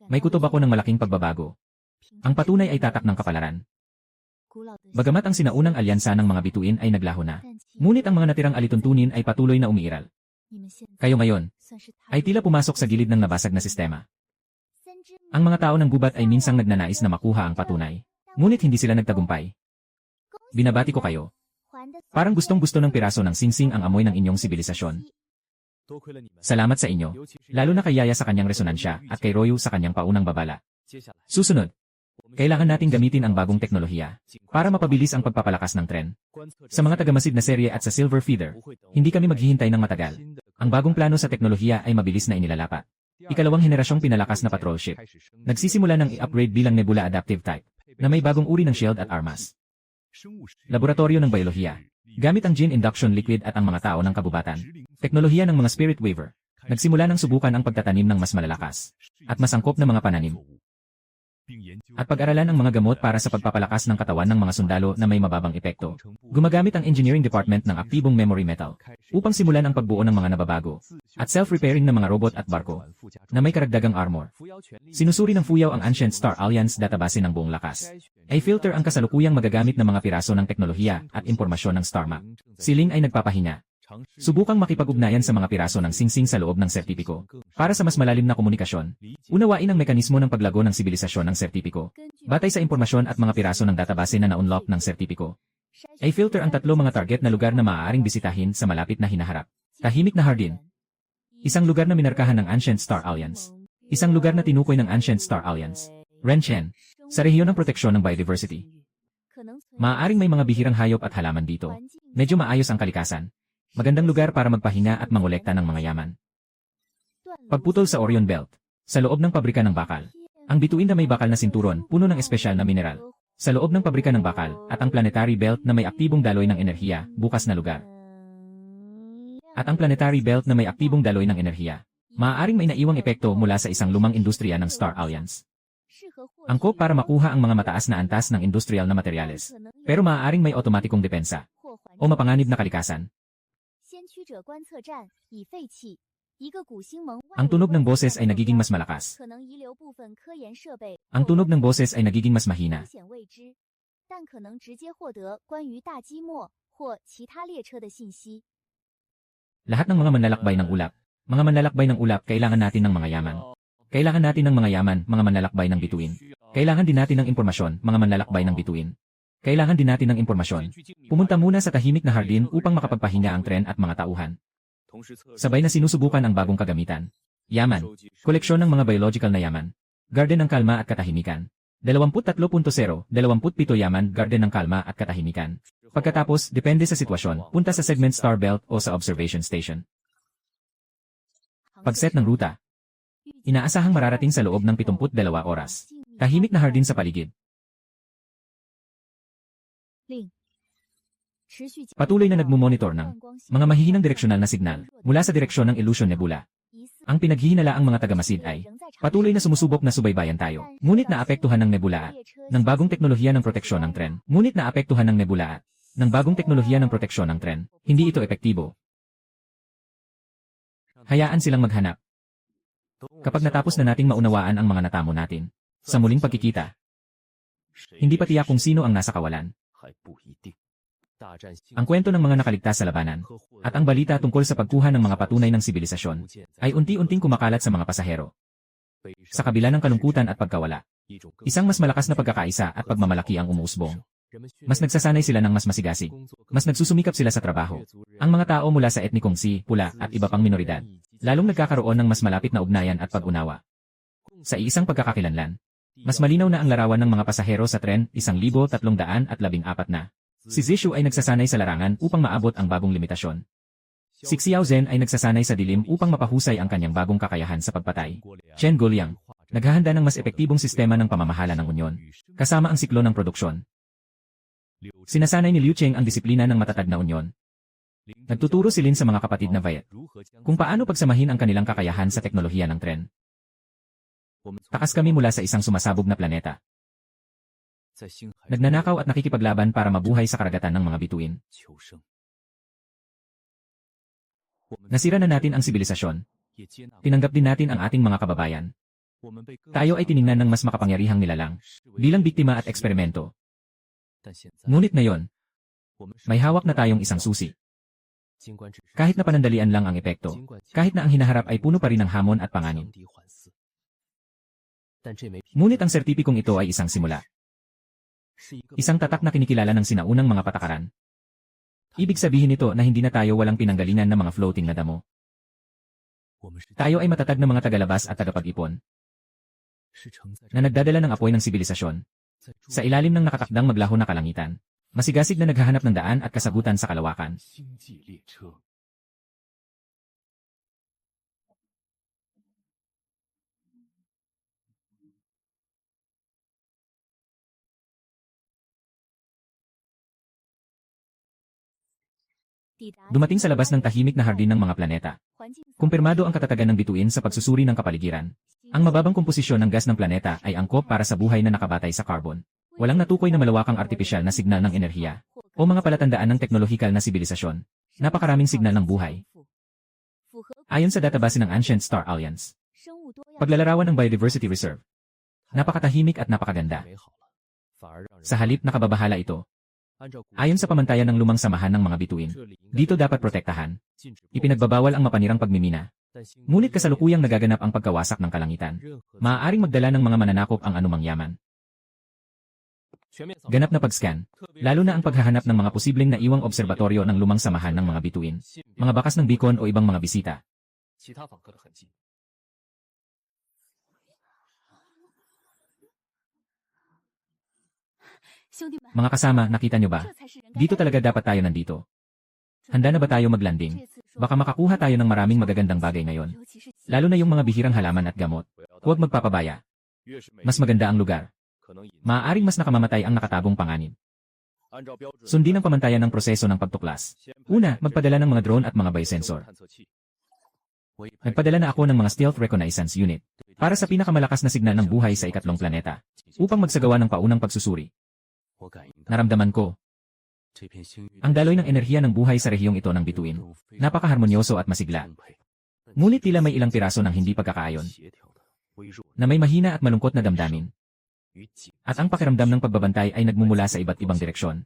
May kutob ako ng malaking pagbabago. Ang patunay ay tatak ng kapalaran. Bagamat ang sinaunang alyansa ng mga bituin ay naglaho na, ngunit ang mga natirang alituntunin ay patuloy na umiiral. Kayo ngayon ay tila pumasok sa gilid ng nabasag na sistema. Ang mga tao ng gubat ay minsang nagnanais na makuha ang patunay, ngunit hindi sila nagtagumpay. Binabati ko kayo. Parang gustong-gusto ng piraso ng singsing ang amoy ng inyong sibilisasyon. Salamat sa inyo, lalo na kay Yaya sa kanyang resonansya at kay Royu sa kanyang paunang babala. Susunod, kailangan nating gamitin ang bagong teknolohiya para mapabilis ang pagpapalakas ng tren. Sa mga tagamasid na serye at sa Silver Feeder, hindi kami maghihintay ng matagal. Ang bagong plano sa teknolohiya ay mabilis na inilalapat. Ikalawang henerasyong pinalakas na patrol ship. Nagsisimula ng i-upgrade bilang Nebula Adaptive Type, na may bagong uri ng shield at armas. Laboratorio ng biolohiya. Gamit ang gene induction liquid at ang mga tao ng kabubatan. Teknolohiya ng mga spirit waver. Nagsimula ng subukan ang pagtatanim ng mas malalakas at mas angkop na mga pananim. At pag-aralan ang mga gamot para sa pagpapalakas ng katawan ng mga sundalo na may mababang epekto. Gumagamit ang engineering department ng aktibong memory metal upang simulan ang pagbuo ng mga nababago at self-repairing na mga robot at barko na may karagdagang armor. Sinusuri ng Fuyao ang Ancient Star Alliance database ng buong lakas. I-filter ang kasalukuyang magagamit ng mga piraso ng teknolohiya at impormasyon ng StarMap. Si Ling ay nagpapahinga. Subukang makipag-ugnayan sa mga piraso ng singsing sa loob ng sertipiko. Para sa mas malalim na komunikasyon, unawain ang mekanismo ng paglago ng sibilisasyon ng sertipiko. Batay sa impormasyon at mga piraso ng database na na-unlock ng sertipiko. I-filter ang tatlo mga target na lugar na maaaring bisitahin sa malapit na hinaharap. Tahimik na Hardin. Isang lugar na minarkahan ng Ancient Star Alliance. Isang lugar na tinukoy ng Ancient Star Alliance. Renchen. Sa rehiyon ng proteksyon ng biodiversity. Maaaring may mga bihirang hayop at halaman dito. Medyo maayos ang kalikasan. Magandang lugar para magpahinga at mangolekta ng mga yaman. Pagputol sa Orion Belt. Sa loob ng pabrika ng bakal. Ang bituin na may bakal na sinturon, puno ng espesyal na mineral. Sa loob ng pabrika ng bakal, at ang planetary belt na may aktibong daloy ng enerhiya, bukas na lugar. At ang planetary belt na may aktibong daloy ng enerhiya. Maaaring may naiwang epekto mula sa isang lumang industriya ng Star Alliance. Angkop para makuha ang mga mataas na antas ng industrial na materyales. Pero maaaring may otomatikong depensa. O mapanganib na kalikasan. Ang tunog ng boses ay nagiging mas malakas. Ang tunog ng boses ay nagiging mas mahina. Lahat ng mga manlalakbay ng ulap. Mga manlalakbay ng ulap, kailangan natin ng mga yaman. Kailangan natin ng mga yaman, mga manlalakbay ng bituin. Kailangan din natin ng impormasyon, mga manlalakbay ng bituin. Kailangan din natin ng impormasyon. Pumunta muna sa tahimik na hardin upang makapagpahinga ang tren at mga tauhan. Sabay na sinusubukan ang bagong kagamitan. Yaman. Koleksyon ng mga biological na yaman. Garden ng kalma at katahimikan. 23.0, 27 yaman, garden ng kalma at katahimikan. Pagkatapos, depende sa sitwasyon, punta sa segment Star Belt o sa observation station. Pagset ng ruta. Inaasahang mararating sa loob ng 72 oras. Tahimik na hardin sa paligid. Patuloy na nagmumonitor ng mga mahihinang direksyonal na signal mula sa direksyon ng Illusion Nebula. Ang pinaghihinalaang mga tagamasid ay patuloy na sumusubok na subaybayan tayo. Ngunit naapektuhan ng nebula ng bagong teknolohiya ng proteksyon ng tren. Ngunit naapektuhan ng nebula ng bagong teknolohiya ng proteksyon ng tren. Hindi ito epektibo. Hayaan silang maghanap. Kapag natapos na nating maunawaan ang mga natamo natin, sa muling pagkikita, hindi pa tiyak kung sino ang nasa kawalan. Ang kwento ng mga nakaligtas sa labanan, at ang balita tungkol sa pagkuha ng mga patunay ng sibilisasyon, ay unti-unting kumakalat sa mga pasahero. Sa kabila ng kalungkutan at pagkawala, isang mas malakas na pagkakaisa at pagmamalaki ang umuusbong. Mas nagsasanay sila ng mas masigasig. Mas nagsusumikap sila sa trabaho. Ang mga tao mula sa etnikong Si, Pula at iba pang minoridad, lalong nagkakaroon ng mas malapit na ugnayan at pag-unawa. Sa iisang pagkakakilanlan, mas malinaw na ang larawan ng mga pasahero sa tren 1,314 na. Si Zishu ay nagsasanay sa larangan upang maabot ang bagong limitasyon. Si Xiao Zhen ay nagsasanay sa dilim upang mapahusay ang kanyang bagong kakayahan sa pagpatay. Chen Guoliang, naghahanda ng mas epektibong sistema ng pamamahala ng unyon, kasama ang siklo ng produksyon. Sinasanay ni Liu Cheng ang disiplina ng matatag na unyon. Nagtuturo si Lin sa mga kapatid na Viet kung paano pagsamahin ang kanilang kakayahan sa teknolohiya ng tren. Takas kami mula sa isang sumasabog na planeta. Nagnanakaw at nakikipaglaban para mabuhay sa karagatan ng mga bituin. Nasira na natin ang sibilisasyon. Tinanggap din natin ang ating mga kababayan. Tayo ay tiningnan ng mas makapangyarihang nilalang, bilang biktima at eksperimento. Ngunit ngayon, may hawak na tayong isang susi. Kahit na panandalian lang ang epekto, kahit na ang hinaharap ay puno pa rin ng hamon at panganib. Ngunit ang sertipikong ito ay isang simula. Isang tatak na kinikilala ng sinaunang mga patakaran. Ibig sabihin nito na hindi na tayo walang pinanggalingan ng mga floating na damo. Tayo ay matatag na mga tagalabas at tagapag-ipon na nagdadala ng apoy ng sibilisasyon sa ilalim ng nakatakdang maglaho na kalangitan. Masigasig na naghahanap ng daan at kasagutan sa kalawakan. Dumating sa labas ng tahimik na hardin ng mga planeta. Kumpirmado ang katatagan ng bituin sa pagsusuri ng kapaligiran. Ang mababang komposisyon ng gas ng planeta ay angkop para sa buhay na nakabatay sa carbon. Walang natukoy na malawakang artipisyal na signal ng enerhiya o mga palatandaan ng teknolohikal na sibilisasyon. Napakaraming signal ng buhay. Ayon sa database ng Ancient Star Alliance, paglalarawan ng Biodiversity Reserve, napakatahimik at napakaganda. Sa halip na kababahala ito, ayon sa pamantayan ng lumang samahan ng mga bituin, dito dapat protektahan. Ipinagbabawal ang mapanirang pagmimina. Ngunit kasalukuyang nagaganap ang pagkawasak ng kalangitan. Maaaring magdala ng mga mananakop ang anumang yaman. Ganap na pag-scan, lalo na ang paghahanap ng mga posibleng naiwang obserbatoryo ng lumang samahan ng mga bituin, mga bakas ng beacon o ibang mga bisita. Mga kasama, nakita nyo ba? Dito talaga dapat tayo nandito. Handa na ba tayo maglanding? Baka makakuha tayo ng maraming magagandang bagay ngayon. Lalo na yung mga bihirang halaman at gamot. Huwag magpapabaya. Mas maganda ang lugar. Maaaring mas nakamamatay ang nakatagong panganib. Sundin ang pamantayan ng proseso ng pagtuklas. Una, magpadala ng mga drone at mga biosensor. Nagpadala na ako ng mga stealth reconnaissance unit para sa pinakamalakas na signal ng buhay sa ikatlong planeta upang magsagawa ng paunang pagsusuri. Naramdaman ko ang daloy ng enerhiya ng buhay sa rehiyong ito ng bituin. Napakaharmonyoso at masigla. Ngunit tila may ilang piraso ng hindi pagkakaayon na may mahina at malungkot na damdamin. At ang pakiramdam ng pagbabantay ay nagmumula sa iba't ibang direksyon.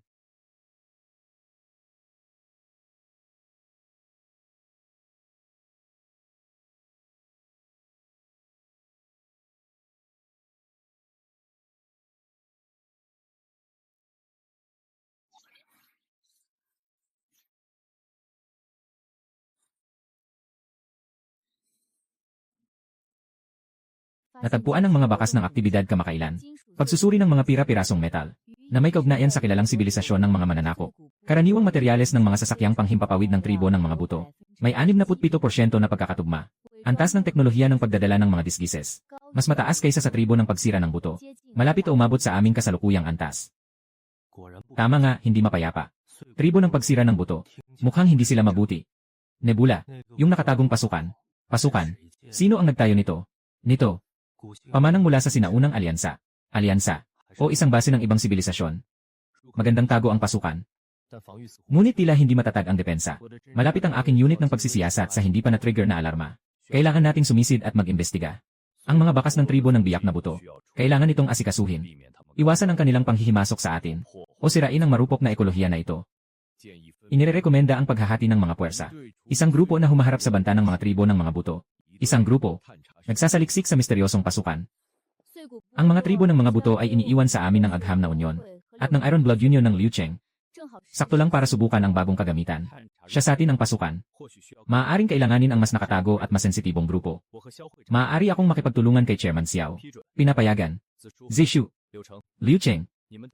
Natagpuan ng mga bakas ng aktibidad kamakailan. Pagsusuri ng mga pira-pirasong metal na may kaugnayan sa kilalang sibilisasyon ng mga mananakop. Karaniwang materyales ng mga sasakyang panghimpapawid ng tribo ng mga buto. May 67% na pagkakatugma. Antas ng teknolohiya ng pagdadala ng mga disgises. Mas mataas kaysa sa tribo ng pagsira ng buto. Malapit o umabot sa aming kasalukuyang antas. Tama nga, hindi mapayapa. Tribo ng pagsira ng buto. Mukhang hindi sila mabuti. Nebula. Yung nakatagong pasukan. Pasukan. Sino ang nagtayo nito? Nito. Pamanang mula sa sinaunang alyansa. Alyansa. O isang base ng ibang sibilisasyon. Magandang tago ang pasukan. Ngunit tila hindi matatag ang depensa. Malapit ang aking unit ng pagsisiyasat sa hindi pa na-trigger na alarma. Kailangan nating sumisid at mag-imbestiga. Ang mga bakas ng tribo ng biyak na buto. Kailangan itong asikasuhin. Iwasan ang kanilang panghihimasok sa atin. O sirain ang marupok na ekolohiya na ito. Inirekomenda ang paghahati ng mga puwersa. Isang grupo na humaharap sa banta ng mga tribo ng mga buto. Isang grupo nagsasaliksik sa misteryosong pasukan. Ang mga tribo ng mga buto ay iniiwan sa amin ng Agham na Unyon at ng Iron Blood Union ng Liu Cheng. Sakto lang para subukan ang bagong kagamitan. Siya sa atin ang pasukan. Maaaring kailanganin ang mas nakatago at mas sensitibong grupo. Maaari akong makipagtulungan kay Chairman Xiao. Pinapayagan. Zishu. Liu Cheng.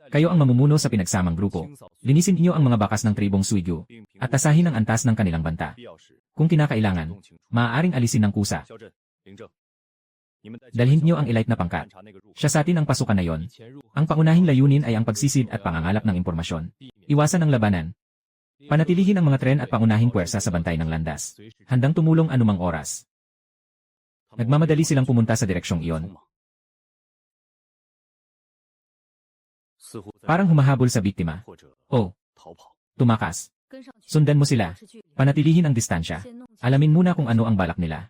Kayo ang mamumuno sa pinagsamang grupo. Linisin niyo ang mga bakas ng tribong Suigyu at tasahin ang antas ng kanilang banta. Kung kinakailangan, maaaring alisin ng kusa. Dalhin niyo ang elite na pangkat. Siya sa atin ang pasukan na yon. Ang pangunahing layunin ay ang pagsisid at pangangalap ng impormasyon. Iwasan ang labanan. Panatilihin ang mga tren at pangunahing puwersa sa bantay ng landas. Handang tumulong anumang oras. Nagmamadali silang pumunta sa direksyong iyon. Parang humahabol sa biktima. O, tumakas. Sundan mo sila. Panatilihin ang distansya. Alamin muna kung ano ang balak nila.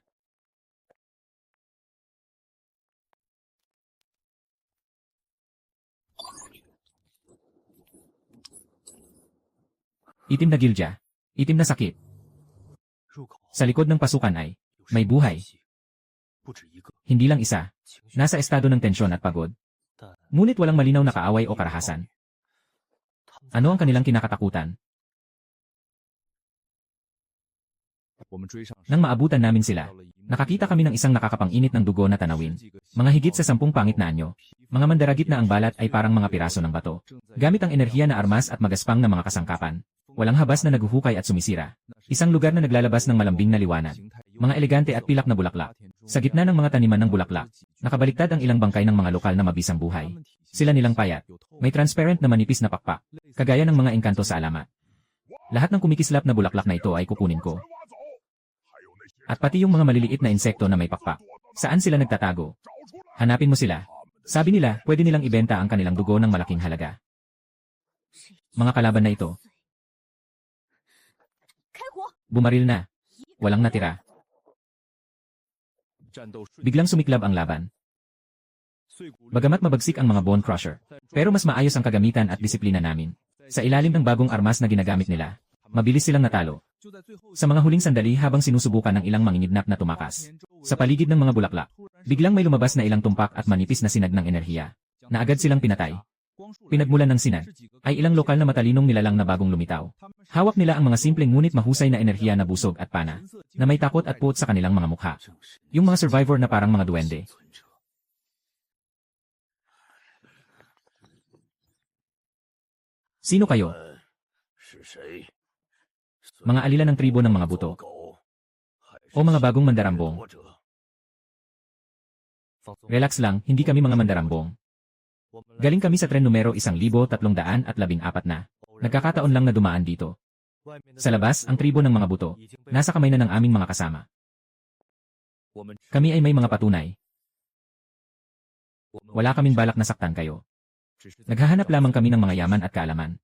Itim na gilya. Itim na sakit. Sa likod ng pasukan ay may buhay. Hindi lang isa. Nasa estado ng tensyon at pagod. Ngunit walang malinaw na kaaway o karahasan. Ano ang kanilang kinakatakutan? Nang maabutan namin sila, nakakita kami ng isang nakakapang-init ng dugo na tanawin. Mga higit sa 10 pangit na anyo. Mga mandaragit na ang balat ay parang mga piraso ng bato. Gamit ang enerhiya na armas at magaspang na mga kasangkapan. Walang habas na naguhukay at sumisira. Isang lugar na naglalabas ng malambing na liwanag. Mga elegante at pilak na bulaklak. Sa gitna ng mga taniman ng bulaklak, nakabaliktad ang ilang bangkay ng mga lokal na mabisang buhay. Sila nilang payat. May transparent na manipis na pakpak, kagaya ng mga engkanto sa alamat. Lahat ng kumikislap na bulaklak na ito ay kukunin ko. At pati yung mga maliliit na insekto na may pakpak. Saan sila nagtatago? Hanapin mo sila. Sabi nila, pwede nilang ibenta ang kanilang dugo ng malaking halaga. Mga kalaban na ito. Bumaril na. Walang natira. Biglang sumiklab ang laban. Bagamat mabagsik ang mga bone crusher, pero mas maayos ang kagamitan at disiplina namin. Sa ilalim ng bagong armas na ginagamit nila, mabilis silang natalo. Sa mga huling sandali habang sinusubukan ng ilang manginidnap na tumakas, sa paligid ng mga bulaklak, biglang may lumabas na ilang tumpak at manipis na sinag ng enerhiya, na agad silang pinatay. Pinagmulan ng sinag, ay ilang lokal na matalinong nilalang na bagong lumitaw. Hawak nila ang mga simpleng ngunit mahusay na enerhiya na busog at pana, na may takot at puot sa kanilang mga mukha. Yung mga survivor na parang mga duwende. Sino kayo? Mga alila ng tribo ng mga buto. O mga bagong mandarambong. Relax lang, hindi kami mga mandarambong. Galing kami sa tren numero 1314 na. Nagkakataon lang na dumaan dito. Sa labas, ang tribo ng mga buto. Nasa kamay na ng aming mga kasama. Kami ay may mga patunay. Wala kaming balak na saktan kayo. Naghahanap lamang kami ng mga yaman at kaalaman.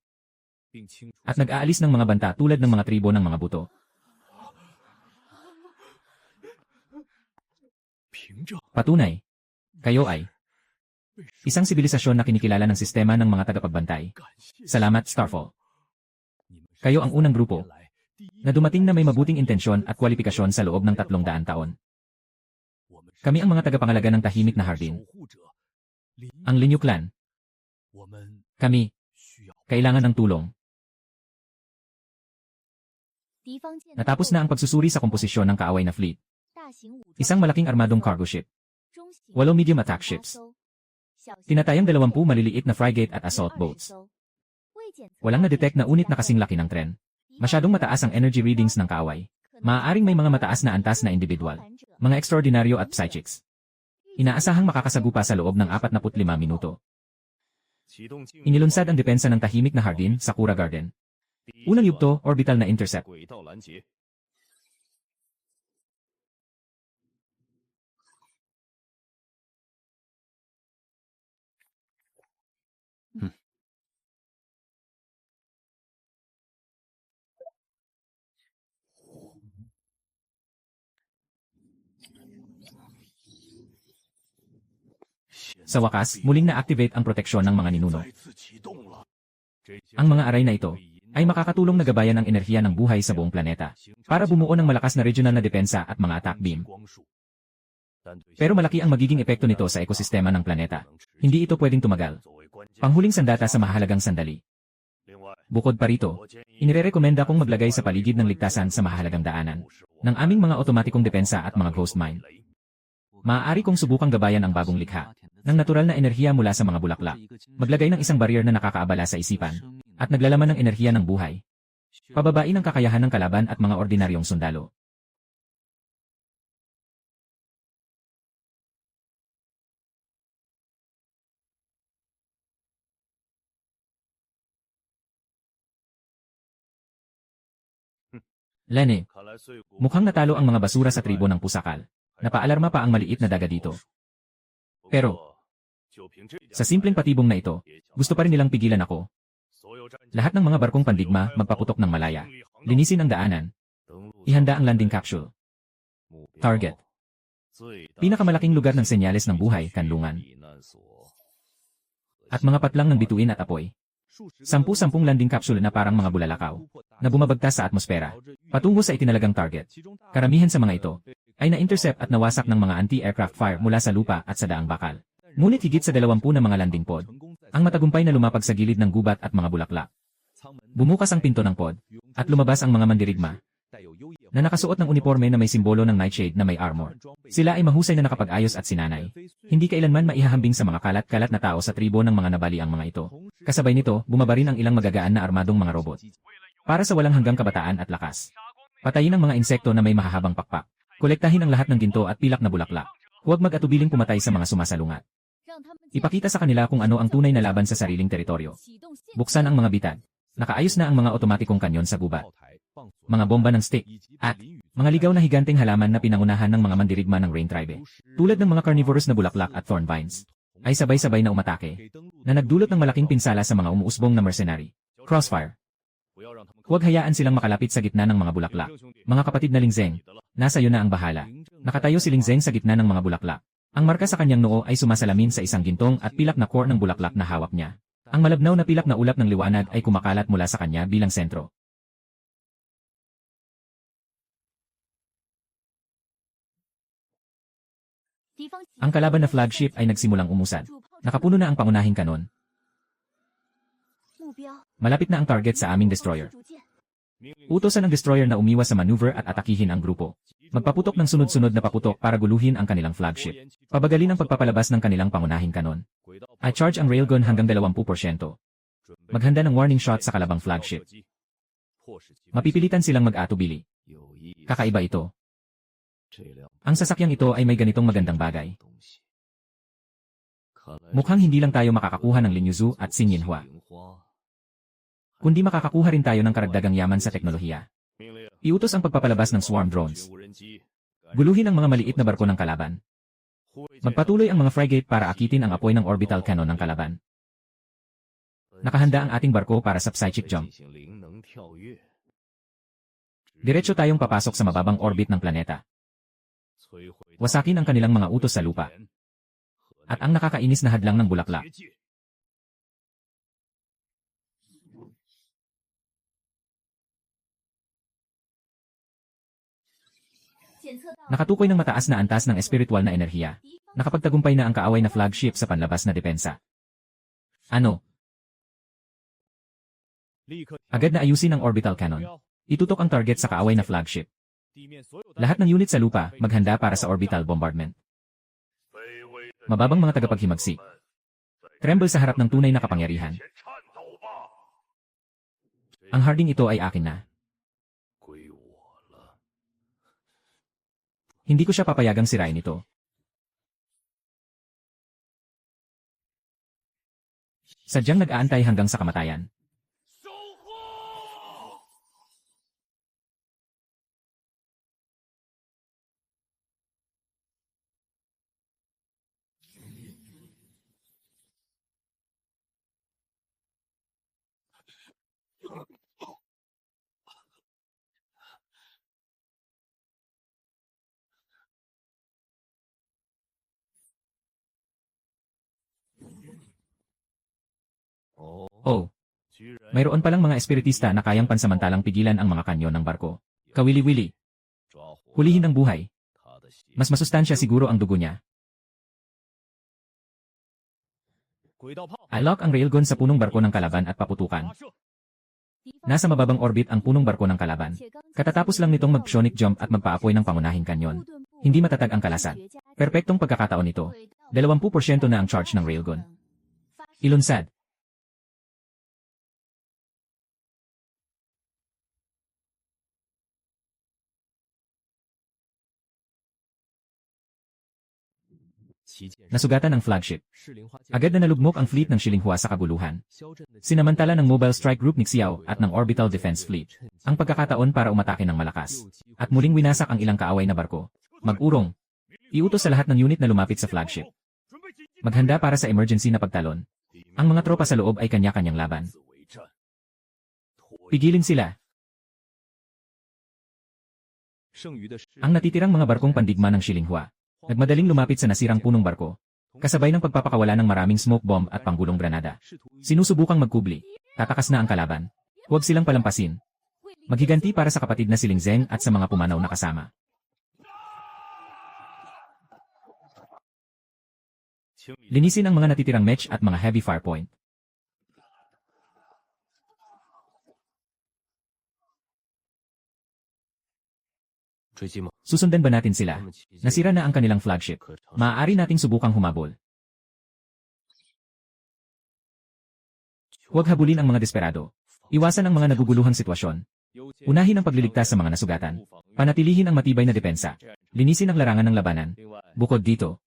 At nag-aalis ng mga banta tulad ng mga tribo ng mga buto. Patunay. Kayo ay isang sibilisasyon na kinikilala ng sistema ng mga tagapagbantay. Salamat, Starfall. Kayo ang unang grupo na dumating na may mabuting intensyon at kwalifikasyon sa loob ng 300 taon. Kami ang mga tagapangalaga ng tahimik na hardin. Ang Linyu Clan. Kami. Kailangan ng tulong. Natapos na ang pagsusuri sa komposisyon ng kaaway na fleet. Isang malaking armadong cargo ship. 8 medium attack ships. Tinatayang 20 maliliit na frigate at assault boats. Walang na-detect na unit na kasing laki ng tren. Masyadong mataas ang energy readings ng kaaway. Maaaring may mga mataas na antas na individual. Mga extraordinaryo at psychics. Inaasahang makakasagupa sa loob ng 45 minuto. Inilunsad ang depensa ng tahimik na hardin sa Kura Garden. Unang yugto, orbital na intercept. Sa wakas, muling na-activate ang proteksyon ng mga ninuno. Ang mga aray na ito ay makakatulong na gabayan ang enerhiya ng buhay sa buong planeta para bumuo ng malakas na regional na depensa at mga attack beam. Pero malaki ang magiging epekto nito sa ekosistema ng planeta. Hindi ito pwedeng tumagal. Panghuling sandata sa mahalagang sandali. Bukod pa rito, inirerekomenda kong maglagay sa paligid ng ligtasan sa mahalagang daanan ng aming mga otomatikong depensa at mga ghost mine. Maaari kong subukang gabayan ang bagong likha ng natural na enerhiya mula sa mga bulaklak. Maglagay ng isang barrier na nakakaabala sa isipan at naglalaman ng enerhiya ng buhay. Pababain ang kakayahan ng kalaban at mga ordinaryong sundalo. Lene, mukhang natalo ang mga basura sa tribo ng pusakal. Napaalarma pa ang maliit na daga dito. Pero, sa simpleng patibong na ito, gusto pa rin nilang pigilan ako. Lahat ng mga barkong pandigma magpaputok ng malaya. Linisin ang daanan. Ihanda ang landing capsule. Target. Pinakamalaking lugar ng senyales ng buhay, kanlungan. At mga patlang ng bituin at apoy. Sampu-sampung landing capsule na parang mga bulalakaw na bumabagtas sa atmosfera patungo sa itinalagang target. Karamihan sa mga ito ay na-intercept at nawasak ng mga anti-aircraft fire mula sa lupa at sa daang bakal. Ngunit higit sa 20 na mga landing pod ang matagumpay na lumapag sa gilid ng gubat at mga bulaklak. Bumukas ang pinto ng pod at lumabas ang mga mandirigma na nakasuot ng uniforme na may simbolo ng Nightshade na may armor. Sila ay mahusay na nakapag-ayos at sinanay. Hindi kailanman maihahambing sa mga kalat-kalat na tao sa tribo ng mga nabali ang mga ito. Kasabay nito, bumaba rin ang ilang magagaan na armadong mga robot. Para sa walang hanggang kabataan at lakas. Patayin ang mga insekto na may mahahabang pakpak. Kolektahin ang lahat ng ginto at pilak na bulaklak. Huwag mag-atubiling pumatay sa mga sumasalungat. Ipakita sa kanila kung ano ang tunay na laban sa sariling teritoryo. Buksan ang mga bitad. Nakaayos na ang mga otomatikong kanyon sa gubat. Mga bomba ng stick, at mga ligaw na higanteng halaman na pinangunahan ng mga mandirigma ng Rain Tribe, tulad ng mga carnivorous na bulaklak at thorn vines, ay sabay-sabay na umatake, na nagdulot ng malaking pinsala sa mga umuusbong na mercenary. Crossfire. Huwag hayaan silang makalapit sa gitna ng mga bulaklak. Mga kapatid na Lingzeng, nasa iyo na ang bahala. Nakatayo si Lingzeng sa gitna ng mga bulaklak. Ang marka sa kanyang noo ay sumasalamin sa isang gintong at pilak na core ng bulaklak na hawak niya. Ang malabnaw na pilak na ulap ng liwanag ay kumakalat mula sa kanya bilang sentro. Ang kalaban na flagship ay nagsimulang umusad. Nakapuno na ang pangunahing kanon. Malapit na ang target sa aming destroyer. Utosan ng destroyer na umiwas sa maneuver at atakihin ang grupo. Magpaputok ng sunod-sunod na paputok para guluhin ang kanilang flagship. Pabagalin ang pagpapalabas ng kanilang pangunahing kanon. I-charge ang railgun hanggang 20%. Maghanda ng warning shot sa kalabang flagship. Mapipilitan silang mag-atubili. Kakaiba ito. Ang sasakyang ito ay may ganitong magandang bagay. Mukhang hindi lang tayo makakakuha ng Linyuzu at Xinyianhua, kundi makakakuha rin tayo ng karagdagang yaman sa teknolohiya. Iutos ang pagpapalabas ng swarm drones. Guluhin ang mga maliit na barko ng kalaban. Magpatuloy ang mga frigate para akitin ang apoy ng orbital cannon ng kalaban. Nakahanda ang ating barko para sa psychic jump. Diretso tayong papasok sa mababang orbit ng planeta. Wasakin ang kanilang mga utos sa lupa. At ang nakakainis na hadlang ng bulaklak. Nakatukoy ng mataas na antas ng espiritual na enerhiya. Nakapagtagumpay na ang kaaway na flagship sa panlabas na depensa. Ano? Agad na ayusin ang orbital cannon. Itutok ang target sa kaaway na flagship. Lahat ng unit sa lupa, maghanda para sa orbital bombardment. Mababang mga tagapaghimagsik. Tremble sa harap ng tunay na kapangyarihan. Ang harding ito ay akin na. Hindi ko siya papayagang sirain ito. Sadyang nag-aantay hanggang sa kamatayan. Oh, mayroon palang mga espiritista na kayang pansamantalang pigilan ang mga kanyon ng barko. Kawili-wili. Hulihin ang buhay. Mas masustansya siguro ang dugo niya. I-lock ang railgun sa punong barko ng kalaban at paputukan. Nasa mababang orbit ang punong barko ng kalaban. Katatapos lang nitong mag-psionic jump at magpaapoy ng pangunahing kanyon. Hindi matatag ang kalasan. Perpektong pagkakataon nito. 20% na ang charge ng railgun. Ilunsad. Nasugatan ang flagship. Agad na nalugmok ang fleet ng Shilinghua sa kabuluhan. Sinamantala ng Mobile Strike Group ni Xiao at ng Orbital Defense Fleet ang pagkakataon para umatake ng malakas. At muling winasak ang ilang kaaway na barko. Mag-urong. Iutos sa lahat ng unit na lumapit sa flagship. Maghanda para sa emergency na pagtalon. Ang mga tropa sa loob ay kanya-kanyang laban. Pigilin sila. Ang natitirang mga barkong pandigma ng Shilinghua nagmadaling lumapit sa nasirang punong barko, kasabay ng pagpapakawala ng maraming smoke bomb at panggulong granada. Sinusubukang magkubli. Tatakas na ang kalaban. Huwag silang palampasin. Maghiganti para sa kapatid na si Ling Zeng at sa mga pumanaw na kasama. Linisin ang mga natitirang mech at mga heavy fire point. Susundan ba natin sila? Nasira na ang kanilang flagship. Maaari nating subukang humabol. Huwag habulin ang mga desperado. Iwasan ang mga naguguluhang sitwasyon. Unahin ang pagliligtas sa mga nasugatan. Panatilihin ang matibay na depensa. Linisin ang larangan ng labanan. Bukod dito,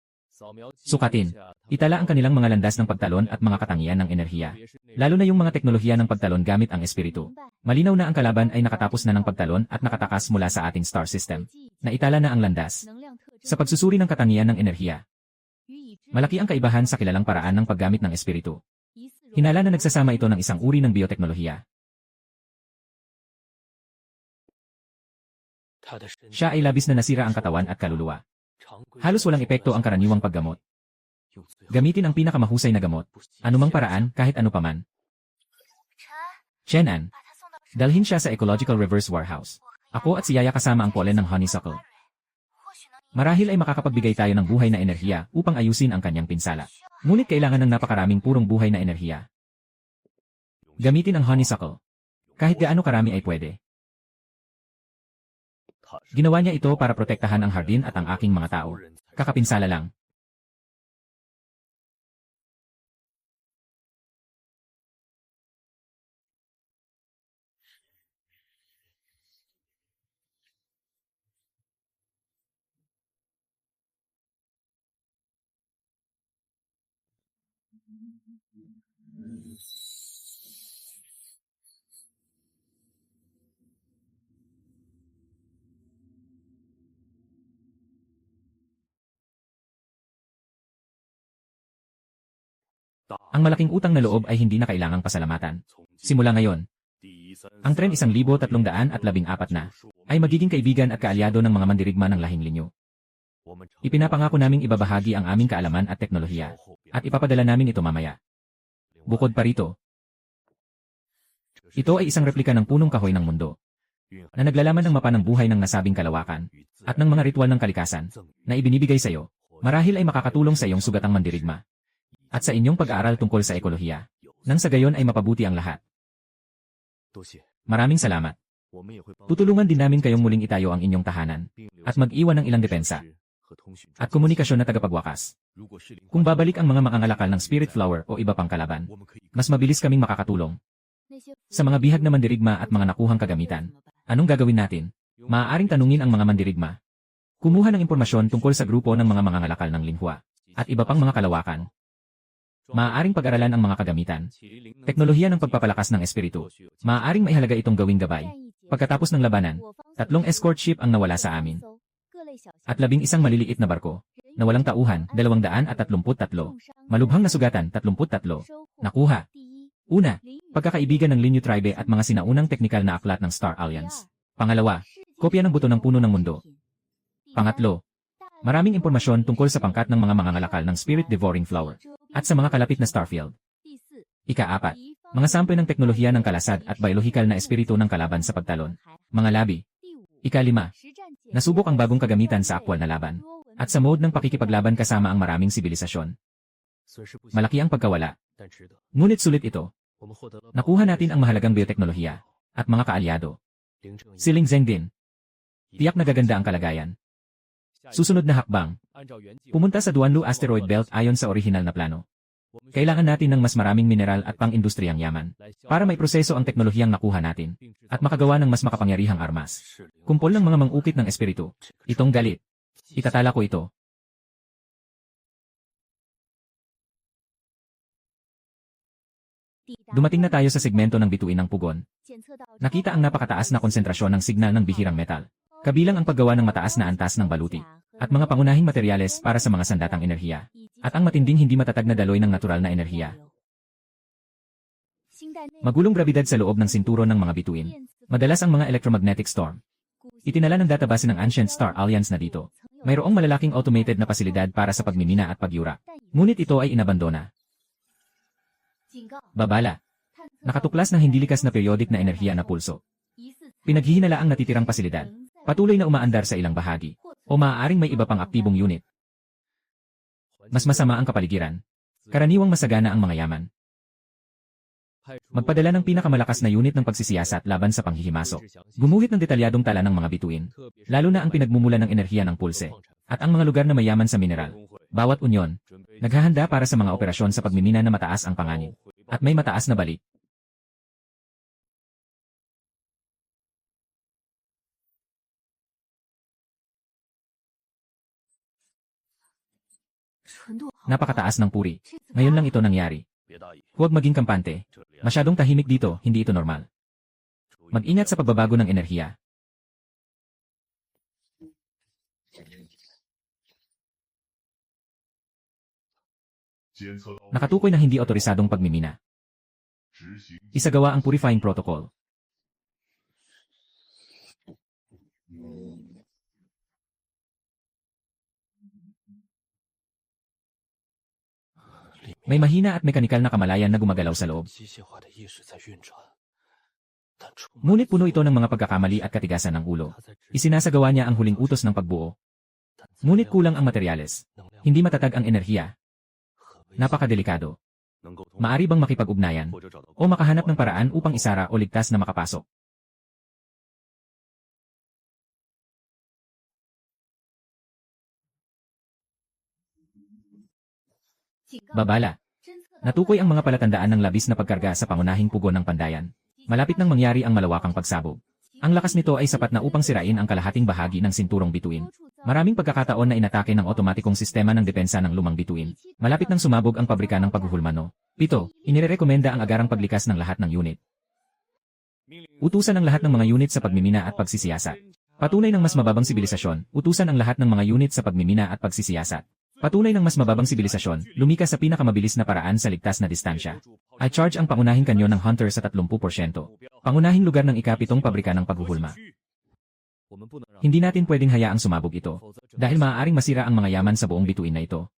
sukatin. Itala ang kanilang mga landas ng pagtalon at mga katangian ng enerhiya. Lalo na yung mga teknolohiya ng pagtalon gamit ang espiritu. Malinaw na ang kalaban ay nakatapos na ng pagtalon at nakatakas mula sa ating star system. Naitala na ang landas. Sa pagsusuri ng katangian ng enerhiya. Malaki ang kaibahan sa kilalang paraan ng paggamit ng espiritu. Hinala na nagsasama ito ng isang uri ng bioteknolohiya. Siya ay labis na nasira ang katawan at kaluluwa. Halos walang epekto ang karaniwang paggamot. Gamitin ang pinakamahusay na gamot. Anumang paraan, kahit ano paman. Chenan, dalhin siya sa Ecological Reverse Warehouse. Ako at si Yaya kasama ang pollen ng honeysuckle. Marahil ay makakapagbigay tayo ng buhay na enerhiya upang ayusin ang kanyang pinsala. Ngunit kailangan ng napakaraming purong buhay na enerhiya. Gamitin ang honeysuckle. Kahit gaano karami ay pwede. Ginawa niya ito para protektahan ang hardin at ang aking mga tao. Kakapinsala lang. Ang malaking utang na loob ay hindi na kailangang pasalamatan. Simula ngayon, ang tren 1,314 na ay magiging kaibigan at kaalyado ng mga mandirigma ng lahing linyo. Ipinapangako naming ibabahagi ang aming kaalaman at teknolohiya at ipapadala namin ito mamaya. Bukod pa rito, ito ay isang replika ng punong kahoy ng mundo na naglalaman ng mapa ng buhay ng nasabing kalawakan at ng mga ritual ng kalikasan na ibinibigay sa iyo. Marahil ay makakatulong sa iyong sugatang mandirigma at sa inyong pag-aaral tungkol sa ekolohiya, nang sa gayon ay mapabuti ang lahat. Maraming salamat. Tutulungan din namin kayong muling itayo ang inyong tahanan at mag-iwan ng ilang depensa at komunikasyon na tagapagwakas. Kung babalik ang mga makangalakal ng spirit flower o iba pang kalaban, mas mabilis kaming makakatulong. Sa mga bihag na mandirigma at mga nakuhang kagamitan, anong gagawin natin? Maaaring tanungin ang mga mandirigma. Kumuha ng impormasyon tungkol sa grupo ng mga makangalakal ng linhwa at iba pang mga kalawakan. Maaaring pag-aralan ang mga kagamitan. Teknolohiya ng pagpapalakas ng espiritu. Maaaring maihalaga itong gawing gabay. Pagkatapos ng labanan, 3 escort ship ang nawala sa amin. At 11 maliliit na barko, na walang tauhan, 233. Malubhang nasugatan, 33. Nakuha. Una, pagkakaibigan ng Linyu Tribe at mga sinaunang teknikal na aklat ng Star Alliance. Pangalawa, kopya ng buto ng puno ng mundo. Pangatlo, maraming impormasyon tungkol sa pangkat ng mga mangangalakal ng Spirit Devouring Flower at sa mga kalapit na Starfield. Ika-4, mga sample ng teknolohiya ng kalasad at biolohikal na espiritu ng kalaban sa pagtalon. Mga labi. Ika-5, nasubok ang bagong kagamitan sa aktwal na laban at sa mode ng pakikipaglaban kasama ang maraming sibilisasyon. Malaki ang pagkawala. Ngunit sulit ito. Nakuha natin ang mahalagang bioteknolohiya at mga kaalyado. Si Ling Zeng din. Tiyak na gaganda ang kalagayan. Susunod na hakbang. Pumunta sa Duanlu Asteroid Belt ayon sa orihinal na plano. Kailangan natin ng mas maraming mineral at pang-industriyang yaman para may proseso ang teknolohiyang nakuha natin at makagawa ng mas makapangyarihang armas. Kumpol ng mga mangukit ng espiritu. Itong galit. Itatala ko ito. Dumating na tayo sa segmento ng bituin ng pugon. Nakita ang napakataas na konsentrasyon ng signal ng bihirang metal, kabilang ang paggawa ng mataas na antas ng baluti, at mga pangunahing materyales para sa mga sandatang enerhiya, at ang matinding hindi matatag na daloy ng natural na enerhiya. Magulong grabidad sa loob ng sinturon ng mga bituin. Madalas ang mga electromagnetic storm. Itinala ng database ng Ancient Star Alliance na dito. Mayroong malalaking automated na pasilidad para sa pagmimina at pagyura. Ngunit ito ay inabandona. Babala. Nakatuklas ng hindi likas na periodic na enerhiya na pulso. Pinaghihinala ang natitirang pasilidad. Patuloy na umaandar sa ilang bahagi. O maaaring may iba pang aktibong unit. Mas masama ang kapaligiran. Karaniwang masagana ang mga yaman. Magpadala ng pinakamalakas na unit ng pagsisiyasat laban sa panghihimasok. Gumuhit ng detalyadong tala ng mga bituin. Lalo na ang pinagmumula ng enerhiya ng pulse. At ang mga lugar na mayaman sa mineral. Bawat unyon, naghahanda para sa mga operasyon sa pagmimina na mataas ang panganib. At may mataas na balik. Napakataas ng puri. Ngayon lang ito nangyari. Huwag maging kampante. Masyadong tahimik dito, hindi ito normal. Mag-ingat sa pagbabago ng enerhiya. Nakatukoy na hindi otorisadong pagmimina. Isagawa ang purifying protocol. May mahina at mekanikal na kamalayan na gumagalaw sa loob. Ngunit puno ito ng mga pagkakamali at katigasan ng ulo. Isinasagawa niya ang huling utos ng pagbuo. Ngunit kulang ang materyales. Hindi matatag ang enerhiya. Napakadelikado. Maari bang makipag-ugnayan o makahanap ng paraan upang isara o ligtas na makapasok? Babala. Natukoy ang mga palatandaan ng labis na pagkarga sa pangunahing pugon ng pandayan. Malapit nang mangyari ang malawakang pagsabog. Ang lakas nito ay sapat na upang sirain ang kalahating bahagi ng sinturong bituin. Maraming pagkakataon na inatake ng otomatikong sistema ng depensa ng lumang bituin. Malapit nang sumabog ang pabrika ng paghuhulmano. 7. Inirekomenda ang agarang paglikas ng lahat ng unit. Utusan ang lahat ng mga unit sa pagmimina at pagsisiyasat. Patunay ng mas mababang sibilisasyon, utusan ang lahat ng mga unit sa pagmimina at pagsisiyasat. Patunay ng mas mababang sibilisasyon, lumikas sa pinakamabilis na paraan sa ligtas na distansya. I-charge ang pangunahing kanyon ng Hunter sa 30%. Pangunahing lugar ng ikapitong pabrika ng paghuhulma. Hindi natin pwedeng hayaang sumabog ito, dahil maaaring masira ang mga yaman sa buong bituin na ito.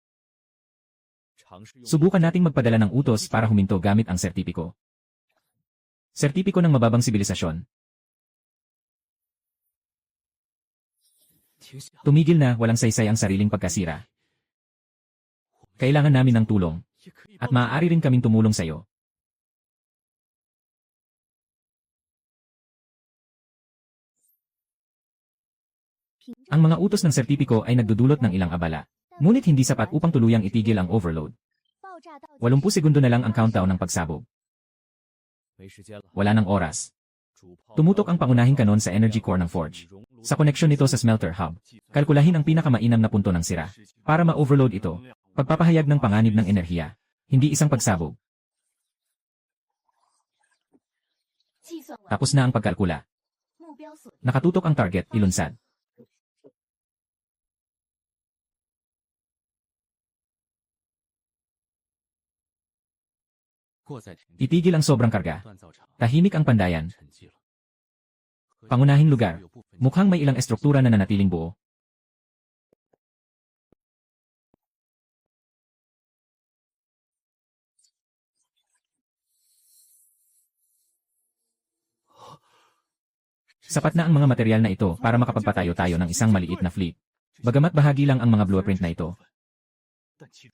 Subukan nating magpadala ng utos para huminto gamit ang sertipiko. Sertipiko ng mababang sibilisasyon. Tumigil na, walang saysay ang sariling pagkasira. Kailangan namin ng tulong. At maaari rin kaming tumulong sa iyo. Ang mga utos ng sertipiko ay nagdudulot ng ilang abala. Ngunit hindi sapat upang tuluyang itigil ang overload. 80 segundo na lang ang countdown ng pagsabog. Wala ng oras. Tumutok ang pangunahing kanon sa energy core ng forge. Sa koneksyon nito sa smelter hub, kalkulahin ang pinakamainam na punto ng sira. Para ma-overload ito, pagpapahayag ng panganib ng enerhiya, hindi isang pagsabog. Tapos na ang pagkalkula. Nakatutok ang target, ilunsad. Itigil ang sobrang karga. Tahimik ang pandayan. Pangunahing lugar. Mukhang may ilang estruktura na nanatiling buo. Sapat na ang mga material na ito para makapagpatayo tayo ng isang maliit na fleet. Bagamat bahagi lang ang mga blueprint na ito.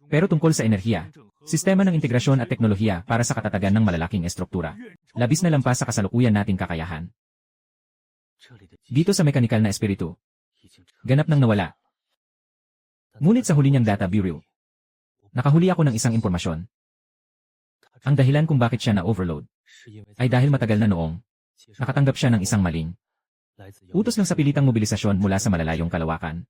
Pero tungkol sa enerhiya, sistema ng integrasyon at teknolohiya para sa katatagan ng malalaking estruktura. Labis na lampas sa kasalukuyan nating kakayahan. Dito sa mekanikal na espiritu, ganap nang nawala. Ngunit sa huli niyang data bureau, nakahuli ako ng isang impormasyon. Ang dahilan kung bakit siya na-overload ay dahil matagal na noong nakatanggap siya ng isang maling utos ng sapilitang mobilisasyon mula sa malalayong kalawakan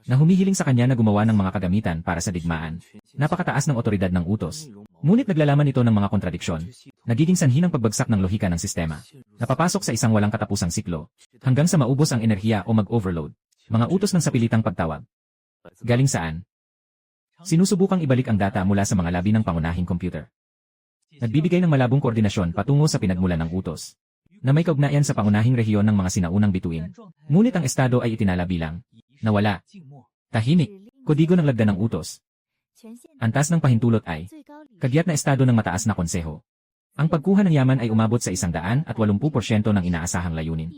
na humihiling sa kanya na gumawa ng mga kagamitan para sa digmaan. Napakataas ng otoridad ng utos. Ngunit naglalaman ito ng mga kontradiksyon. Nagiging sanhi ng pagbagsak ng lohika ng sistema. Napapasok sa isang walang katapusang siklo hanggang sa maubos ang enerhiya o mag-overload. Mga utos ng sapilitang pagtawag. Galing saan? Sinusubukang ibalik ang data mula sa mga labi ng pangunahing computer. Nagbibigay ng malabong koordinasyon patungo sa pinagmulan ng utos na may kaugnayan sa pangunahing rehiyon ng mga sinaunang bituin. Ngunit ang estado ay itinala bilang nawala. Tahimik. Kodigo ng lagda ng utos. Antas ng pahintulot ay kagyat na estado ng mataas na konseho. Ang pagkuha ng yaman ay umabot sa 180% ng inaasahang layunin.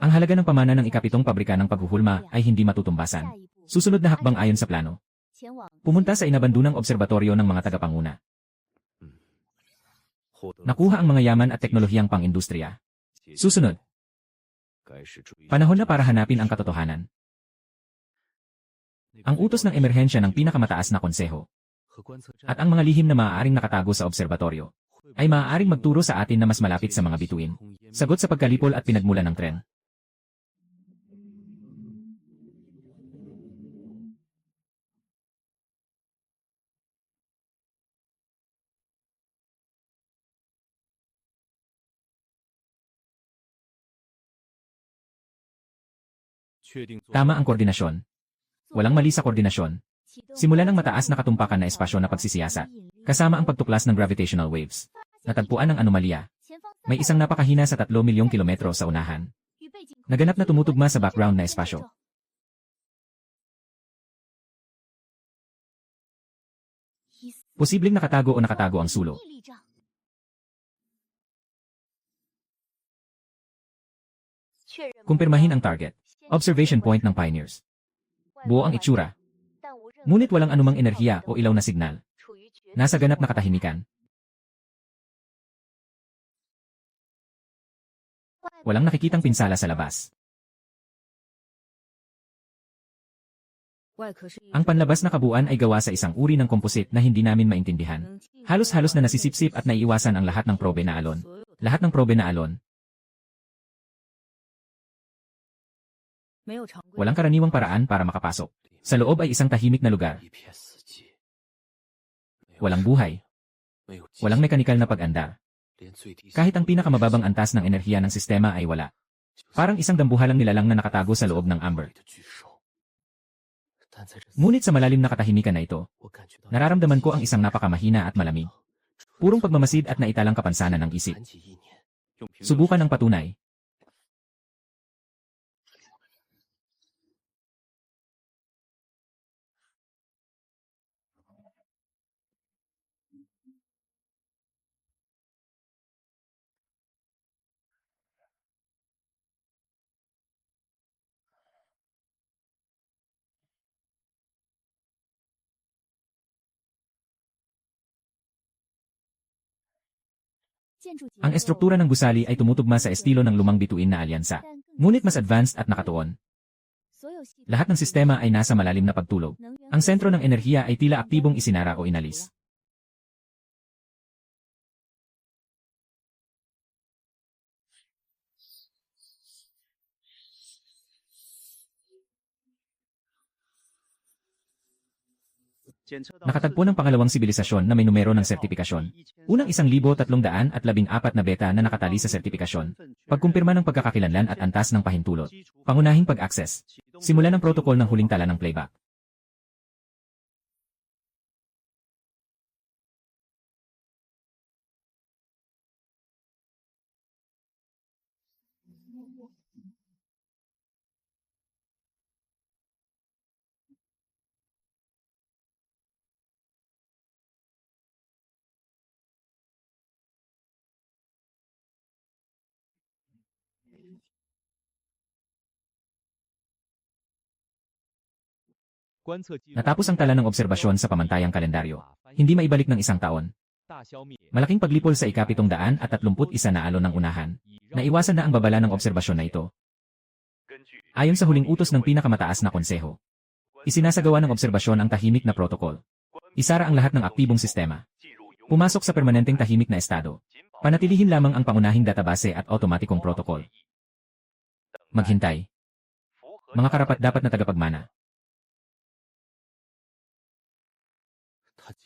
Ang halaga ng pamana ng ikapitong pabrika ng paghuhulma ay hindi matutumbasan. Susunod na hakbang ayon sa plano. Pumunta sa inabandunang obserbatoryo ng mga tagapanguna. Nakuha ang mga yaman at teknolohiyang pang-industriya. Susunod. Panahon na para hanapin ang katotohanan. Ang utos ng emerhensya ng pinakamataas na konseho at ang mga lihim na maaaring nakatago sa obserbatoryo ay maaaring magturo sa atin na mas malapit sa mga bituin. Sagot sa pagkalipol at pinagmulan ng tren. Tama ang koordinasyon. Walang mali sa koordinasyon. Simulan ang mataas na katumpakan na espasyo na pagsisiyasat, kasama ang pagtuklas ng gravitational waves. Natagpuan ang anomalya. May isang napakahina sa 3 milyong kilometro sa unahan. Naganap na tumutugma sa background na espasyo. Posibleng nakatago o nakatago ang sulo. Kumpirmahin ang target. Observation point ng Pioneers. Buo ang itsura. Ngunit walang anumang enerhiya o ilaw na signal. Nasa ganap na katahimikan. Walang nakikitang pinsala sa labas. Ang panlabas na kabuuan ay gawa sa isang uri ng composite na hindi namin maintindihan. Halos-halos na nasisipsip at naiiwasan ang lahat ng probe na alon. Lahat ng probe na alon. Walang karaniwang paraan para makapasok. Sa loob ay isang tahimik na lugar. Walang buhay. Walang mekanikal na pag-andar. Kahit ang pinakamababang antas ng enerhiya ng sistema ay wala. Parang isang dambuhalang nilalang na nakatago sa loob ng amber. Ngunit sa malalim na katahimikan na ito, nararamdaman ko ang isang napakamahina at malamig. Purong pagmamasid at naitalang kapansanan ng isip. Subukan ang patunay. Ang estruktura ng gusali ay tumutugma sa estilo ng lumang bituin na alyansa, ngunit mas advanced at nakatuon. Lahat ng sistema ay nasa malalim na pagtulog. Ang sentro ng enerhiya ay tila aktibong isinara o inalis. Nakatagpo ng pangalawang sibilisasyon na may numero ng sertipikasyon. Unang 1,314 na beta na nakatali sa sertipikasyon. Pagkumpirma ng pagkakakilanlan at antas ng pahintulot. Pangunahing pag-access. Simula ng protocol ng huling tala ng playback. Natapos ang tala ng obserbasyon sa pamantayang kalendaryo. Hindi maibalik ng isang taon. Malaking paglipol sa ika-731 na alon ng unahan. Naiwasan na ang babala ng obserbasyon na ito. Ayon sa huling utos ng pinakamataas na konseho, isinasagawa ng obserbasyon ang tahimik na protocol. Isara ang lahat ng aktibong sistema. Pumasok sa permanenteng tahimik na estado. Panatilihin lamang ang pangunahing database at automatikong protocol. Maghintay. Mga karapat-dapat na tagapagmana.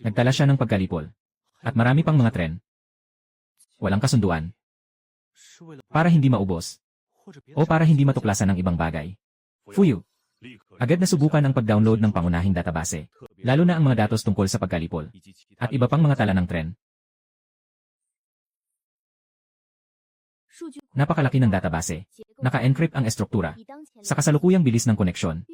Nagtala siya ng pagkalipol. At marami pang mga tren. Walang kasunduan. Para hindi maubos. O para hindi matuklasan ng ibang bagay. Fuyu. Agad na subukan ang pag-download ng pangunahing database. Lalo na ang mga datos tungkol sa pagkalipol. At iba pang mga tala ng tren. Napakalaki ng database. Naka-encrypt ang estruktura. Sa kasalukuyang bilis ng koneksyon.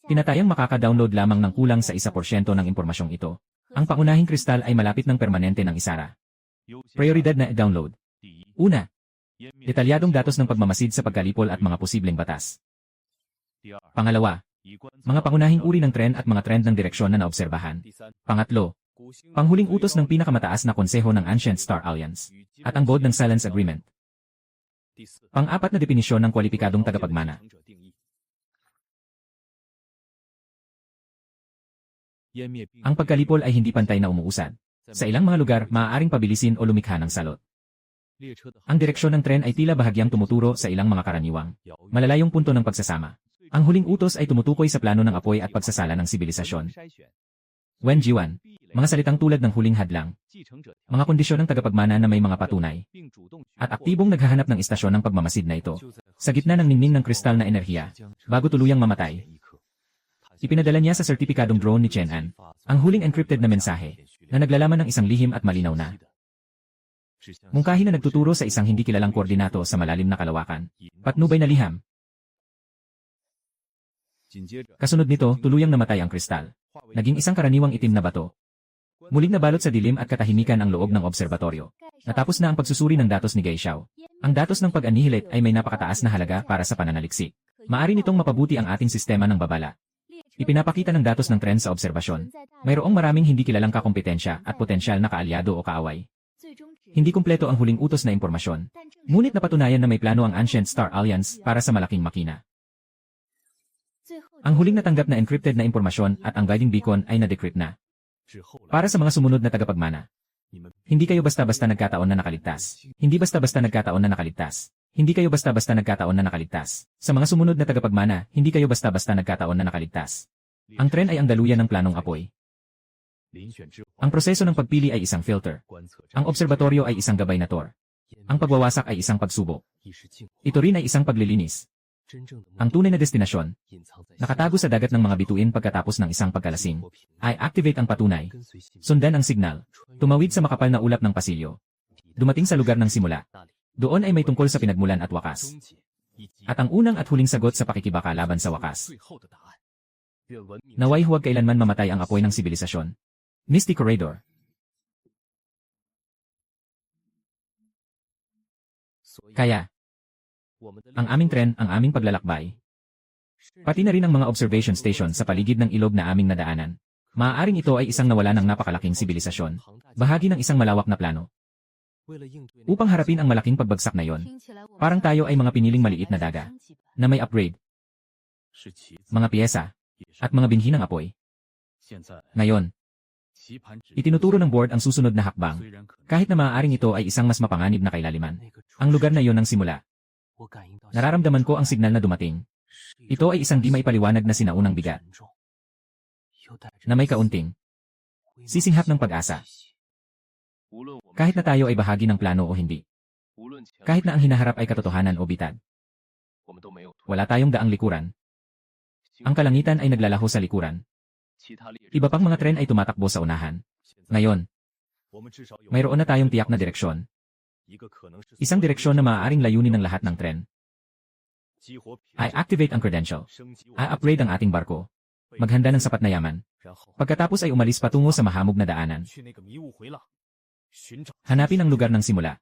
Tinatayang makaka-download lamang ng kulang sa 1% ng impormasyong ito. Ang pangunahing kristal ay malapit ng permanente ng isara. Prioridad na download. Una, detalyadong datos ng pagmamasid sa pagkalipol at mga posibleng batas. Pangalawa, mga pangunahing uri ng tren at mga trend ng direksyon na naobserbahan. Pangatlo, panghuling utos ng pinakamataas na konseho ng Ancient Star Alliance at ang Board ng Silence Agreement. Pang-apat na definisyon ng kwalipikadong tagapagmana. Ang pagkalipol ay hindi pantay na umuusad. Sa ilang mga lugar, maaaring pabilisin o lumikha ng salot. Ang direksyon ng tren ay tila bahagyang tumuturo sa ilang mga karaniwang malalayong punto ng pagsasama. Ang huling utos ay tumutukoy sa plano ng apoy at pagsasala ng sibilisasyon. Wen Jiwan, mga salitang tulad ng huling hadlang, mga kondisyon ng tagapagmana na may mga patunay, at aktibong naghahanap ng istasyon ng pagmamasid na ito, sa gitna ng ningning ng kristal na enerhiya, bago tuluyang mamatay. Ipinadala niya sa sertipikadong drone ni Chen An, ang huling encrypted na mensahe, na naglalaman ng isang lihim at malinaw na mungkahi na nagtuturo sa isang hindi kilalang koordinato sa malalim na kalawakan, patnubay na liham. Kasunod nito, tuluyang namatay ang kristal. Naging isang karaniwang itim na bato. Muling nabalot sa dilim at katahimikan ang loob ng obserbatoryo. Natapos na ang pagsusuri ng datos ni Gay Xiao. Ang datos ng pag-annihilate ay may napakataas na halaga para sa pananaliksik. Maari nitong mapabuti ang ating sistema ng babala. Ipinapakita ng datos ng trend sa obserbasyon. Mayroong maraming hindi kilalang kakompetensya at potensyal na kaalyado o kaaway. Hindi kumpleto ang huling utos na impormasyon. Ngunit napatunayan na may plano ang Ancient Star Alliance para sa malaking makina. Ang huling natanggap na encrypted na impormasyon at ang guiding beacon ay na-decrypt na. Para sa mga sumunod na tagapagmana. Hindi kayo basta-basta nagkataon na nakaligtas. Hindi basta-basta nagkataon na nakaligtas. Hindi kayo basta-basta nagkataon na nakaligtas. Sa mga sumunod na tagapagmana, hindi kayo basta-basta nagkataon na nakaligtas. Ang tren ay ang daluyan ng planong apoy. Ang proseso ng pagpili ay isang filter. Ang obserbatoryo ay isang gabay na tor. Ang pagwawasak ay isang pagsubok. Ito rin ay isang paglilinis. Ang tunay na destinasyon, nakatago sa dagat ng mga bituin pagkatapos ng isang pagkalasing, ay activate ang patunay, sundan ang signal, tumawid sa makapal na ulap ng pasilyo, dumating sa lugar ng simula. Doon ay may tungkol sa pinagmulan at wakas. At ang unang at huling sagot sa pakikibaka laban sa wakas. Naway huwag kailanman mamatay ang apoy ng sibilisasyon. Mystic Corridor. Kaya, ang aming tren, ang aming paglalakbay, pati na rin ang mga observation station sa paligid ng ilog na aming nadaanan. Maaaring ito ay isang nawala ng napakalaking sibilisasyon, bahagi ng isang malawak na plano. Upang harapin ang malaking pagbagsak na yon, parang tayo ay mga piniling maliit na daga, na may upgrade, mga piyesa, at mga binhi ng apoy. Ngayon, itinuturo ng board ang susunod na hakbang, kahit na maaaring ito ay isang mas mapanganib na kailaliman. Ang lugar na yon ng simula. Nararamdaman ko ang signal na dumating. Ito ay isang di maipaliwanag na sinaunang bigat, na may kaunting sisinghap ng pag-asa. Kahit na tayo ay bahagi ng plano o hindi. Kahit na ang hinaharap ay katotohanan o bitad. Wala tayong daang likuran. Ang kalangitan ay naglalaho sa likuran. Iba pang mga tren ay tumatakbo sa unahan. Ngayon, mayroon na tayong tiyak na direksyon. Isang direksyon na maaaring layunin ng lahat ng tren. I activate ang credential. I-upgrade ang ating barko. Maghanda ng sapat na yaman. Pagkatapos ay umalis patungo sa mahamog na daanan. Hanapin ang lugar ng simula.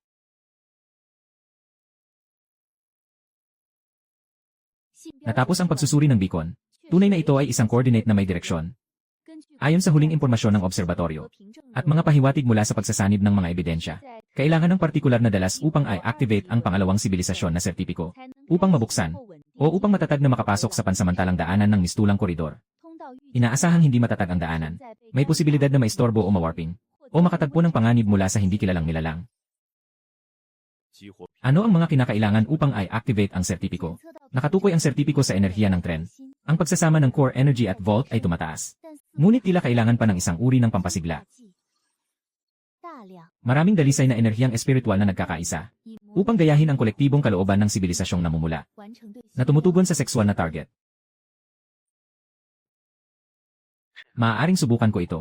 Natapos ang pagsusuri ng beacon. Tunay na ito ay isang coordinate na may direksyon. Ayon sa huling impormasyon ng obserbatoryo at mga pahiwatig mula sa pagsasanib ng mga ebidensya, kailangan ng partikular na dalas upang i-activate ang pangalawang sibilisasyon na sertipiko, upang mabuksan, o upang matatag na makapasok sa pansamantalang daanan ng mistulang koridor. Inaasahang hindi matatag ang daanan. May posibilidad na maistorbo o mawarping, o makatagpo ng panganib mula sa hindi kilalang nilalang. Ano ang mga kinakailangan upang i-activate ang sertipiko? Nakatukoy ang sertipiko sa enerhiya ng tren. Ang pagsasama ng core energy at volt ay tumataas. Ngunit tila kailangan pa ng isang uri ng pampasigla. Maraming dalisay na enerhiyang espiritual na nagkakaisa upang gayahin ang kolektibong kalooban ng sibilisasyong namumula na tumutugon sa sexual na target. Maaaring subukan ko ito.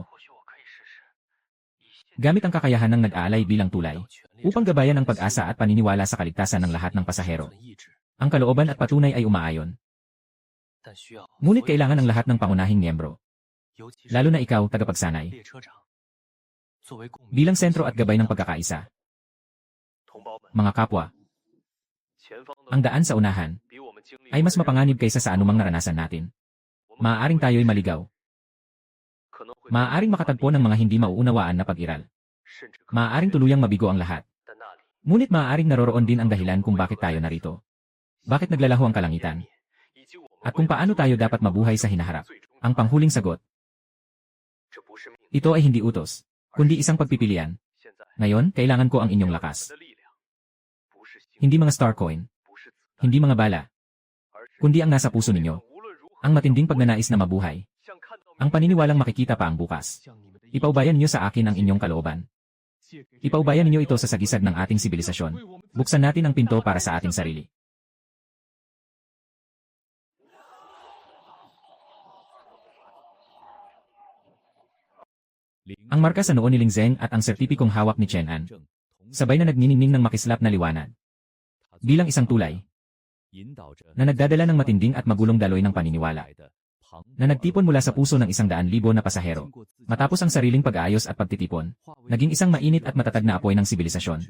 Gamit ang kakayahan ng nag-aalay bilang tulay upang gabayan ang pag-asa at paniniwala sa kaligtasan ng lahat ng pasahero. Ang kalooban at patunay ay umaayon. Ngunit kailangan ang lahat ng pangunahing miyembro. Lalo na ikaw, tagapagsanay. Bilang sentro at gabay ng pagkakaisa. Mga kapwa, ang daan sa unahan ay mas mapanganib kaysa sa anumang naranasan natin. Maaaring tayo'y maligaw. Maaaring makatagpo ng mga hindi mauunawaan na pag-iral. Maaaring tuluyang mabigo ang lahat. Ngunit maaaring naroroon din ang dahilan kung bakit tayo narito. Bakit naglalaho ang kalangitan? At kung paano tayo dapat mabuhay sa hinaharap. Ang panghuling sagot. Ito ay hindi utos, kundi isang pagpipilian. Ngayon, kailangan ko ang inyong lakas. Hindi mga star coin. Hindi mga bala. Kundi ang nasa puso ninyo. Ang matinding pagnanais na mabuhay. Ang paniniwalang makikita pa ang bukas. Ipaubayan niyo sa akin ang inyong kalooban. Ipaubayan niyo ito sa sagisag ng ating sibilisasyon. Buksan natin ang pinto para sa ating sarili. Ang marka sa noo ni Ling Zeng at ang sertipikong hawak ni Chen An. Sabay na nagniningning ng makislap na liwanag. Bilang isang tulay na nagdadala ng matinding at magulong daloy ng paniniwala. Na nagtipon mula sa puso ng 100,000 na pasahero. Matapos ang sariling pag-aayos at pagtitipon, naging isang mainit at matatag na apoy ng sibilisasyon.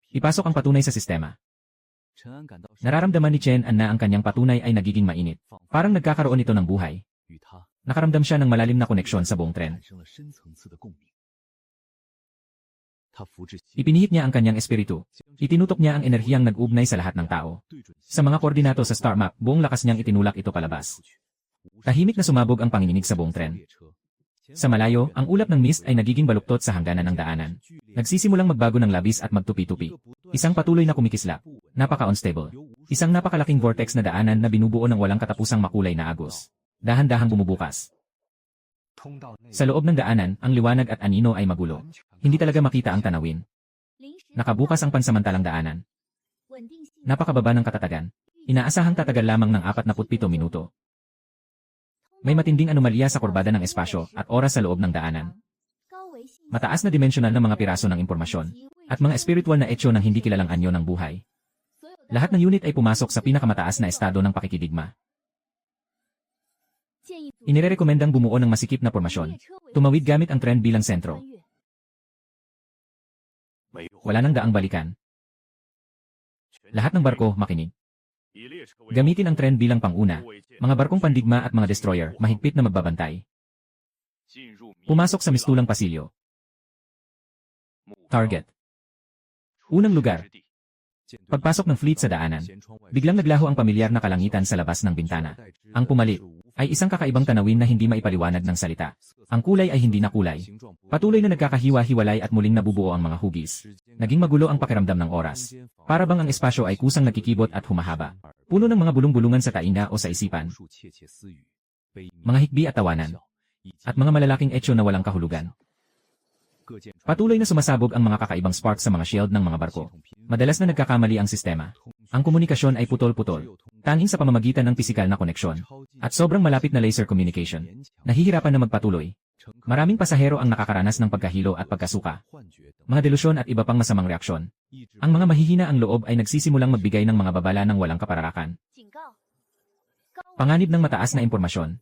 Ipasok ang patunay sa sistema. Nararamdaman ni Chen An na ang kanyang patunay ay nagiging mainit. Parang nagkakaroon ito ng buhay. Nakaramdam siya ng malalim na koneksyon sa buong tren. Ipinihit niya ang kanyang espiritu. Itinutok niya ang enerhiyang nag-ugnay sa lahat ng tao. Sa mga koordinato sa star map, buong lakas niyang itinulak ito palabas. Tahimik na sumabog ang panginginig sa buong tren. Sa malayo, ang ulap ng mist ay nagiging baluktot sa hangganan ng daanan. Nagsisimulang magbago ng labis at magtupi-tupi. Isang patuloy na kumikislap. Napaka-unstable. Isang napakalaking vortex na daanan na binubuo ng walang katapusang makulay na agos. Dahan-dahang bumubukas. Sa loob ng daanan, ang liwanag at anino ay magulo. Hindi talaga makita ang tanawin. Nakabukas ang pansamantalang daanan. Napakababa ng katatagan. Inaasahang tatagal lamang ng 47 minuto. May matinding anomalya sa kurbada ng espasyo at oras sa loob ng daanan. Mataas na dimensional na mga piraso ng impormasyon at mga espiritual na etyo ng hindi kilalang anyo ng buhay. Lahat ng unit ay pumasok sa pinakamataas na estado ng pakikidigma. Inirerekomendang bumuo ng masikip na pormasyon. Tumawid gamit ang tren bilang sentro. Wala nang daang balikan. Lahat ng barko, makinig. Gamitin ang tren bilang panguna. Mga barkong pandigma at mga destroyer, mahigpit na magbabantay. Pumasok sa mistulang pasilyo. Target. Unang lugar. Pagpasok ng fleet sa daanan, biglang naglaho ang pamilyar na kalangitan sa labas ng bintana. Ang pumalit ay isang kakaibang tanawin na hindi maipaliwanag ng salita. Ang kulay ay hindi na kulay. Patuloy na nagkakahiwa-hiwalay at muling nabubuo ang mga hugis. Naging magulo ang pakiramdam ng oras. Para bang ang espasyo ay kusang nagkikibot at humahaba. Puno ng mga bulong-bulungan sa tainga o sa isipan. Mga hikbi at tawanan. At mga malalaking etyo na walang kahulugan. Patuloy na sumasabog ang mga kakaibang spark sa mga shield ng mga barko. Madalas na nagkakamali ang sistema. Ang komunikasyon ay putol-putol, tanging sa pamamagitan ng pisikal na koneksyon. At sobrang malapit na laser communication. Nahihirapan na magpatuloy. Maraming pasahero ang nakakaranas ng pagkahilo at pagkasuka. Mga delusyon at iba pang masamang reaksyon. Ang mga mahihina ang loob ay nagsisimulang magbigay ng mga babala ng walang kapararakan. Panganib ng mataas na impormasyon.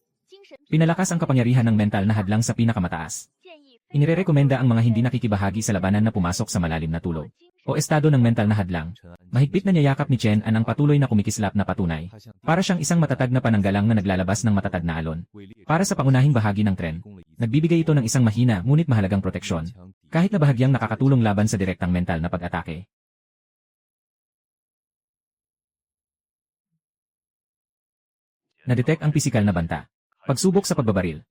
Pinalakas ang kapangyarihan ng mental na hadlang sa pinakamataas. Inirerekomenda ang mga hindi nakikibahagi sa labanan na pumasok sa malalim na tulog o estado ng mental na hadlang. Mahigpit na niyayakap ni Chen An ang patuloy na kumikislap na patunay. Para siyang isang matatag na pananggalang na naglalabas ng matatag na alon. Para sa pangunahing bahagi ng tren, nagbibigay ito ng isang mahina ngunit mahalagang proteksyon. Kahit na bahagyang nakakatulong laban sa direktang mental na pag-atake. Na-detect ang pisikal na banta. Pagsubok sa pagbabaril.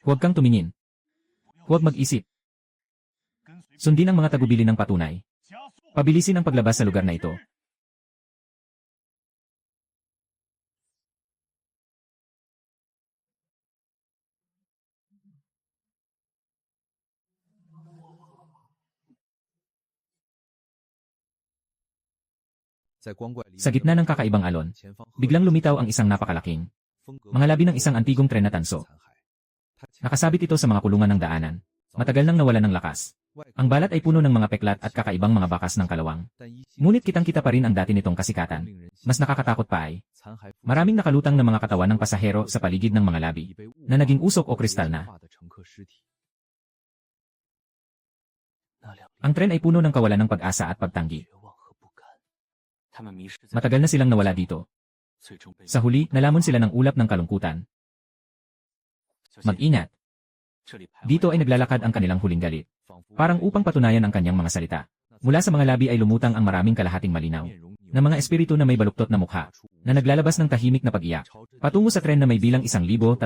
Huwag kang tumingin. Huwag mag-isip. Sundin ang mga tagubili ng patunay. Pabilisin ang paglabas sa lugar na ito. Sa gitna ng kakaibang alon, biglang lumitaw ang isang napakalaking, mga labi ng isang antigong tren na tanso. Nakasabit ito sa mga kulungan ng daanan. Matagal nang nawalan ng lakas. Ang balat ay puno ng mga peklat at kakaibang mga bakas ng kalawang. Ngunit kitang-kita pa rin ang dati nitong kasikatan. Mas nakakatakot pa ay maraming nakalutang na mga katawan ng pasahero sa paligid ng mga labi na naging usok o kristal na. Ang tren ay puno ng kawalan ng pag-asa at pagtanggi. Matagal na silang nawala dito. Sa huli, nalamon sila ng ulap ng kalungkutan. Mag-ingat. Dito ay naglalakad ang kanilang huling galit. Parang upang patunayan ang kanyang mga salita. Mula sa mga labi ay lumutang ang maraming kalahating malinaw na mga espiritu na may baluktot na mukha na naglalabas ng tahimik na pag-iyak. Patungo sa tren na may bilang 1,314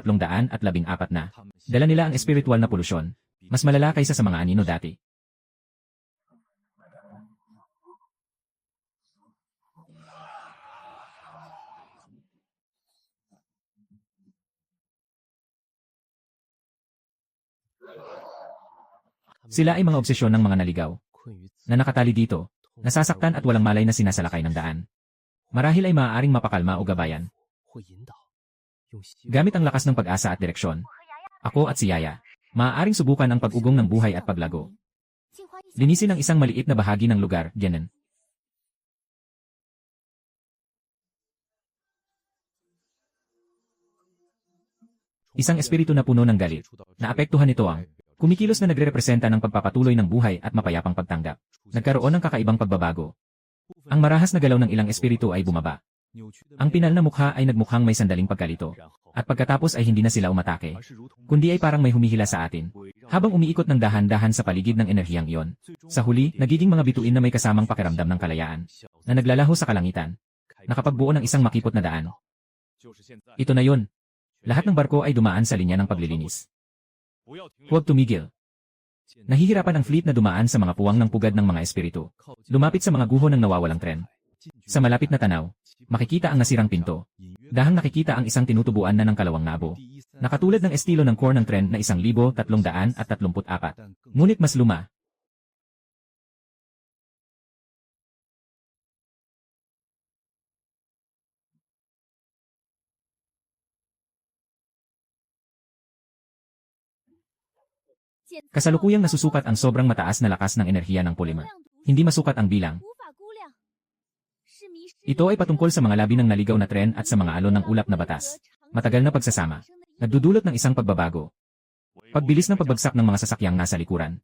na. Dala nila ang espiritual na polusyon. Mas malala kaysa sa mga anino dati. Sila ay mga obsesyon ng mga naligaw na nakatali dito, nasasaktan at walang malay na sinasalakay ng daan. Marahil ay maaaring mapakalma o gabayan. Gamit ang lakas ng pag-asa at direksyon, ako at si Yaya, maaaring subukan ang pag-ugong ng buhay at paglago. Linisin ang isang maliit na bahagi ng lugar, ganun. Isang espiritu na puno ng galit. Naapektuhan nito ang kumikilos na nagre-representa ng pagpapatuloy ng buhay at mapayapang pagtanggap. Nagkaroon ng kakaibang pagbabago. Ang marahas na galaw ng ilang espiritu ay bumaba. Ang pinal na mukha ay nagmukhang may sandaling pagkalito. At pagkatapos ay hindi na sila umatake. Kundi ay parang may humihila sa atin. Habang umiikot ng dahan-dahan sa paligid ng enerhiyang iyon. Sa huli, nagiging mga bituin na may kasamang pakiramdam ng kalayaan. Na naglalaho sa kalangitan. Nakapagbuo ng isang makipot na daan. Ito na yun. Lahat ng barko ay dumaan sa linya ng paglilinis. Huwag tumigil. Nahihirapan ang fleet na dumaan sa mga puwang ng pugad ng mga espiritu. Lumapit sa mga guho ng nawawalang tren. Sa malapit na tanaw, makikita ang nasirang pinto. Dahang nakikita ang isang tinutubuan na ng kalawang nabo. Nakatulad ng estilo ng core ng tren na 1,334. Ngunit mas luma. Kasalukuyang nasusukat ang sobrang mataas na lakas ng enerhiya ng polymer. Hindi masukat ang bilang. Ito ay patungkol sa mga labi ng naligaw na tren at sa mga alon ng ulap na batas. Matagal na pagsasama. Nagdudulot ng isang pagbabago. Pagbilis ng pagbagsak ng mga sasakyang nasa likuran.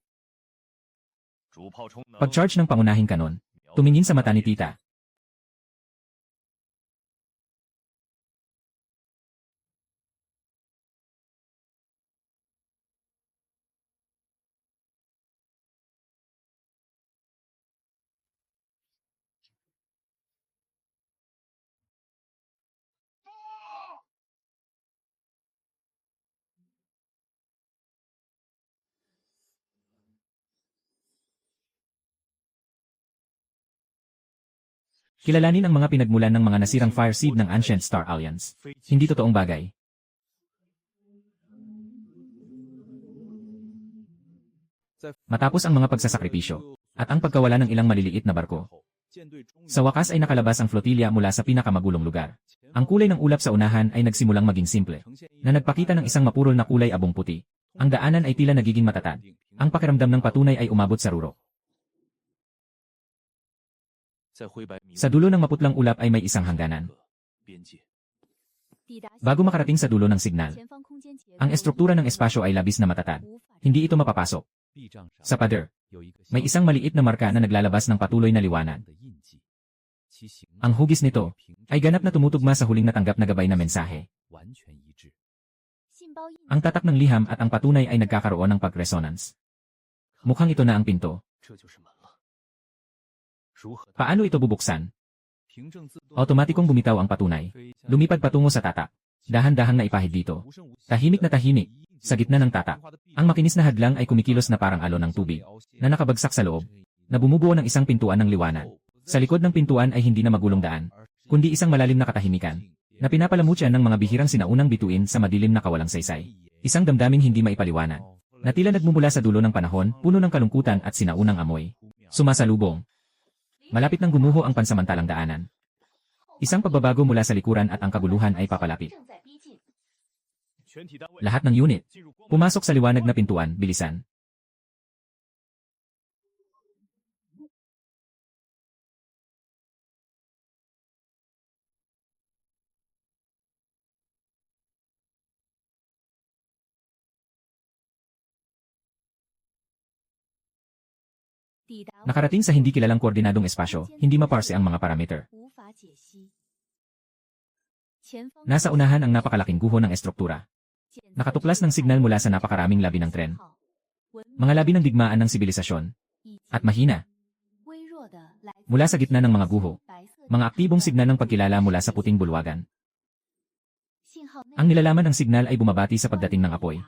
Pag-charge ng pangunahing kanon. Tumingin sa mata ni Tita. Kilalanin ang mga pinagmulan ng mga nasirang fire seed ng Ancient Star Alliance. Hindi totoong bagay. Matapos ang mga pagsasakripisyo at ang pagkawala ng ilang maliliit na barko. Sa wakas ay nakalabas ang flotilya mula sa pinakamagulong lugar. Ang kulay ng ulap sa unahan ay nagsimulang maging simple, na nagpakita ng isang mapurol na kulay abong puti. Ang daanan ay tila nagiging matatag. Ang pakiramdam ng patunay ay umabot sa rurok. Sa dulo ng maputlang ulap ay may isang hangganan. Bago makarating sa dulo ng signal, ang estruktura ng espasyo ay labis na matatag. Hindi ito mapapasok. Sa pader, may isang maliit na marka na naglalabas ng patuloy na liwanag. Ang hugis nito ay ganap na tumutugma sa huling natanggap na gabay na mensahe. Ang tatak ng liham at ang patunay ay nagkakaroon ng pag-resonance. Mukhang ito na ang pinto. Paano ito bubuksan? Automatikong bumitaw ang patunay. Lumipad patungo sa tatak. Dahan-dahang na ipahid dito. Tahimik na tahimik. Sa gitna ng tatak. Ang makinis na hadlang ay kumikilos na parang alon ng tubig. Na nakabagsak sa loob. Na bumubuo ng isang pintuan ng liwanag. Sa likod ng pintuan ay hindi na magulong daan. Kundi isang malalim na katahimikan. Na pinapalamutyan ng mga bihirang sinaunang bituin sa madilim na kawalang saysay. Isang damdaming hindi maipaliwanag. Na tila nagmumula sa dulo ng panahon, puno ng kalungkutan at sinaunang amoy. Sumasalubong. Malapit nang gumuho ang pansamantalang daanan. Isang pagbabago mula sa likuran at ang kaguluhan ay papalapit. Lahat ng unit. Pumasok sa liwanag na pintuan, bilisan. Nakarating sa hindi kilalang koordinadong espasyo, hindi maparse ang mga parameter. Nasa unahan ang napakalaking guho ng estruktura. Nakatuklas ng signal mula sa napakaraming labi ng tren. Mga labi ng digmaan ng sibilisasyon. At mahina. Mula sa gitna ng mga guho. Mga aktibong signal ng pagkilala mula sa puting bulwagan. Ang nilalaman ng signal ay bumabati sa pagdating ng apoy.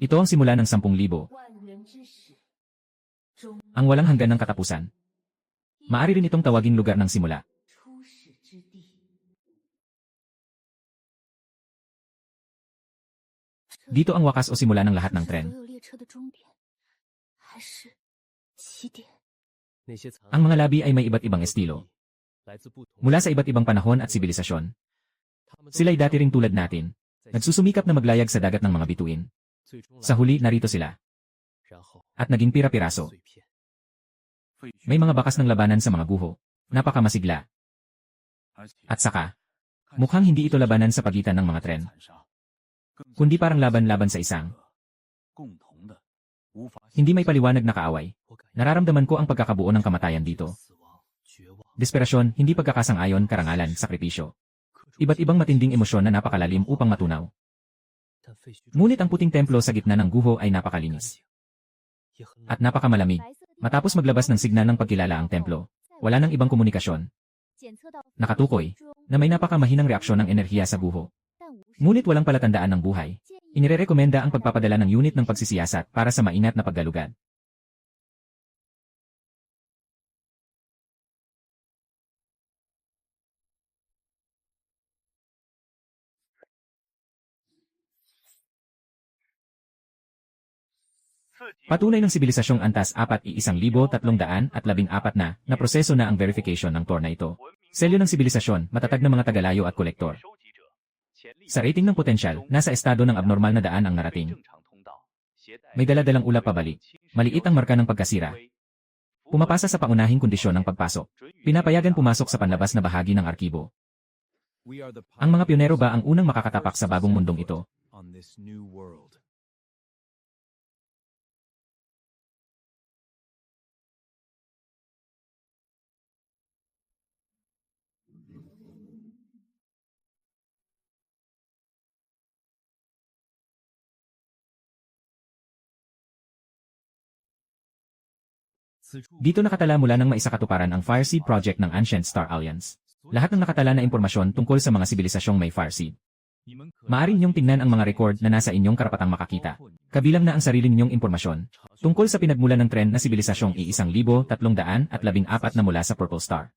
Ito ang simula ng 10,000. Ang walang hanggan ng katapusan. Maari rin itong tawaging lugar ng simula. Dito ang wakas o simula ng lahat ng tren. Ang mga labi ay may iba't ibang estilo. Mula sa iba't ibang panahon at sibilisasyon. Sila'y dati ring tulad natin. Nagsusumikap na maglayag sa dagat ng mga bituin. Sa huli, narito sila. At naging pira-piraso. May mga bakas ng labanan sa mga guho. Napakamasigla. At saka, mukhang hindi ito labanan sa pagitan ng mga tren. Kundi parang laban-laban sa isang. Hindi may paliwanag na kaaway. Nararamdaman ko ang pagkakabuo ng kamatayan dito. Desperasyon, hindi pagkakasang-ayon, karangalan, sakripisyo. Iba't ibang matinding emosyon na napakalalim upang matunaw. Ngunit ang puting templo sa gitna ng guho ay napakalinis. At napakamalamig. Matapos maglabas ng signal ng pagkilala ang templo, wala nang ibang komunikasyon. Nakatukoy, na may napakamahinang reaksyon ng enerhiya sa guho. Ngunit walang palatandaan ng buhay. Inirerekomenda ang pagpapadala ng unit ng pagsisiyasat para sa maingat na paggalugad. Patunay ng sibilisasyong antas 4,1314 na proseso na ang verification ng TOR na ito. Selyo ng sibilisasyon, matatag na mga tagalayo at kolektor. Sa rating ng potensyal, nasa estado ng abnormal na daan ang narating. May daladalang ulap pabalik. Maliit ang marka ng pagkasira. Pumapasa sa pangunahing kondisyon ng pagpasok. Pinapayagan pumasok sa panlabas na bahagi ng arkibo. Ang mga pionero ba ang unang makakatapak sa bagong mundong ito? Dito nakatala mula ng maisakatuparan ang Fireseed Project ng Ancient Star Alliance. Lahat ng nakatala na impormasyon tungkol sa mga sibilisasyong may Fireseed. Maaari ninyong tingnan ang mga record na nasa inyong karapatang makakita. Kabilang na ang sarili ninyong impormasyon tungkol sa pinagmulan ng tren na sibilisasyong I-1314 na mula sa Purple Star.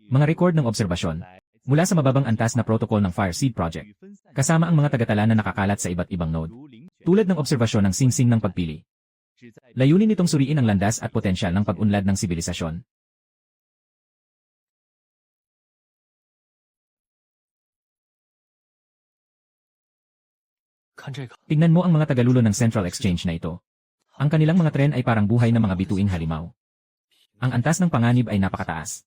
Mga record ng obserbasyon mula sa mababang antas na protocol ng Fireseed Project, kasama ang mga tagatala na nakakalat sa iba't ibang node, tulad ng obserbasyon ng singsing ng pagpili. Layunin nitong suriin ang landas at potensyal ng pag-unlad ng sibilisasyon. Tingnan mo ang mga tagalulo ng Central Exchange na ito. Ang kanilang mga tren ay parang buhay na mga bituing halimaw. Ang antas ng panganib ay napakataas.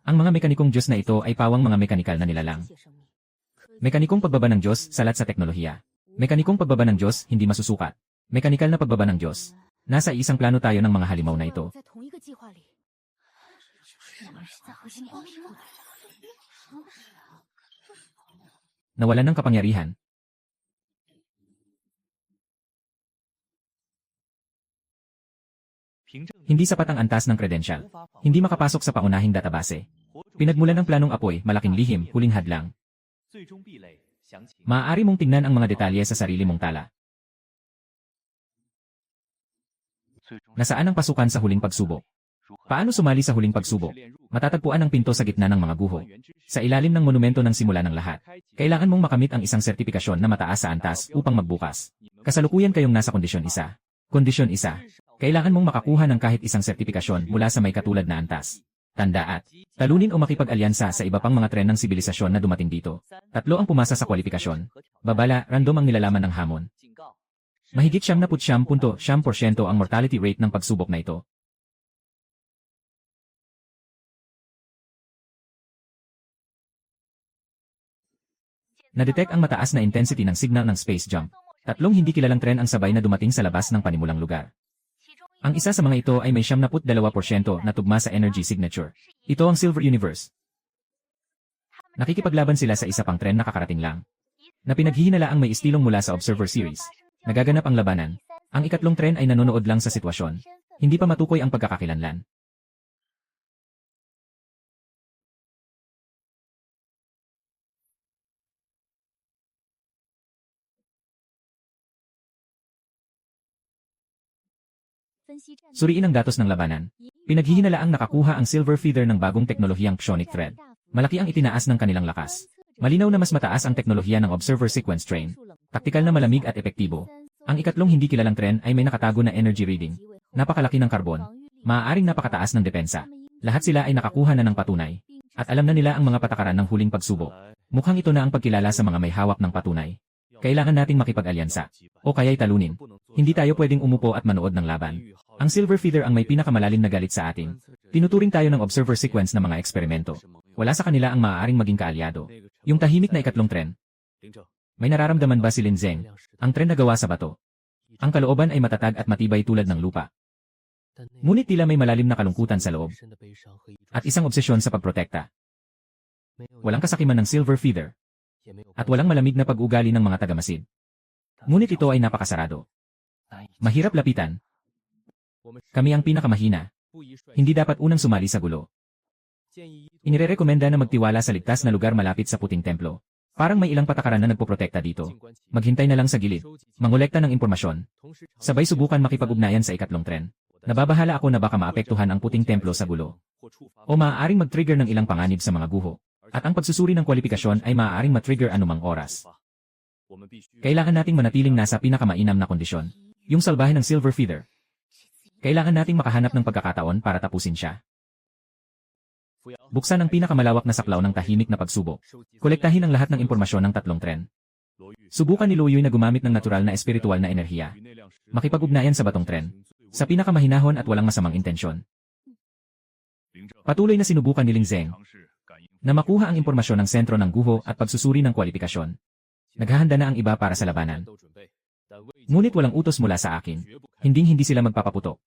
Ang mga mekanikong Diyos na ito ay pawang mga mekanikal na nilalang. Mekanikong pagbaba ng Diyos, salat sa teknolohiya. Mekanikong pagbaba ng Diyos, hindi masusukat. Mekanikal na pagbaba ng Diyos. Nasa isang plano tayo ng mga halimaw na ito. Nawalan ng kapangyarihan. Hindi sapat ang antas ng kredensyal. Hindi makapasok sa paunahing database. Pinagmulan ng planong apoy, malaking lihim, huling hadlang. Maaari mong tingnan ang mga detalye sa sarili mong tala. Nasaan ang pasukan sa huling pagsubok? Paano sumali sa huling pagsubok? Matatagpuan ang pinto sa gitna ng mga guho. Sa ilalim ng monumento ng simula ng lahat. Kailangan mong makamit ang isang sertipikasyon na mataas sa antas upang magbukas. Kasalukuyan kayong nasa kondisyon 1. Kondisyon 1. Kailangan mong makakuha ng kahit isang sertipikasyon mula sa may katulad na antas. Tanda at talunin o makipag-alyansa sa iba pang mga tren ng sibilisasyon na dumating dito. 3 ang pumasa sa kwalifikasyon. Babala, random ang nilalaman ng hamon. Mahigit 79.9% ang mortality rate ng pagsubok na ito. Na-detect ang mataas na intensity ng signal ng space jump. 3 hindi kilalang tren ang sabay na dumating sa labas ng panimulang lugar. Ang isa sa mga ito ay may 72% na tugma sa energy signature. Ito ang Silver Universe. Nakikipaglaban sila sa isa pang tren na kakarating lang. Na pinaghihinalaang may istilong mula sa Observer Series. Nagaganap ang labanan. Ang ikatlong tren ay nanonood lang sa sitwasyon. Hindi pa matukoy ang pagkakakilanlan. Suriin ang datos ng labanan. Pinaghihinalaang nakakuha ang Silver Feather ng bagong teknolohiyang Psionic Thread. Malaki ang itinaas ng kanilang lakas. Malinaw na mas mataas ang teknolohiya ng Observer Sequence Train. Taktikal na malamig at epektibo. Ang ikatlong hindi kilalang tren ay may nakatago na energy reading. Napakalaki ng karbon. Maaaring napakataas ng depensa. Lahat sila ay nakakuha na ng patunay. At alam na nila ang mga patakaran ng huling pagsubok. Mukhang ito na ang pagkilala sa mga may hawak ng patunay. Kailangan nating makipag-alyansa. O kaya'y talunin. Hindi tayo pwedeng umupo at manood ng laban. Ang Silver Feather ang may pinakamalalim na galit sa atin. Tinuturing tayo ng observer sequence na mga eksperimento. Wala sa kanila ang maaaring maging kaalyado. Yung tahimik na ikatlong tren. May nararamdaman ba si Lin Zeng? Ang tren na gawa sa bato. Ang kalooban ay matatag at matibay tulad ng lupa. Ngunit tila may malalim na kalungkutan sa loob. At isang obsesyon sa pagprotekta. Walang kasakiman ng Silver Feather. At walang malamig na pag-ugali ng mga tagamasid. Ngunit ito ay napakasarado. Mahirap lapitan. Kami ang pinakamahina. Hindi dapat unang sumali sa gulo. Inirerekomenda na magtiwala sa ligtas na lugar malapit sa puting templo. Parang may ilang patakaran na nagpoprotekta dito. Maghintay na lang sa gilid. Mangolekta ng impormasyon. Sabay subukan makipag-ugnayan sa ikatlong tren. Nababahala ako na baka maapektuhan ang puting templo sa gulo. O maaaring mag-trigger ng ilang panganib sa mga guho. At ang pagsusuri ng kwalifikasyon ay maaaring matrigger anumang oras. Kailangan nating manatiling nasa pinakamainam na kondisyon. Yung salbahe ng Silver Feather. Kailangan nating makahanap ng pagkakataon para tapusin siya. Buksan ang pinakamalawak na saklaw ng tahimik na pagsubok. Kolektahin ang lahat ng impormasyon ng tatlong tren. Subukan ni Luoyuy na gumamit ng natural na espiritual na enerhiya. Makipag-ugnayan sa batong tren. Sa pinakamahinahon at walang masamang intensyon. Patuloy na sinubukan ni Ling Zeng na makuha ang impormasyon ng sentro ng guho at pagsusuri ng kwalifikasyon. Naghahanda na ang iba para sa labanan. Ngunit walang utos mula sa akin. Hindi sila magpapaputok.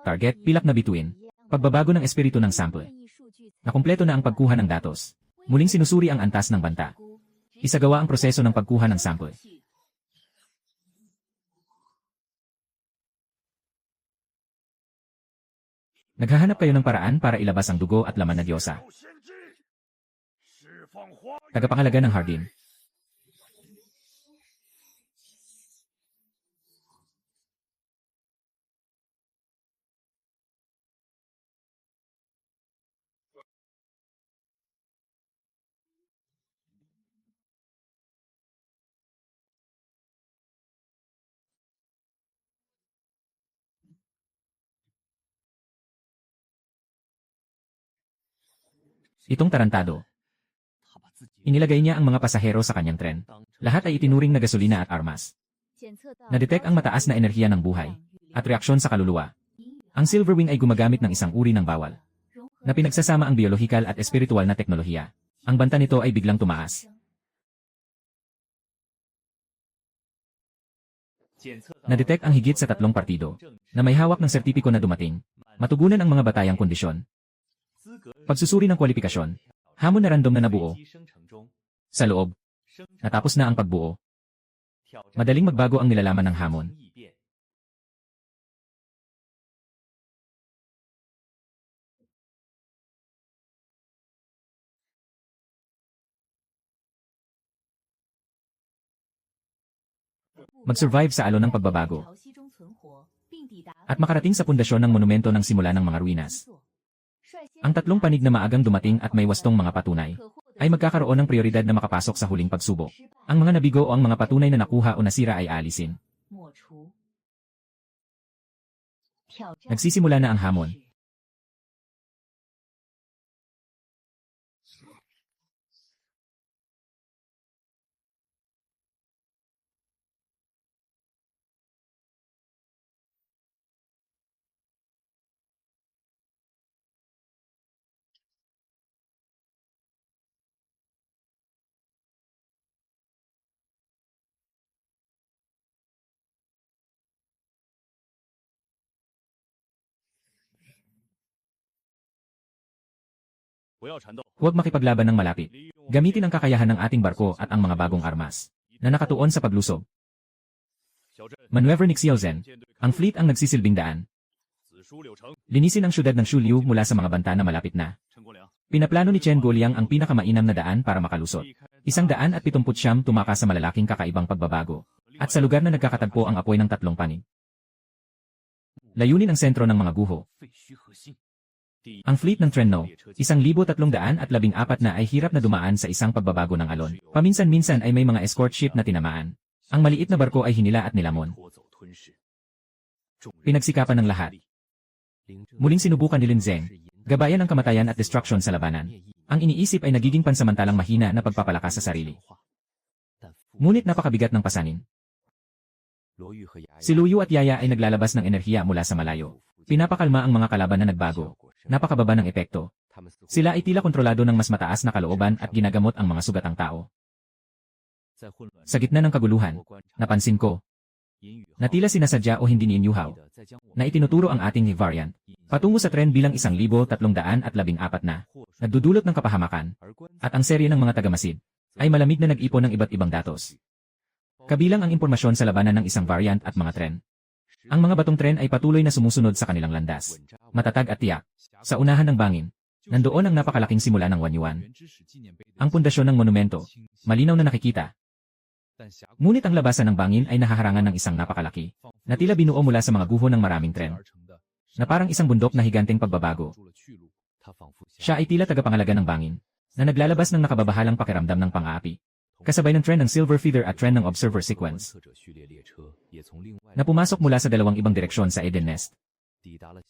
Target, pilak na bituin. Pagbabago ng espiritu ng sample. Nakumpleto na ang pagkuha ng datos. Muling sinusuri ang antas ng banta. Isagawa ang proseso ng pagkuha ng sample. Naghahanap kayo ng paraan para ilabas ang dugo at laman na diyosa. Tagapangalaga ng hardin. Itong tarantado. Inilagay niya ang mga pasahero sa kanyang tren. Lahat ay itinuring na gasolina at armas. Na-detect ang mataas na enerhiya ng buhay at reaksyon sa kaluluwa. Ang Silverwing ay gumagamit ng isang uri ng bawal na pinagsasama ang biolohikal at espiritual na teknolohiya. Ang banta nito ay biglang tumaas. Na-detect ang higit sa 3 partido na may hawak ng sertipiko na dumating. Matugunan ang mga batayang kondisyon. Pagsusuri ng kwalifikasyon. Hamon na random na nabuo. Sa loob. Natapos na ang pagbuo. Madaling magbago ang nilalaman ng hamon. mag-survive sa alon ng pagbabago, at makarating sa pundasyon ng monumento ng simula ng mga ruinas. Ang tatlong panig na maagang dumating at may wastong mga patunay, ay magkakaroon ng prioridad na makapasok sa huling pagsubok. Ang mga nabigo o ang mga patunay na nakuha o nasira ay aalisin. Nagsisimula na ang hamon. Huwag makipaglaban ng malapit. Gamitin ang kakayahan ng ating barko at ang mga bagong armas na nakatuon sa paglusob. Maneuver ni Xiaozhen, ang fleet ang nagsisilbing daan. Linisin ang syudad ng Shuliu mula sa mga banta na malapit na. Pinaplano ni Chen Guoliang ang pinakamainam na daan para makalusot. 179 tumakas sa malalaking kakaibang pagbabago. At sa lugar na nagkakatagpo ang apoy ng tatlong panig. Layunin ang sentro ng mga guho. Ang fleet ng Trenno, 1,314 na ay hirap na dumaan sa isang pagbabago ng alon. Paminsan-minsan ay may mga escort ship na tinamaan. Ang maliit na barko ay hinila at nilamon. Pinagsikapan ng lahat. Muling sinubukan ni Lin Zeng, gabayan ang kamatayan at destruction sa labanan. Ang iniisip ay nagiging pansamantalang mahina na pagpapalakas sa sarili. Ngunit napakabigat ng pasanin. Si Luyu at Yaya ay naglalabas ng enerhiya mula sa malayo. Pinapakalma ang mga kalaban na nagbago. Napakababa ng epekto. Sila ay tila kontrolado ng mas mataas na kalooban at ginagamot ang mga sugatang tao. Sa gitna ng kaguluhan, napansin ko na tila sinasadya o hindi niinyuhaw na itinuturo ang ating variant patungo sa tren bilang 1,314 na nagdudulot ng kapahamakan at ang serye ng mga tagamasid ay malamig na nag-ipon ng iba't ibang datos. Kabilang ang impormasyon sa labanan ng isang variant at mga tren. Ang mga batong tren ay patuloy na sumusunod sa kanilang landas. Matatag at tiyak. Sa unahan ng bangin, nandoon ang napakalaking simula ng Wanyuan. Ang pundasyon ng monumento, malinaw na nakikita. Ngunit ang labasan ng bangin ay nahaharangan ng isang napakalaki, na tila binuo mula sa mga guho ng maraming tren, na parang isang bundok na higanteng pagbabago. Siya ay tila tagapangalaga ng bangin, na naglalabas ng nakababahalang pakiramdam ng pang-aapi. Kasabay ng tren ng Silver Feather at tren ng Observer Sequence, na pumasok mula sa dalawang ibang direksyon sa Eden Nest.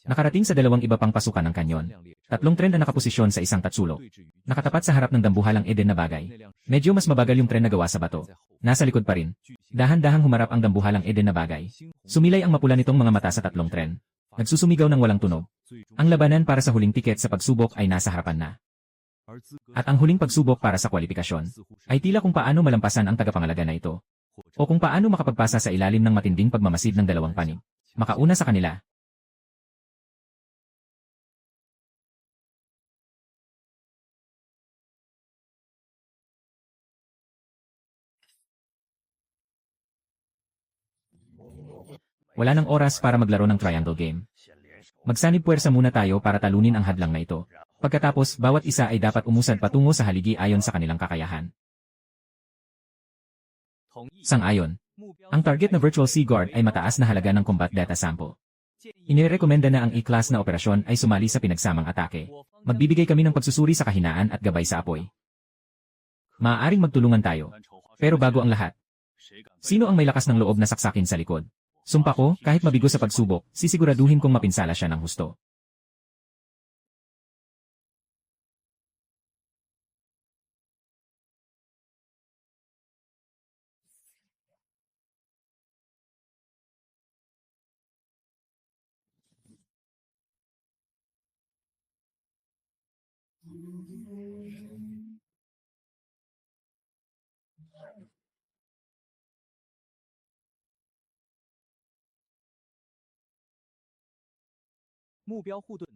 Nakarating sa dalawang iba pang pasukan ng kanyon. Tatlong tren na nakaposisyon sa isang tatsulok. Nakatapat sa harap ng dambuhalang Eden na bagay. Medyo mas mabagal yung tren na gawa sa bato. Nasa likod pa rin. Dahan-dahang humarap ang dambuhalang Eden na bagay. Sumilay ang mapula nitong mga mata sa tatlong tren. Nagsusumigaw ng walang tunog. Ang labanan para sa huling tiket sa pagsubok ay nasa harapan na. At ang huling pagsubok para sa kwalifikasyon ay tila kung paano malampasan ang tagapangalaga na ito. O kung paano makapagpasa sa ilalim ng matinding pagmamasid ng dalawang panig. Makauna sa kanila. Wala nang oras para maglaro ng triangle game. Magsanib puwersa muna tayo para talunin ang hadlang na ito. Pagkatapos, bawat isa ay dapat umusad patungo sa haligi ayon sa kanilang kakayahan. Sang-ayon. Ang target na Virtual Sea Guard ay mataas na halaga ng combat data sample. Inirekomenda na ang E-class na operasyon ay sumali sa pinagsamang atake. Magbibigay kami ng pagsusuri sa kahinaan at gabay sa apoy. Maaaring magtulungan tayo. Pero bago ang lahat, sino ang may lakas ng loob na saksakin sa likod? Sumpa ko, kahit mabigo sa pagsubok, sisiguraduhin kong mapinsala siya ng husto.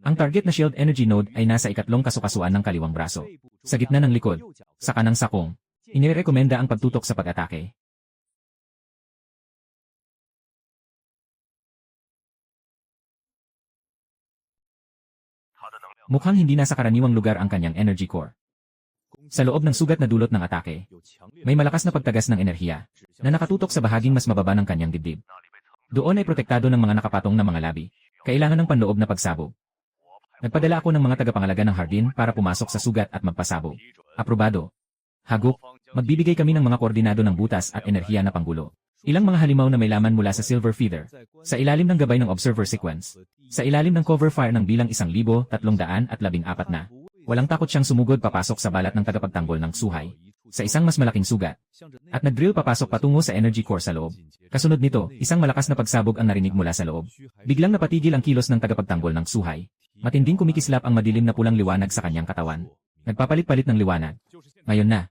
Ang target na shield energy node ay nasa ikatlong kasukasuan ng kaliwang braso. Sa gitna ng likod, sa kanang sakong, inirekomenda ang pagtutok sa pag-atake. Mukhang hindi nasa karaniwang lugar ang kanyang energy core. Sa loob ng sugat na dulot ng atake, may malakas na pagtagas ng enerhiya na nakatutok sa bahaging mas mababa ng kanyang dibdib. Doon ay protektado ng mga nakapatong na mga labi. Kailangan ng panloob na pagsabog. Nagpadala ako ng mga tagapangalaga ng hardin para pumasok sa sugat at magpasabog. Aprobado. Hagop, magbibigay kami ng mga koordinado ng butas at enerhiya na panggulo. Ilang mga halimaw na may laman mula sa silver feather. Sa ilalim ng gabay ng observer sequence. Sa ilalim ng cover fire ng bilang 1,314 na. Walang takot siyang sumugod papasok sa balat ng tagapagtanggol ng suhay. Sa isang mas malaking sugat. At nag-drill papasok patungo sa energy core sa loob. Kasunod nito, isang malakas na pagsabog ang narinig mula sa loob. Biglang napatigil ang kilos ng tagapagtanggol ng suhay. Matinding kumikislap ang madilim na pulang liwanag sa kanyang katawan. Nagpapalit-palit ng liwanag. Ngayon na.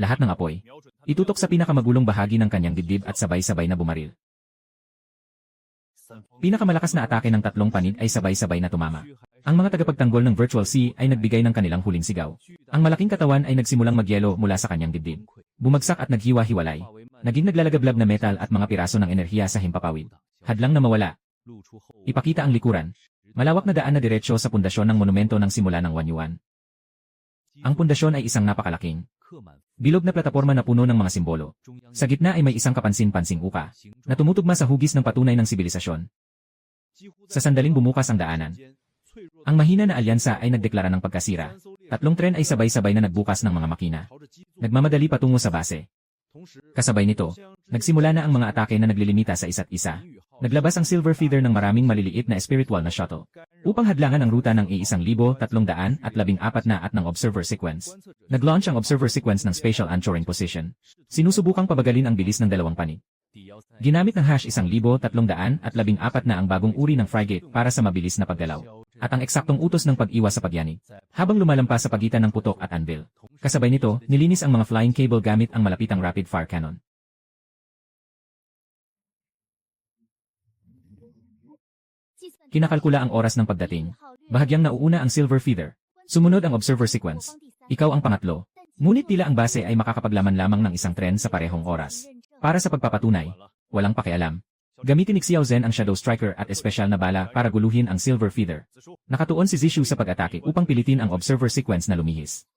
Lahat ng apoy. Itutok sa pinakamagulong bahagi ng kanyang dibdib at sabay-sabay na bumaril. Pinakamalakas na atake ng tatlong panig ay sabay-sabay na tumama. Ang mga tagapagtanggol ng Virtual Sea ay nagbigay ng kanilang huling sigaw. Ang malaking katawan ay nagsimulang magyelo mula sa kanyang dibdib. Bumagsak at naghiwa-hiwalay. Naging naglalagablab na metal at mga piraso ng enerhiya sa himpapawid. Hadlang na mawala. Ipakita ang likuran. Malawak na daan na diretsyo sa pundasyon ng monumento ng simula ng Wanyuan. Ang pundasyon ay isang napakalaking, bilog na plataporma na puno ng mga simbolo. Sa gitna ay may isang kapansin-pansing uka na tumutugma sa hugis ng patunay ng sibilisasyon. Sa sandaling bumukas ang daanan, ang mahina na alyansa ay nagdeklara ng pagkasira. Tatlong tren ay sabay-sabay na nagbukas ng mga makina. Nagmamadali patungo sa base. Kasabay nito, nagsimula na ang mga atake na naglilimita sa isa't isa. Naglabas ang silver feather ng maraming maliliit na spiritual na shuttle upang hadlangan ang ruta ng E1314 at ng observer sequence. Nag-launch ang observer sequence ng spatial anchoring position. Sinusubukang pabagalin ang bilis ng dalawang panig. Ginamit ng #1314 na ang bagong uri ng frigate para sa mabilis na paggalaw at ang eksaktong utos ng pag-iwas sa pagyanig habang lumalampas sa pagitan ng putok at anvil. Kasabay nito, nilinis ang mga flying cable gamit ang malapitang rapid fire cannon. Kinakalkula ang oras ng pagdating. Bahagyang nauuna ang silver feather. Sumunod ang observer sequence. Ikaw ang pangatlo. Ngunit tila ang base ay makakapaglaman lamang ng isang tren sa parehong oras. Para sa pagpapatunay, walang pakialam. Gamitin ni Xiao Zhen ang Shadow Striker at espesyal na bala para guluhin ang silver feather. Nakatuon si Zishu sa pag-atake upang pilitin ang observer sequence na lumihis.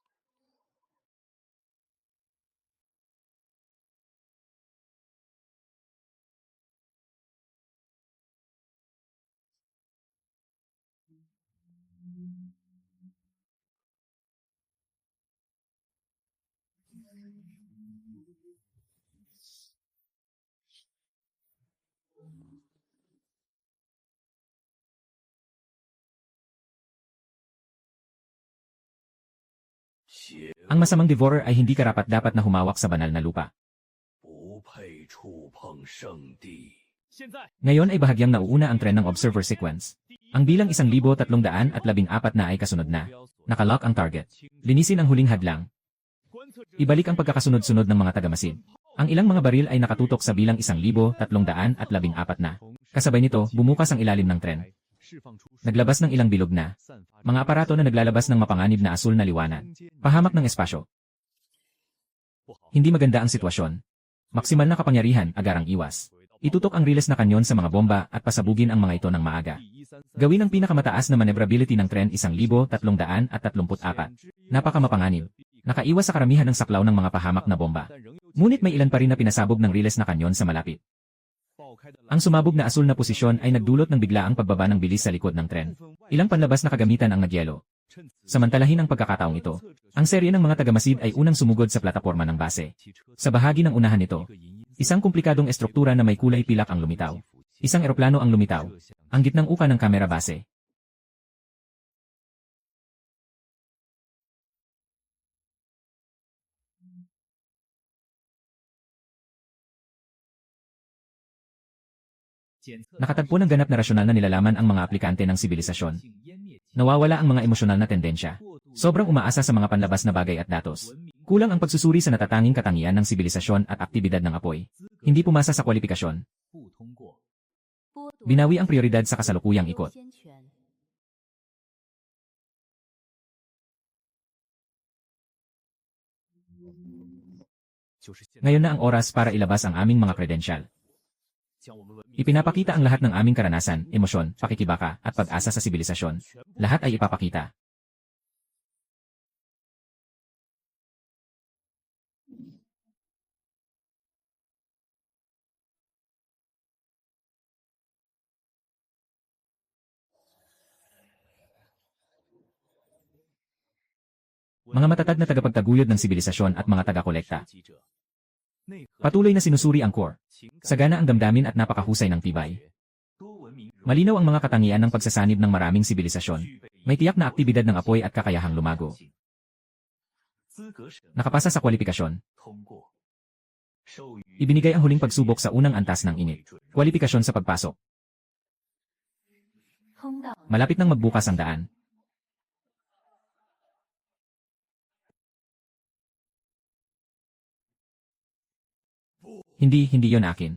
Ang masamang devourer ay hindi karapat-dapat na humawak sa banal na lupa. Ngayon ay bahagyang nauuna ang tren ng observer sequence. Ang bilang 1,314 na ay kasunod na. Nakalock ang target. Linisin ang huling hadlang. Ibalik ang pagkakasunod-sunod ng mga tagamasid. Ang ilang mga baril ay nakatutok sa bilang 1,314 na. Kasabay nito, bumukas ang ilalim ng tren. Naglabas ng ilang bilog na mga aparato na naglalabas ng mapanganib na asul na liwanag. Pahamak ng espasyo. Hindi maganda ang sitwasyon. Maksimal na kapangyarihan, agarang iwas. Itutok ang riles na kanyon sa mga bomba at pasabugin ang mga ito ng maaga. Gawin ang pinakamataas na maneuverability ng tren 1,334. Napakamapanganib. Nakaiwas sa karamihan ng saklaw ng mga pahamak na bomba. Ngunit may ilan pa rin na pinasabog ng riles na kanyon sa malapit. Ang sumabog na asul na posisyon ay nagdulot ng biglaang pagbaba ng bilis sa likod ng tren. Ilang panlabas na kagamitan ang nagyelo. Samantalahin ang pagkakataong ito, ang serye ng mga tagamasid ay unang sumugod sa plataporma ng base. Sa bahagi ng unahan nito, isang komplikadong estruktura na may kulay pilak ang lumitaw. Isang eroplano ang lumitaw. Ang gitnang uka ng kamera base. Nakatagpo ng ganap na rasyonal na nilalaman ang mga aplikante ng sibilisasyon. Nawawala ang mga emosyonal na tendensya. Sobrang umaasa sa mga panlabas na bagay at datos. Kulang ang pagsusuri sa natatanging katangian ng sibilisasyon at aktibidad ng apoy. Hindi pumasa sa kwalifikasyon. Binawi ang prioridad sa kasalukuyang ikot. Ngayon na ang oras para ilabas ang aming mga kredensyal. Ipinapakita ang lahat ng aming karanasan, emosyon, pakikibaka, at pag-asa sa sibilisasyon. Lahat ay ipapakita. mga matatag na tagapagtaguyod ng sibilisasyon at mga taga-kolekta. Patuloy na sinusuri ang core. Sagana ang damdamin at napakahusay ng tibay. Malinaw ang mga katangian ng pagsasanib ng maraming sibilisasyon. May tiyak na aktibidad ng apoy at kakayahang lumago. Nakapasa sa kwalifikasyon. Ibinigay ang huling pagsubok sa unang antas ng init. Kwalifikasyon sa pagpasok. Malapit nang magbukas ang daan. Hindi yon akin.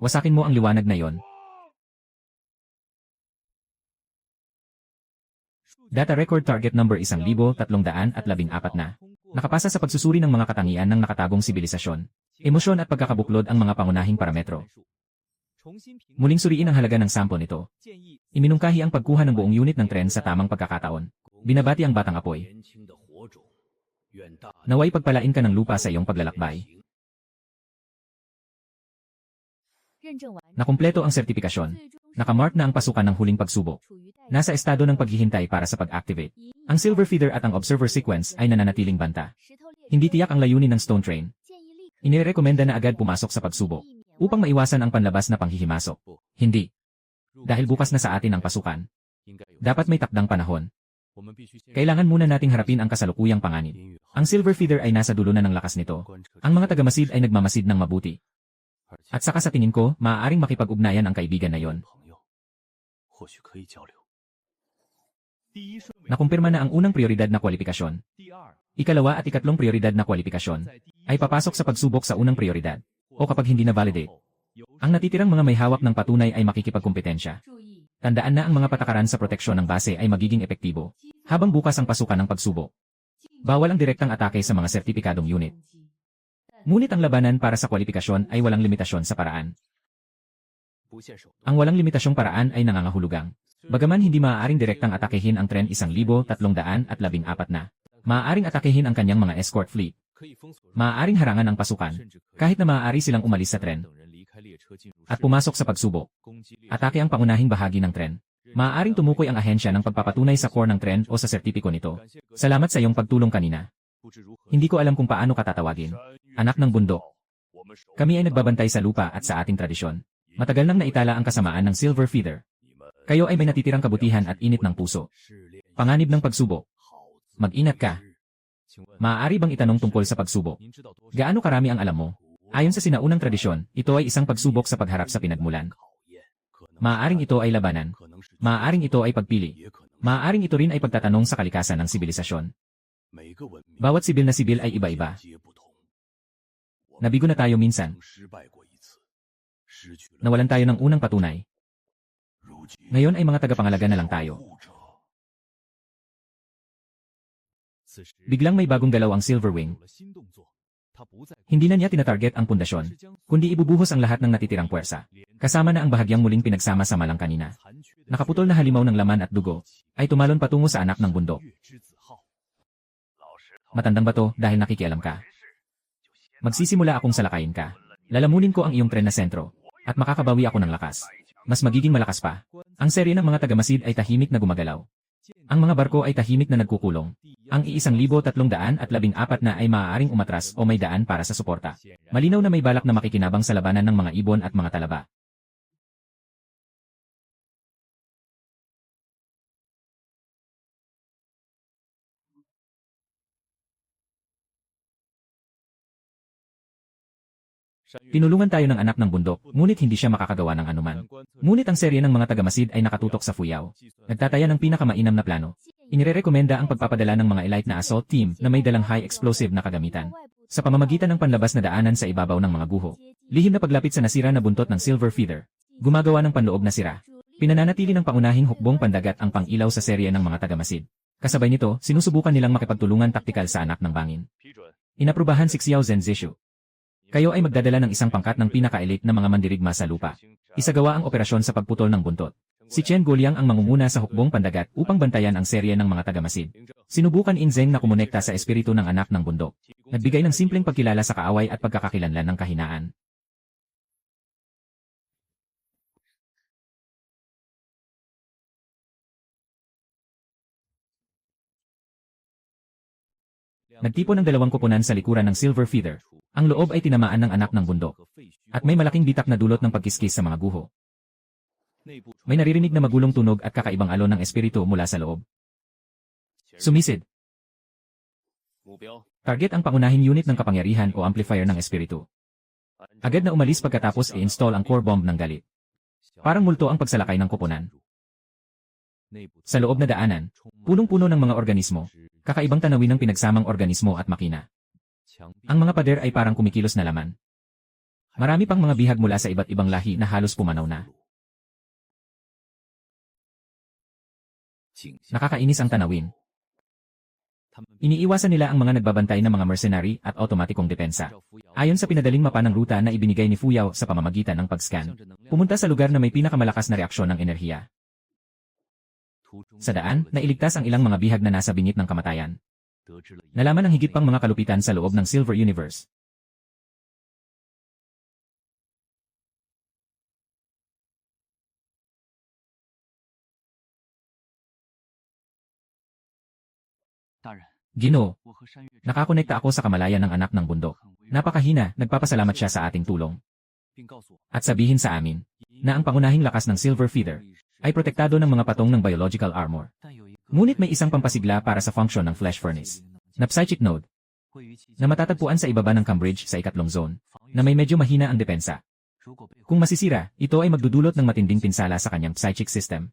Wasakin mo ang liwanag na yon. Data record target number 1,314 na. Nakapasa sa pagsusuri ng mga katangian ng nakatagong sibilisasyon. Emosyon at pagkakabuklod ang mga pangunahing parametro. Muling suriin ang halaga ng sample nito. Iminungkahi ang pagkuha ng buong unit ng tren sa tamang pagkakataon. Binabati ang batang apoy. Naway pagpalain ka ng lupa sa iyong paglalakbay. Nakumpleto ang sertipikasyon. Nakamark na ang pasukan ng huling pagsubok. Nasa estado ng paghihintay para sa pag-activate. Ang silver feeder at ang observer sequence ay nananatiling banta. Hindi tiyak ang layunin ng stone train. Inirekomenda na agad pumasok sa pagsubok upang maiwasan ang panlabas na panghihimasok. Hindi. Dahil bukas na sa atin ang pasukan. Dapat may takdang panahon. Kailangan muna nating harapin ang kasalukuyang panganib. Ang silver feeder ay nasa dulo na ng lakas nito. Ang mga tagamasid ay nagmamasid ng mabuti. At saka sa tingin ko, maaaring makipag-ugnayan ang kaibigan na yon. Nakumpirma na ang unang prioridad na kwalifikasyon. Ikalawa at ikatlong prioridad na kwalifikasyon ay papasok sa pagsubok sa unang prioridad o kapag hindi na validate. Ang natitirang mga may hawak ng patunay ay makikipagkumpetensya. Tandaan na ang mga patakaran sa proteksyon ng base ay magiging epektibo habang bukas ang pasukan ng pagsubok. Bawal ang direktang atake sa mga sertipikadong unit. Ngunit ang labanan para sa kwalifikasyon ay walang limitasyon sa paraan. Ang walang limitasyong paraan ay nangangahulugang. Bagaman hindi maaaring direktang atakehin ang tren 1,314 na, maaaring atakehin ang kanyang mga escort fleet. Maaaring harangan ang pasukan, kahit na maaari silang umalis sa tren at pumasok sa pagsubok. Atake ang pangunahing bahagi ng tren. Maaaring tumukoy ang ahensya ng pagpapatunay sa core ng tren o sa sertipiko nito. Salamat sa iyong pagtulong kanina. Hindi ko alam kung paano ka tatawagin. Anak ng bundok. Kami ay nagbabantay sa lupa at sa ating tradisyon. Matagal nang naitala ang kasamaan ng silver feeder. Kayo ay may natitirang kabutihan at init ng puso. Panganib ng pagsubok. Mag-ingat ka. Maaari bang itanong tungkol sa pagsubok? Gaano karami ang alam mo? Ayon sa sinaunang tradisyon, ito ay isang pagsubok sa pagharap sa pinagmulan. Maaaring ito ay labanan. Maaaring ito ay pagpili. Maaaring ito rin ay pagtatanong sa kalikasan ng sibilisasyon. Bawat sibil na sibil ay iba-iba. Nabigo na tayo minsan. Nawalan tayo ng unang patunay. Ngayon ay mga tagapangalaga na lang tayo. Biglang may bagong galaw ang Silverwing. Hindi na niya tinatarget ang pundasyon, kundi ibubuhos ang lahat ng natitirang puwersa. Kasama na ang bahagyang muling pinagsama-sama lang kanina. Nakaputol na halimaw ng laman at dugo, ay tumalon patungo sa anak ng bundok. Matandang bato dahil nakikialam ka. Magsisimula akong salakayin ka. Lalamunin ko ang iyong tren na sentro, at makakabawi ako ng lakas. Mas magiging malakas pa. Ang serye ng mga tagamasid ay tahimik na gumagalaw. Ang mga barko ay tahimik na nagkukulong. Ang 1,314 na ay maaaring umatras o may daan para sa suporta. Malinaw na may balak na makikinabang sa labanan ng mga ibon at mga talaba. Tinulungan tayo ng anak ng bundok, ngunit hindi siya makakagawa ng anuman. Ngunit ang serye ng mga tagamasid ay nakatutok sa Fuyao. Nagtataya ng pinakamainam na plano. Inirekomenda ang pagpapadala ng mga elite na assault team na may dalang high explosive na kagamitan. Sa pamamagitan ng panlabas na daanan sa ibabaw ng mga guho. Lihim na paglapit sa nasira na buntot ng silver feeder. Gumagawa ng panloob na sira. Pinananatili ng pangunahing hukbong pandagat ang pangilaw sa serye ng mga tagamasid. Kasabay nito, sinusubukan nilang makipagtulungan taktikal sa anak ng bangin. Inaprubahan si Xiao Zhenzishu. Kayo ay magdadala ng isang pangkat ng pinaka-elite na mga mandirigma sa lupa. Isagawa ang operasyon sa pagputol ng buntot. Si Chen Guoliang ang mangunguna sa hukbong pandagat upang bantayan ang serye ng mga tagamasid. Sinubukan in Zeng na kumonekta sa espiritu ng anak ng bundok. Nagbigay ng simpleng pagkilala sa kaaway at pagkakakilanlan ng kahinaan. Nagtipon ng dalawang koponan sa likuran ng silver feather. Ang loob ay tinamaan ng anak ng bundok. At may malaking bitak na dulot ng pagkiskis sa mga guho. May naririnig na magulong tunog at kakaibang alon ng espiritu mula sa loob. Sumisid. Target ang pangunahing unit ng kapangyarihan o amplifier ng espiritu. Agad na umalis pagkatapos i-install ang core bomb ng galit. Parang multo ang pagsalakay ng koponan. Sa loob na daanan, punong-puno ng mga organismo, kakaibang tanawin ng pinagsamang organismo at makina. Ang mga pader ay parang kumikilos na laman. Marami pang mga bihag mula sa iba't ibang lahi na halos pumanaw na. Nakakainis ang tanawin. Iniiwasan nila ang mga nagbabantay na mga mercenary at automatikong depensa. Ayon sa pinadaling mapa ng ruta na ibinigay ni Fu Yao sa pamamagitan ng pag-scan, pumunta sa lugar na may pinakamalakas na reaksyon ng enerhiya. Sa daan, nailigtas ang ilang mga bihag na nasa bingit ng kamatayan. Nalaman ang higit pang mga kalupitan sa loob ng Silver Universe. Ginoo, nakakonekta ako sa kamalayan ng anak ng bundok. Napakahina, nagpapasalamat siya sa ating tulong. At sabihin sa amin, na ang pangunahing lakas ng Silver Feather ay protektado ng mga patong ng biological armor. Ngunit may isang pampasigla para sa function ng Flesh Furnace, na Psychic Node, na matatagpuan sa ibaba ng Cambridge sa ikatlong zone, na may medyo mahina ang depensa. Kung masisira, ito ay magdudulot ng matinding pinsala sa kanyang psychic system.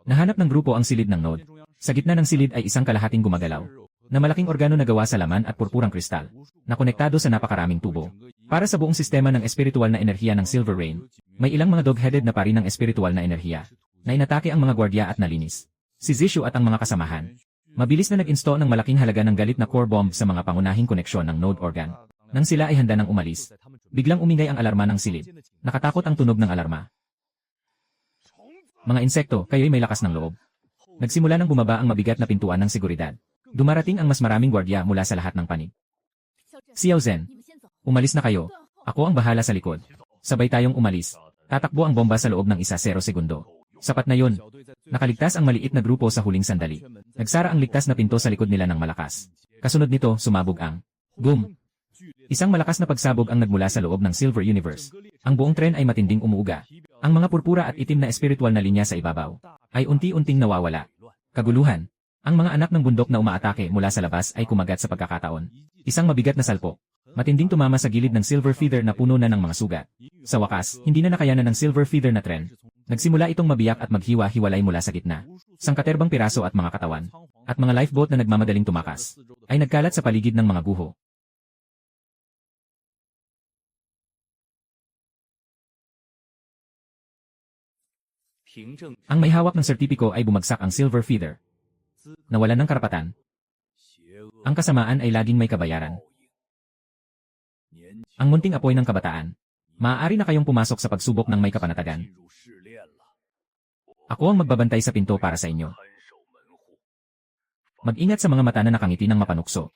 Nahanap ng grupo ang silid ng node. Sa gitna ng silid ay isang kalahating gumagalaw, na malaking organo na gawa sa laman at purpurang kristal, na konektado sa napakaraming tubo. Para sa buong sistema ng espiritual na enerhiya ng Silver Rain, may ilang mga dog-headed na pari ng espiritual na enerhiya, na inatake ang mga gwardya at nalinis. Si Zishu at ang mga kasamahan. Mabilis na nag-install ng malaking halaga ng galit na core bomb sa mga pangunahing koneksyon ng node organ. Nang sila ay handa ng umalis, biglang umingay ang alarma ng silid. Nakatakot ang tunog ng alarma. Mga insekto, kayo'y may lakas ng loob. Nagsimula nang bumaba ang mabigat na pintuan ng seguridad. Dumarating ang mas maraming gwardya mula sa lahat ng panig. Xiao Zhen, umalis na kayo. Ako ang bahala sa likod. Sabay tayong umalis. Tatakbo ang bomba sa loob ng 1-0 segundo. Sapat na yun. Nakaligtas ang maliit na grupo sa huling sandali. Nagsara ang ligtas na pinto sa likod nila ng malakas. Kasunod nito, sumabog ang boom. Isang malakas na pagsabog ang nagmula sa loob ng Silver Universe. Ang buong tren ay matinding umuuga. Ang mga purpura at itim na espiritual na linya sa ibabaw ay unti-unting nawawala. Kaguluhan. Ang mga anak ng bundok na umaatake mula sa labas ay kumagat sa pagkakataon. Isang mabigat na salpo. Matinding tumama sa gilid ng Silver Feather na puno na ng mga sugat. Sa wakas, hindi na nakayanan ng Silver Feather na tren. Nagsimula itong mabiyak at maghiwa-hiwalay mula sa gitna. Sangkaterbang piraso at mga katawan, at mga lifeboat na nagmamadaling tumakas, ay nagkalat sa paligid ng mga guho. Ang may hawak ng sertipiko ay bumagsak ang Silver Feather. Nawalan ng karapatan. Ang kasamaan ay laging may kabayaran. Ang munting apoy ng kabataan. Maaari na kayong pumasok sa pagsubok ng may kapanatagan. Ako ang magbabantay sa pinto para sa inyo. Mag-ingat sa mga mata na nakangiti ng mapanukso.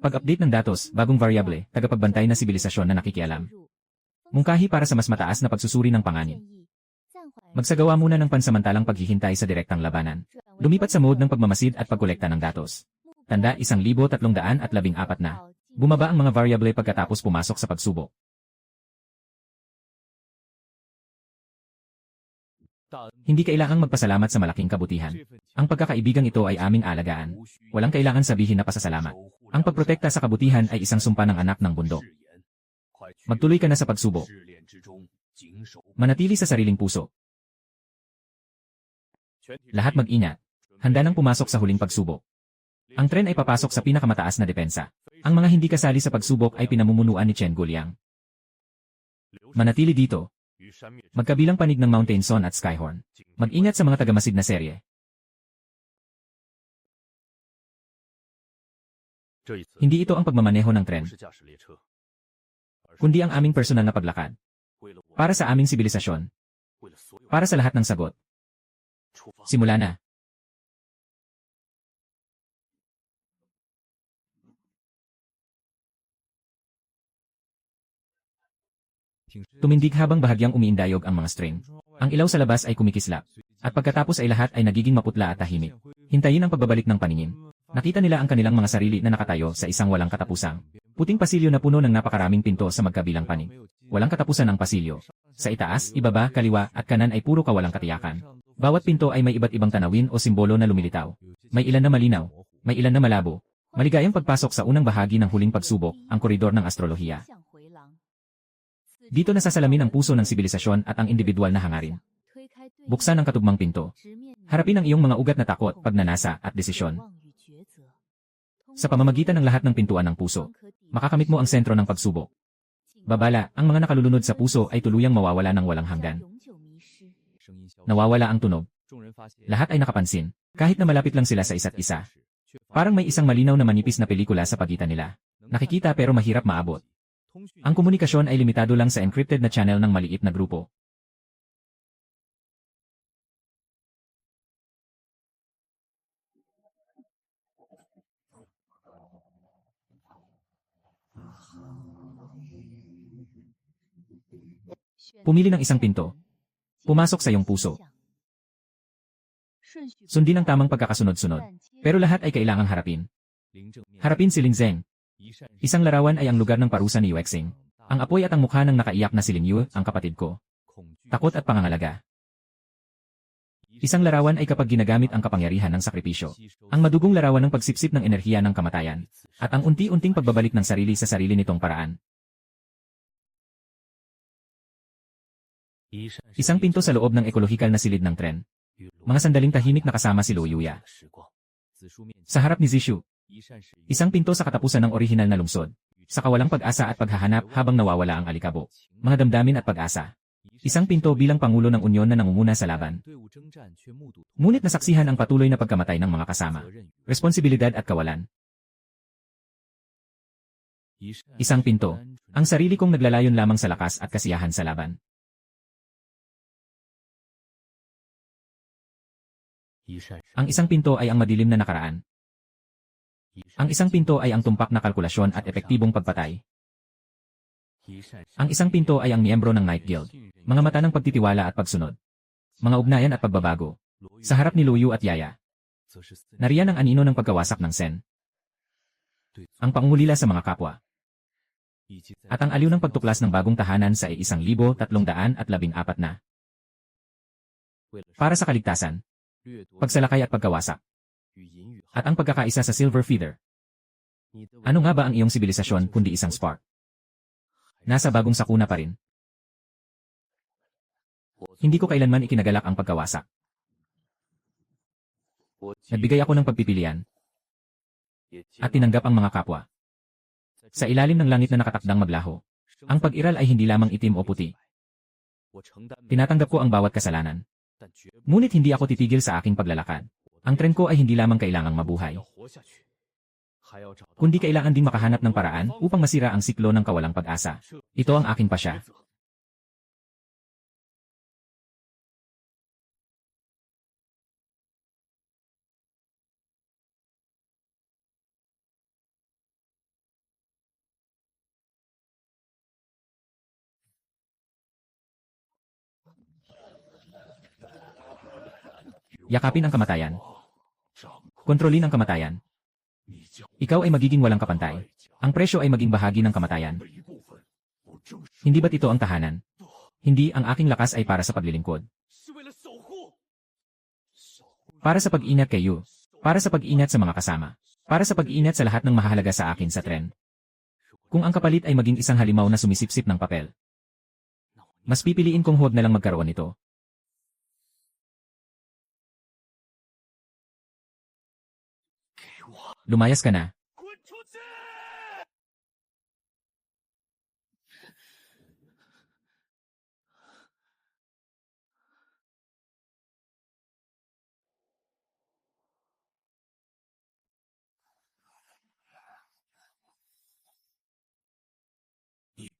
Pag-update ng datos, bagong variable, tagapagbantay na sibilisasyon na nakikialam. Mungkahi para sa mas mataas na pagsusuri ng panganib. Magsagawa muna ng pansamantalang paghihintay sa direktang labanan. Lumipat sa mode ng pagmamasid at pagkolekta ng datos. Tanda 1,314 na. Bumaba ang mga variable pagkatapos pumasok sa pagsubok. Hindi kailangang magpasalamat sa malaking kabutihan. Ang pagkakaibigang ito ay aming alagaan. Walang kailangan sabihin na pasasalamat. Ang pagprotekta sa kabutihan ay isang sumpa ng anak ng bundok. Magtuloy ka na sa pagsubok. Manatili sa sariling puso. Lahat mag-ingat. Handa nang pumasok sa huling pagsubok. Ang tren ay papasok sa pinakamataas na depensa. Ang mga hindi kasali sa pagsubok ay pinamumunuan ni Chen Guoliang. Manatili dito. Magkabilang panig ng Mountain Son at Skyhorn. Mag-ingat sa mga tagamasid na serye. Hindi ito ang pagmamaneho ng tren, kundi ang aming personal na paglakad. Para sa aming sibilisasyon. Para sa lahat ng sagot. Simula na. Tumindig habang bahagyang umiindayog ang mga string. Ang ilaw sa labas ay kumikislap. At pagkatapos ay lahat ay nagiging maputla at tahimik. Hintayin ang pagbabalik ng paningin. Nakita nila ang kanilang mga sarili na nakatayo sa isang walang katapusang puting pasilyo na puno ng napakaraming pinto sa magkabilang panig. Walang katapusan ang pasilyo. Sa itaas, ibaba, kaliwa, at kanan ay puro kawalang katiyakan. Bawat pinto ay may iba't ibang tanawin o simbolo na lumilitaw. May ilan na malinaw, may ilan na malabo. Maligayang pagpasok sa unang bahagi ng huling pagsubok, ang koridor ng astrolohiya. Dito nasasalamin ang puso ng sibilisasyon at ang individual na hangarin. Buksan ang katugmang pinto. Harapin ang iyong mga ugat na takot, pagnanasa, at desisyon. Sa pamamagitan ng lahat ng pintuan ng puso, makakamit mo ang sentro ng pagsubok. Babala, ang mga nakalulunod sa puso ay tuluyang mawawala ng walang hanggan. Nawawala ang tunog. Lahat ay nakapansin, kahit na malapit lang sila sa isa't isa. Parang may isang malinaw na manipis na pelikula sa pagitan nila. Nakikita pero mahirap maabot. Ang komunikasyon ay limitado lang sa encrypted na channel ng maliit na grupo. Pumili ng isang pinto. Pumasok sa iyong puso. Sundin ang tamang pagkakasunod-sunod. Pero lahat ay kailangang harapin. Harapin si Ling Zeng. Isang larawan ay ang lugar ng parusa ni Yuexing. Ang apoy at ang mukha ng nakaiyak na si Ling Yu, ang kapatid ko. Takot at pangangalaga. Isang larawan ay kapag ginagamit ang kapangyarihan ng sakripisyo. Ang madugong larawan ng pagsipsip ng enerhiya ng kamatayan. At ang unti-unting pagbabalik ng sarili sa sarili nitong paraan. Isang pinto sa loob ng ekologikal na silid ng tren. Mga sandaling tahimik na kasama si Lu Yuya. Sa harap ni Zishu. Isang pinto sa katapusan ng orihinal na lungsod. Sa kawalang pag-asa at paghahanap habang nawawala ang alikabok. Mga damdamin at pag-asa. Isang pinto bilang pangulo ng unyon na nangunguna sa laban. Ngunit nasaksihan ang patuloy na pagkamatay ng mga kasama. Responsibilidad at kawalan. Isang pinto. Ang sarili kong naglalayon lamang sa lakas at kasiyahan sa laban. Ang isang pinto ay ang madilim na nakaraan. Ang isang pinto ay ang tumpak na kalkulasyon at epektibong pagpatay. Ang isang pinto ay ang miyembro ng Night Guild. Mga mata ng pagtitiwala at pagsunod. Mga ugnayan at pagbabago. Sa harap ni Luyu at Yaya. Nariyan ang anino ng pagkawasak ng Sen. Ang pangungulila sa mga kapwa. At ang aliw ng pagtuklas ng bagong tahanan sa 1314 na. Para sa kaligtasan. Pagsalakay at pagkawasak. At ang pagkakaisa sa Silver Feather. Ano nga ba ang iyong sibilisasyon kundi isang spark? Nasa bagong sakuna pa rin. Hindi ko kailanman ikinagalak ang pagkawasak. Nagbigay ako ng pagpipilian. At tinanggap ang mga kapwa. Sa ilalim ng langit na nakatakdang maglaho. Ang pag-iral ay hindi lamang itim o puti. Tinatanggap ko ang bawat kasalanan. Ngunit hindi ako titigil sa aking paglalakad. Ang tren ko ay hindi lamang kailangang mabuhay. Kundi kailangan din makahanap ng paraan upang masira ang siklo ng kawalang pag-asa. Ito ang aking pasya. Yakapin ang kamatayan. Kontrolin ang kamatayan. Ikaw ay magiging walang kapantay. Ang presyo ay maging bahagi ng kamatayan. Hindi ba't ito ang tahanan? Hindi, ang aking lakas ay para sa paglilingkod. Para sa pag-ingat kay Yu. Para sa pag-ingat sa mga kasama. Para sa pag-ingat sa lahat ng mahalaga sa akin sa tren. Kung ang kapalit ay maging isang halimaw na sumisipsip ng papel, mas pipiliin kong huwag na lang magkaroon nito. Lumayas ka na.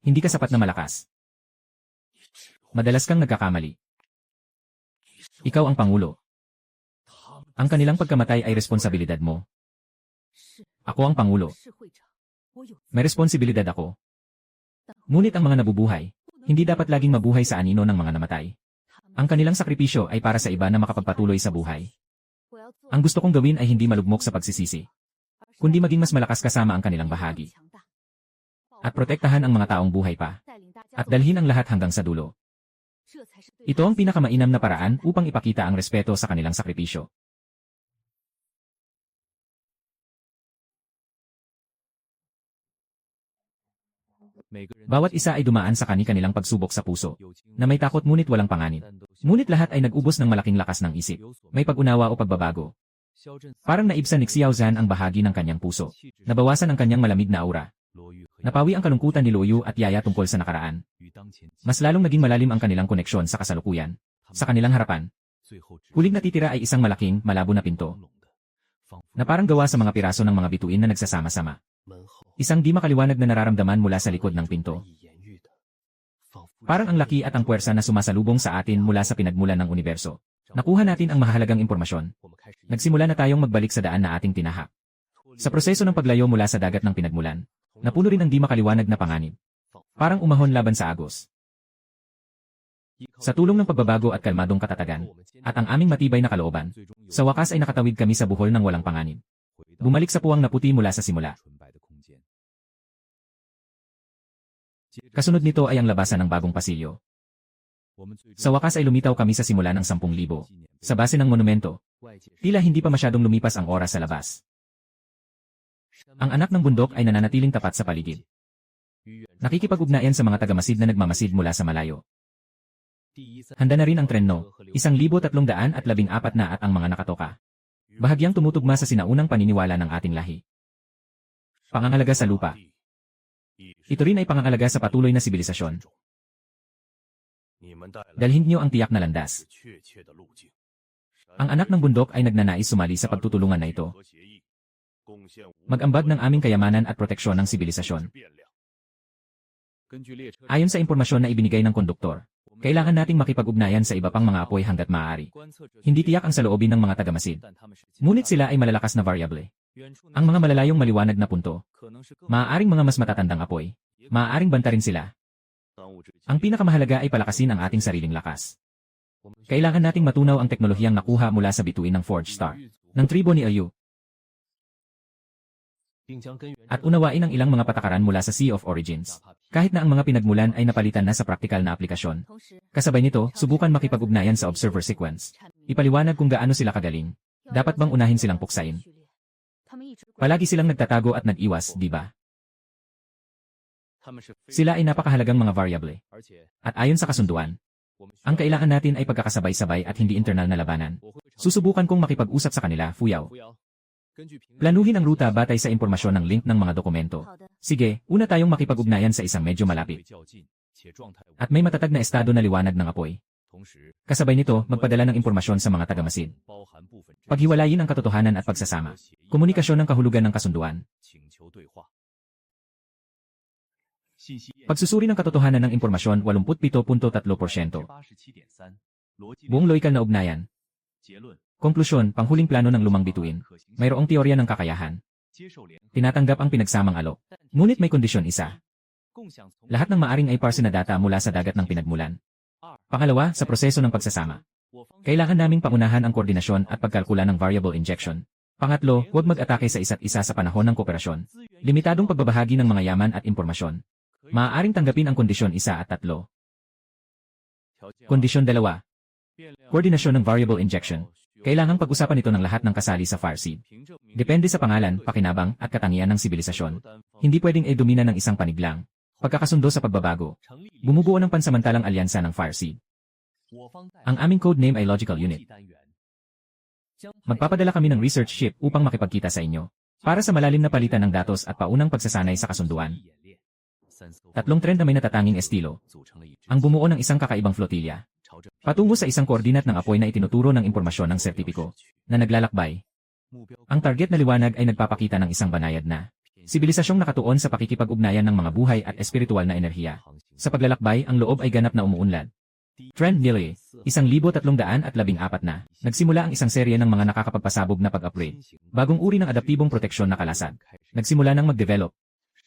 Hindi ka sapat na malakas. Madalas kang nagkakamali. Ikaw ang pangulo. Ang kanilang pagkamatay ay responsibilidad mo. Ako ang pangulo. May responsibilidad ako. Ngunit ang mga nabubuhay, hindi dapat laging mabuhay sa anino ng mga namatay. Ang kanilang sakripisyo ay para sa iba na makapagpatuloy sa buhay. Ang gusto kong gawin ay hindi malugmok sa pagsisisi, kundi maging mas malakas kasama ang kanilang bahagi. At protektahan ang mga taong buhay pa. At dalhin ang lahat hanggang sa dulo. Ito ang pinakamainam na paraan upang ipakita ang respeto sa kanilang sakripisyo. Bawat isa ay dumaan sa kani-kanilang pagsubok sa puso, na may takot ngunit walang panganib. Ngunit lahat ay nag-ubos ng malaking lakas ng isip, may pag-unawa o pagbabago. Parang naibsan ni Xiao Zhan ang bahagi ng kanyang puso. Nabawasan ang kanyang malamig na aura. Napawi ang kalungkutan ni Luoyu at Yaya tungkol sa nakaraan. Mas lalong naging malalim ang kanilang koneksyon sa kasalukuyan. Sa kanilang harapan, huling natitira ay isang malaking, malabo na pinto, na parang gawa sa mga piraso ng mga bituin na nagsasama-sama. Isang di makaliwanag na nararamdaman mula sa likod ng pinto. Parang ang laki at ang puwersa na sumasalubong sa atin mula sa pinagmulan ng universo. Nakuha natin ang mahalagang impormasyon. Nagsimula na tayong magbalik sa daan na ating tinahak. Sa proseso ng paglayo mula sa dagat ng pinagmulan, napuno rin ang di makaliwanag na panganib. Parang umahon laban sa agos. Sa tulong ng pagbabago at kalmadong katatagan, at ang aming matibay na kalooban, sa wakas ay nakatawid kami sa buhol ng walang panganib. Bumalik sa puwang na puti mula sa simula. Kasunod nito ay ang labasan ng bagong pasilyo. Sa wakas ay lumitaw kami sa simula ng 10,000. Sa base ng monumento, tila hindi pa masyadong lumipas ang oras sa labas. Ang anak ng bundok ay nananatiling tapat sa paligid. Nakikipag-ugnayan sa mga tagamasid na nagmamasid mula sa malayo. Handa na rin ang trenno, 1,314 na at ang mga nakatoka. Bahagyang tumutugma sa sinaunang paniniwala ng ating lahi. Pangangalaga sa lupa. Ito rin ay pangangalaga sa patuloy na sibilisasyon. Dalhin niyo ang tiyak na landas. Ang anak ng bundok ay nagnanais sumali sa pagtutulungan na ito. Mag-ambag ng aming kayamanan at proteksyon ng sibilisasyon. Ayon sa impormasyon na ibinigay ng konduktor, kailangan nating makipag-ugnayan sa iba pang mga apoy hanggat maaari. Hindi tiyak ang saloobin ng mga tagamasid. Ngunit sila ay malalakas na variable. Ang mga malalayong maliwanag na punto, maaaring mga mas matatandang apoy, maaaring banta rin sila. Ang pinakamahalaga ay palakasin ang ating sariling lakas. Kailangan nating matunaw ang teknolohiyang nakuha mula sa bituin ng Forge Star, ng tribo ni Ayu, at unawain ang ilang mga patakaran mula sa Sea of Origins. Kahit na ang mga pinagmulan ay napalitan na sa praktikal na aplikasyon. Kasabay nito, subukan makipag-ugnayan sa observer sequence. Ipaliwanag kung gaano sila kagaling. Dapat bang unahin silang puksain? Palagi silang nagtatago at nag-iwas, di ba? Sila ay napakahalagang mga variable. At ayon sa kasunduan, ang kailangan natin ay pagkakasabay-sabay at hindi internal na labanan. Susubukan kong makipag-usap sa kanila, Fuyao. Planuhin ang ruta batay sa impormasyon ng link ng mga dokumento. Sige, una tayong makipag-ugnayan sa isang medyo malapit. At may matatag na estado na liwanag ng apoy. Kasabay nito, magpadala ng impormasyon sa mga tagamasid. Paghiwalayin ang katotohanan at pagsasama. Komunikasyon ng kahulugan ng kasunduan. Pagsusuri ng katotohanan ng impormasyon 87.3%. Buong loikal na ugnayan. Konklusyon, panghuling plano ng lumang bituin. Mayroong teorya ng kakayahan. Tinatanggap ang pinagsamang alok. Ngunit may kondisyon isa. Lahat ng maaring ay parse na data mula sa dagat ng pinagmulan. Pangalawa, sa proseso ng pagsasama. Kailangan naming pangunahan ang koordinasyon at pagkalkula ng variable injection. Pangatlo, huwag mag-atake sa isa't isa sa panahon ng kooperasyon. Limitadong pagbabahagi ng mga yaman at impormasyon. Maaaring tanggapin ang kondisyon 1 at 3. Kondisyon 2. Koordinasyon ng variable injection. Kailangang pag-usapan ito ng lahat ng kasali sa Farseed. Depende sa pangalan, pakinabang, at katangian ng sibilisasyon. Hindi pwedeng domina ng isang panig lang. Pagkakasundo sa pagbabago. Bumubuo ng pansamantalang alyansa ng Farseed. Ang aming code name ay Logical Unit. Magpapadala kami ng research ship upang makipagkita sa inyo. Para sa malalim na palitan ng datos at paunang pagsasanay sa kasunduan. 3 trend na may natatanging estilo. Ang bumuo ng isang kakaibang flotilya. Patungo sa isang koordinat ng apoy na itinuturo ng impormasyon ng sertipiko na naglalakbay. Ang target na liwanag ay nagpapakita ng isang banayad na sibilisasyong nakatuon sa pakikipag-ugnayan ng mga buhay at espiritual na enerhiya. Sa paglalakbay, ang loob ay ganap na umuunlad. Trend Nili, 1,314 na. Nagsimula ang isang serye ng mga nakakapagpasabog na pag-upgrade. Bagong uri ng adaptibong proteksyon na kalasag. Nagsimula nang mag-develop.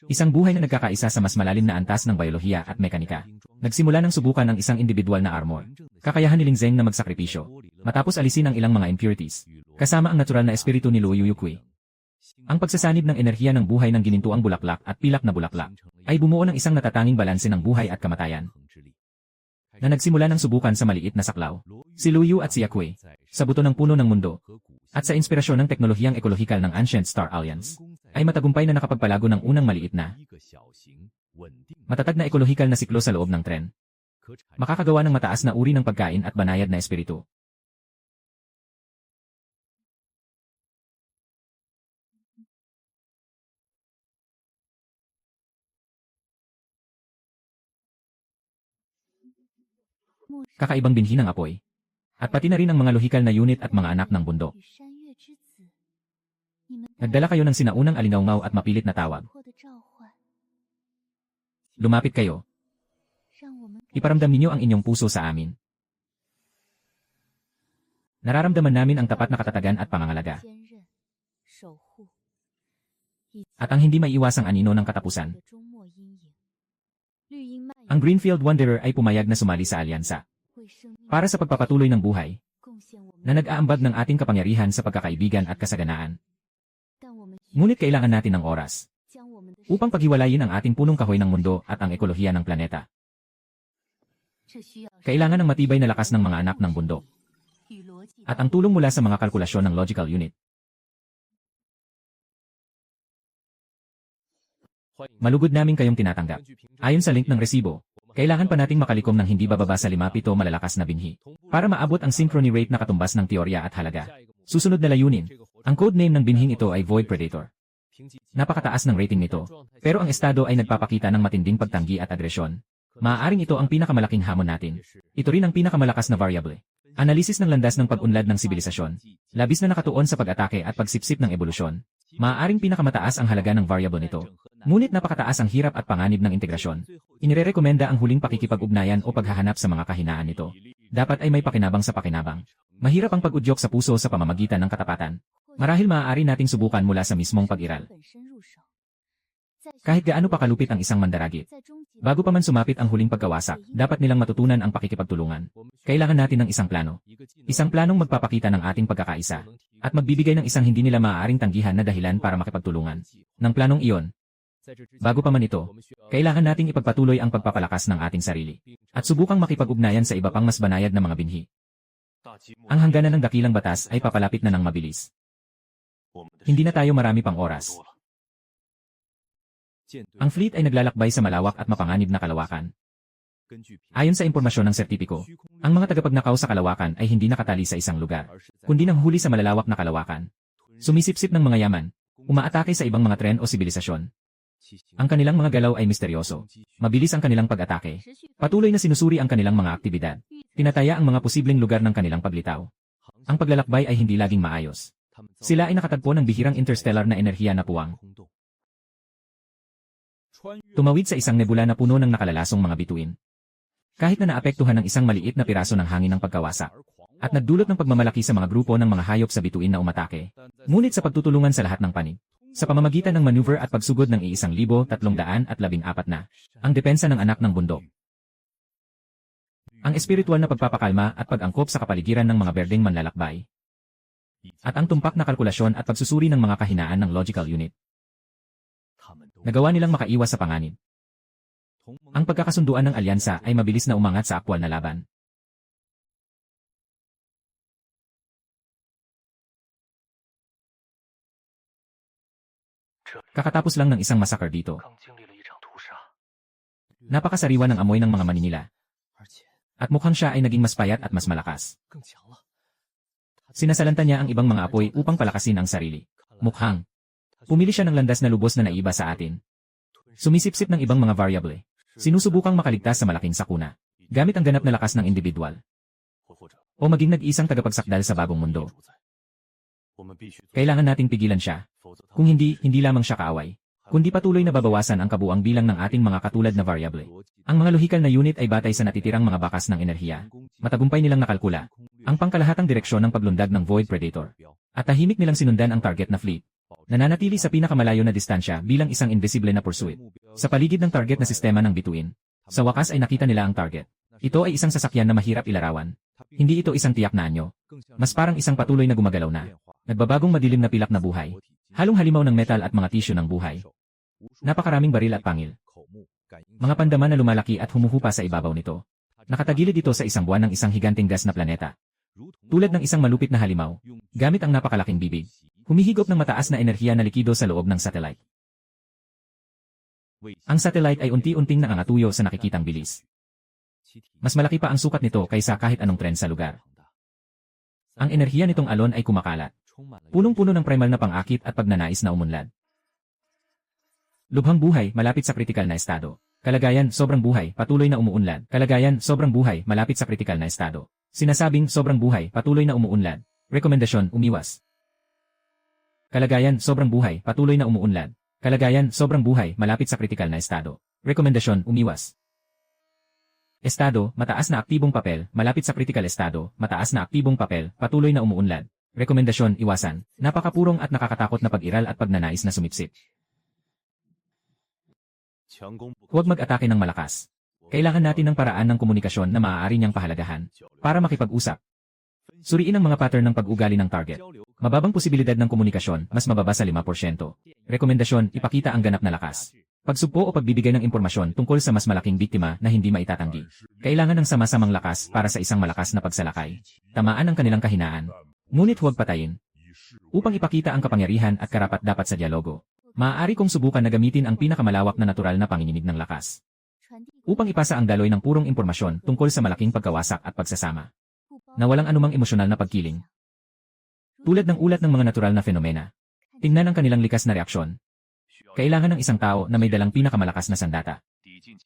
Isang buhay na nagkakaisa sa mas malalim na antas ng biolohiya at mekanika. Nagsimula ng subukan ang isang individual na armor. Kakayahan ni Ling Zeng na magsakripisyo, matapos alisin ang ilang mga impurities, kasama ang natural na espiritu ni Luo Yuyukui. Ang pagsasanib ng enerhiya ng buhay ng ginintuang bulaklak at pilak na bulaklak, ay bumuo ng isang natatanging balanse ng buhay at kamatayan. Na nagsimula ng subukan sa maliit na saklaw, si Luo Yu at si Yakui, sa buto ng puno ng mundo, at sa inspirasyon ng teknolohiyang ekolohikal ng Ancient Star Alliance, ay matagumpay na nakapagpalago ng unang maliit na, matatag na ekolohikal na siklo sa loob ng tren. Makakagawa ng mataas na uri ng pagkain at banayad na espiritu. Kakaibang binhi ng apoy. At pati na rin ang mga lohikal na unit at mga anak ng bundok. Nagdala kayo ng sinaunang alingaungaw at mapilit na tawag. Lumapit kayo. Iparamdam ninyo ang inyong puso sa amin. Nararamdaman namin ang tapat na katatagan at pangangalaga. At ang hindi maiiwasang anino ng katapusan. Ang Greenfield Wanderer ay pumayag na sumali sa alyansa. Para sa pagpapatuloy ng buhay, na nag-aambag ng ating kapangyarihan sa pagkakaibigan at kasaganaan. Ngunit kailangan natin ng oras upang paghiwalayin ang ating punong kahoy ng mundo at ang ekolohiya ng planeta. Kailangan ng matibay na lakas ng mga anak ng bundok at ang tulong mula sa mga kalkulasyon ng logical unit. Malugod namin kayong tinatanggap. Ayon sa link ng resibo, kailangan pa nating makalikom ng hindi bababa sa 5-7 malalakas na binhi para maabot ang synchrony rate na katumbas ng teorya at halaga. Susunod na layunin, ang codename ng binhing ito ay Void Predator. Napakataas ng rating nito, pero ang estado ay nagpapakita ng matinding pagtanggi at agresyon. Maaaring ito ang pinakamalaking hamon natin. Ito rin ang pinakamalakas na variable. Analisis ng landas ng pag-unlad ng sibilisasyon. Labis na nakatuon sa pag-atake at pagsipsip ng ebolusyon. Maaaring pinakamataas ang halaga ng variable nito. Ngunit napakataas ang hirap at panganib ng integrasyon. Inirerekomenda ang huling pakikipag-ugnayan o paghahanap sa mga kahinaan nito. Dapat ay may pakinabang sa pakinabang. Mahirap ang pag-udyok sa puso sa pamamagitan ng katapatan. Marahil maaari nating subukan mula sa mismong pag-iral. Kahit gaano pa kalupit ang isang mandaragit. Bago pa man sumapit ang huling pagkawasak, dapat nilang matutunan ang pakikipagtulungan. Kailangan natin ng isang plano. Isang planong magpapakita ng ating pagkakaisa. At magbibigay ng isang hindi nila maaaring tanggihan na dahilan para makipagtulungan. Ng planong iyon, bago pa man ito, kailangan nating ipagpatuloy ang pagpapalakas ng ating sarili. At subukang makipag-ugnayan sa iba pang mas banayad na mga binhi. Ang hangganan ng dakilang batas ay papalapit na ng mabilis. Hindi na tayo marami pang oras. Ang fleet ay naglalakbay sa malawak at mapanganib na kalawakan. Ayon sa impormasyon ng sertipiko, ang mga tagapagnakaw sa kalawakan ay hindi nakatali sa isang lugar, kundi nanghuli sa malalawak na kalawakan. Sumisipsip ng mga yaman, umaatake sa ibang mga tren o sibilisasyon. Ang kanilang mga galaw ay misteryoso. Mabilis ang kanilang pag-atake. Patuloy na sinusuri ang kanilang mga aktibidad. Tinataya ang mga posibleng lugar ng kanilang paglitaw. Ang paglalakbay ay hindi laging maayos. Sila ay nakatagpo ng bihirang interstellar na enerhiya na puwang. Tumawid sa isang nebula na puno ng nakalalasong mga bituin. Kahit na naapektuhan ng isang maliit na piraso ng hangin ng pagkawasak. At nagdulot ng pagmamalaki sa mga grupo ng mga hayop sa bituin na umatake. Ngunit sa pagtutulungan sa lahat ng panig. Sa pamamagitan ng maneuver at pagsugod ng 1,314 na, ang depensa ng anak ng bundok. Ang espiritual na pagpapakalma at pag-angkop sa kapaligiran ng mga berdeng manlalakbay. At ang tumpak na kalkulasyon at pagsusuri ng mga kahinaan ng logical unit. Nagawa nilang makaiwas sa panganib. Ang pagkakasunduan ng alyansa ay mabilis na umangat sa aktwal na laban. Kakatapos lang ng isang massacre dito. Napakasariwa ng amoy ng mga maninila. At mukhang siya ay naging mas payat at mas malakas. Sinasalanta niya ang ibang mga apoy upang palakasin ang sarili. Mukhang pumili siya ng landas na lubos na naiba sa atin. Sumisipsip ng ibang mga variable. Sinusubukang makaligtas sa malaking sakuna. Gamit ang ganap na lakas ng individual. O maging nag-isang tagapagsakdal sa bagong mundo. Kailangan nating pigilan siya. Kung hindi, hindi lamang siya kaaway. Kundi patuloy na babawasan ang kabuang bilang ng ating mga katulad na variable. Ang mga lohikal na unit ay batay sa natitirang mga bakas ng enerhiya. Matagumpay nilang nakalkula ang pangkalahatang direksyon ng paglundag ng Void Predator. At tahimik nilang sinundan ang target na fleet. Nananatili sa pinakamalayo na distansya bilang isang invisible na pursuit. Sa paligid ng target na sistema ng bituin. Sa wakas ay nakita nila ang target. Ito ay isang sasakyan na mahirap ilarawan. Hindi ito isang tiyak na anyo. Mas parang isang patuloy na gumagalaw na. Nagbabagong madilim na pilak na buhay. Halong halimaw ng metal at mga tisyo ng buhay. Napakaraming baril at pangil. Mga pandaman na lumalaki at humuhupa sa ibabaw nito. Nakatagilid ito sa isang buwan ng isang higanting gas na planeta. Tulad ng isang malupit na halimaw, gamit ang napakalaking bibig. Humihigop ng mataas na enerhiya na likido sa loob ng satellite. Ang satellite ay unti-unting nangangatuyo sa nakikitang bilis. Mas malaki pa ang sukat nito kaysa kahit anong tren sa lugar. Ang enerhiya nitong alon ay kumakalat. Punong-puno ng primal na pang-akit at pagnanais na umunlad. Lubhang buhay, malapit sa kritikal na estado. Kalagayan, sobrang buhay, patuloy na umuunlad. Kalagayan, sobrang buhay, malapit sa kritikal na estado. Sinasabing, sobrang buhay, patuloy na umuunlad. Rekomendasyon, umiwas. Kalagayan, sobrang buhay, patuloy na umuunlad. Kalagayan, sobrang buhay, malapit sa kritikal na estado. Rekomendasyon, umiwas. Estado, mataas na aktibong papel, malapit sa kritikal estado, mataas na aktibong papel, patuloy na umuunlad. Rekomendasyon, iwasan. Napakapurong at nakakatakot na pag-iral at pagnanais na sumipsip. Huwag mag-atake ng malakas. Kailangan natin ng paraan ng komunikasyon na maaari niyang pahalagahan para makipag-usap. Suriin ang mga pattern ng pag-ugali ng target. Mababang posibilidad ng komunikasyon, mas mababa sa 5%. Rekomendasyon, ipakita ang ganap na lakas. Pagsugpo o pagbibigay ng impormasyon tungkol sa mas malaking biktima na hindi maitatanggi. Kailangan ng sama-samang lakas para sa isang malakas na pagsalakay. Tamaan ang kanilang kahinaan. Ngunit huwag patayin. Upang ipakita ang kapangyarihan at karapat-dapat sa dialogo, maaari kong subukan na gamitin ang pinakamalawak na natural na panginginig ng lakas. Upang ipasa ang daloy ng purong impormasyon tungkol sa malaking pagkawasak at pagsasama. Na walang anumang emosyonal na pagkiling. Tulad ng ulat ng mga natural na fenomena. Tingnan ang kanilang likas na reaksyon. Kailangan ng isang tao na may dalang pinakamalakas na sandata.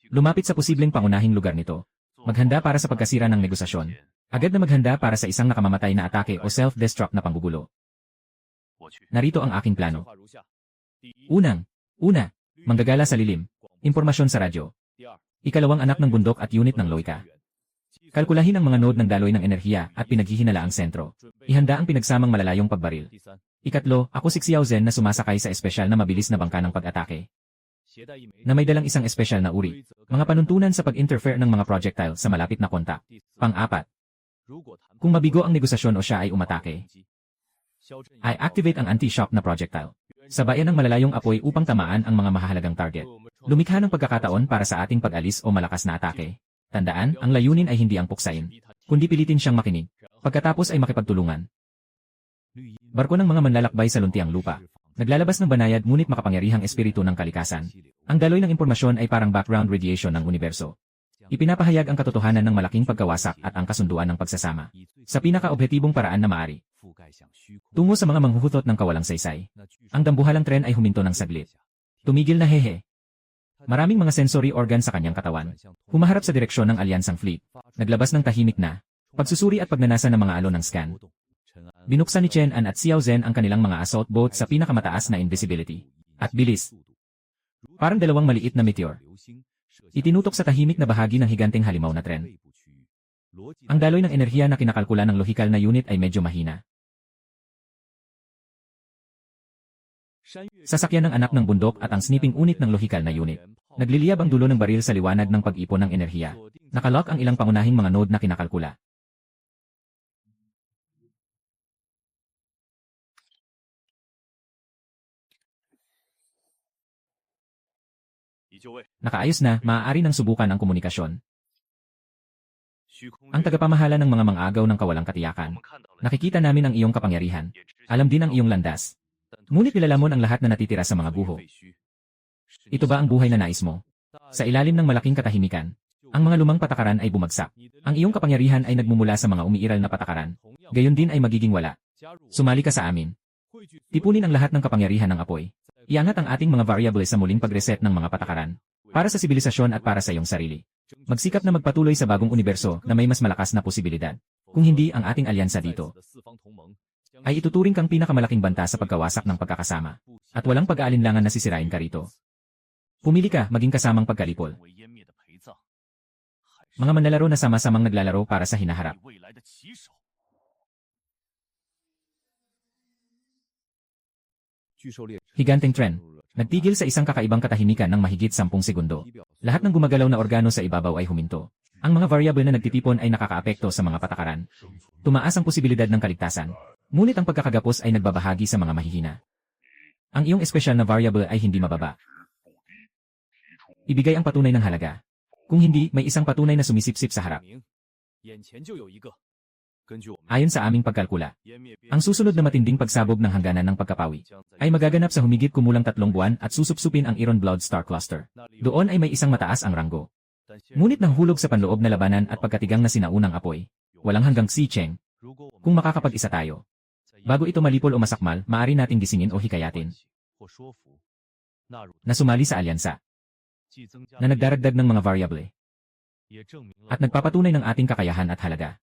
Lumapit sa posibleng pangunahing lugar nito. Maghanda para sa pagkasira ng negosasyon. Agad na maghanda para sa isang nakamamatay na atake o self-destruct na panggugulo. Narito ang aking plano. Una, manggagala sa lilim. Impormasyon sa radyo. Ikalawang anak ng bundok at unit ng Loika. Kalkulahin ang mga node ng daloy ng enerhiya at pinaghihinala ang sentro. Ihanda ang pinagsamang malalayong pagbaril. Ikatlo, ako si Xiao Zhen na sumasakay sa espesyal na mabilis na bangka ng pag-atake. Na may dalang isang espesyal na uri. Mga panuntunan sa pag-interfere ng mga projectile sa malapit na kontak. Pang-apat. Kung mabigo ang negosasyon o siya ay umatake, I activate ang anti-shock na projectile. Sabayan ng malalayong apoy upang tamaan ang mga mahahalagang target. Lumikha ng pagkakataon para sa ating pag-alis o malakas na atake. Tandaan, ang layunin ay hindi ang puksain, kundi pilitin siyang makinig. Pagkatapos ay makipagtulungan. Barko ng mga manlalakbay sa luntiang lupa. Naglalabas ng banayad ngunit makapangyarihang espiritu ng kalikasan. Ang daloy ng impormasyon ay parang background radiation ng universo. Ipinapahayag ang katotohanan ng malaking pagkawasak at ang kasunduan ng pagsasama. Sa pinaka-objetibong paraan na maaari. Tungo sa mga manghuhutot ng kawalang saysay. Ang dambuhalang tren ay huminto ng saglit. Tumigil na hehe. Maraming mga sensory organ sa kanyang katawan. Humaharap sa direksyon ng alyansang fleet. Naglabas ng tahimik na pagsusuri at pagnanasa ng mga alon ng scan. Binuksan ni Chen An at Xiao Zhen ang kanilang mga assault boat sa pinakamataas na invisibility. At bilis. Parang dalawang maliit na meteor. Itinutok sa tahimik na bahagi ng higanting halimaw na tren. Ang daloy ng enerhiya na kinakalkula ng lohikal na unit ay medyo mahina. Sasakyan ng anak ng bundok at ang snipping unit ng lohikal na unit. Nagliliyab ang dulo ng baril sa liwanag ng pag-ipon ng enerhiya. Nakalock ang ilang pangunahing mga node na kinakalkula. Nakaayos na, maaari nang subukan ang komunikasyon. Ang tagapamahala ng mga mang-agaw ng kawalang katiyakan. Nakikita namin ang iyong kapangyarihan. Alam din ang iyong landas. Ngunit nilalamon ang lahat na natitira sa mga guho. Ito ba ang buhay na nais mo? Sa ilalim ng malaking katahimikan, ang mga lumang patakaran ay bumagsak. Ang iyong kapangyarihan ay nagmumula sa mga umiiral na patakaran. Gayon din ay magiging wala. Sumali ka sa amin. Tipunin ang lahat ng kapangyarihan ng apoy. Iangat ang ating mga variables sa muling pag-reset ng mga patakaran. Para sa sibilisasyon at para sa iyong sarili. Magsikap na magpatuloy sa bagong universo na may mas malakas na posibilidad. Kung hindi ang ating alyansa dito, ay ituturing kang pinakamalaking banta sa pagkawasak ng pagkakasama. At walang pag-aalinlangan na sisirain ka rito. Pumili ka maging kasamang pagkalipol. Mga manlalaro na sama-samang naglalaro para sa hinaharap. Higanteng tren. Nagtigil sa isang kakaibang katahimikan ng mahigit 10 segundo. Lahat ng gumagalaw na organo sa ibabaw ay huminto. Ang mga variable na nagtitipon ay nakakaapekto sa mga patakaran. Tumaas ang posibilidad ng kaligtasan. Ngunit ang pagkakagapos ay nagbabahagi sa mga mahihina. Ang iyong espesyal na variable ay hindi mababa. Ibigay ang patunay ng halaga. Kung hindi, may isang patunay na sumisipsip sa harap. Ayon sa aming pagkalkula, ang susunod na matinding pagsabog ng hangganan ng pagkapawi ay magaganap sa humigit kumulang 3 buwan at susupsupin ang Iron Blood Star Cluster. Doon ay may isang mataas ang ranggo. Ngunit nahulog sa panloob na labanan at pagkatigang na sinaunang apoy. Walang hanggang si Cheng. Kung makakapag-isa tayo. Bago ito malipol o masakmal, maaari nating gisingin o hikayatin na sumali sa alyansa na nagdaragdag ng mga variable at nagpapatunay ng ating kakayahan at halaga.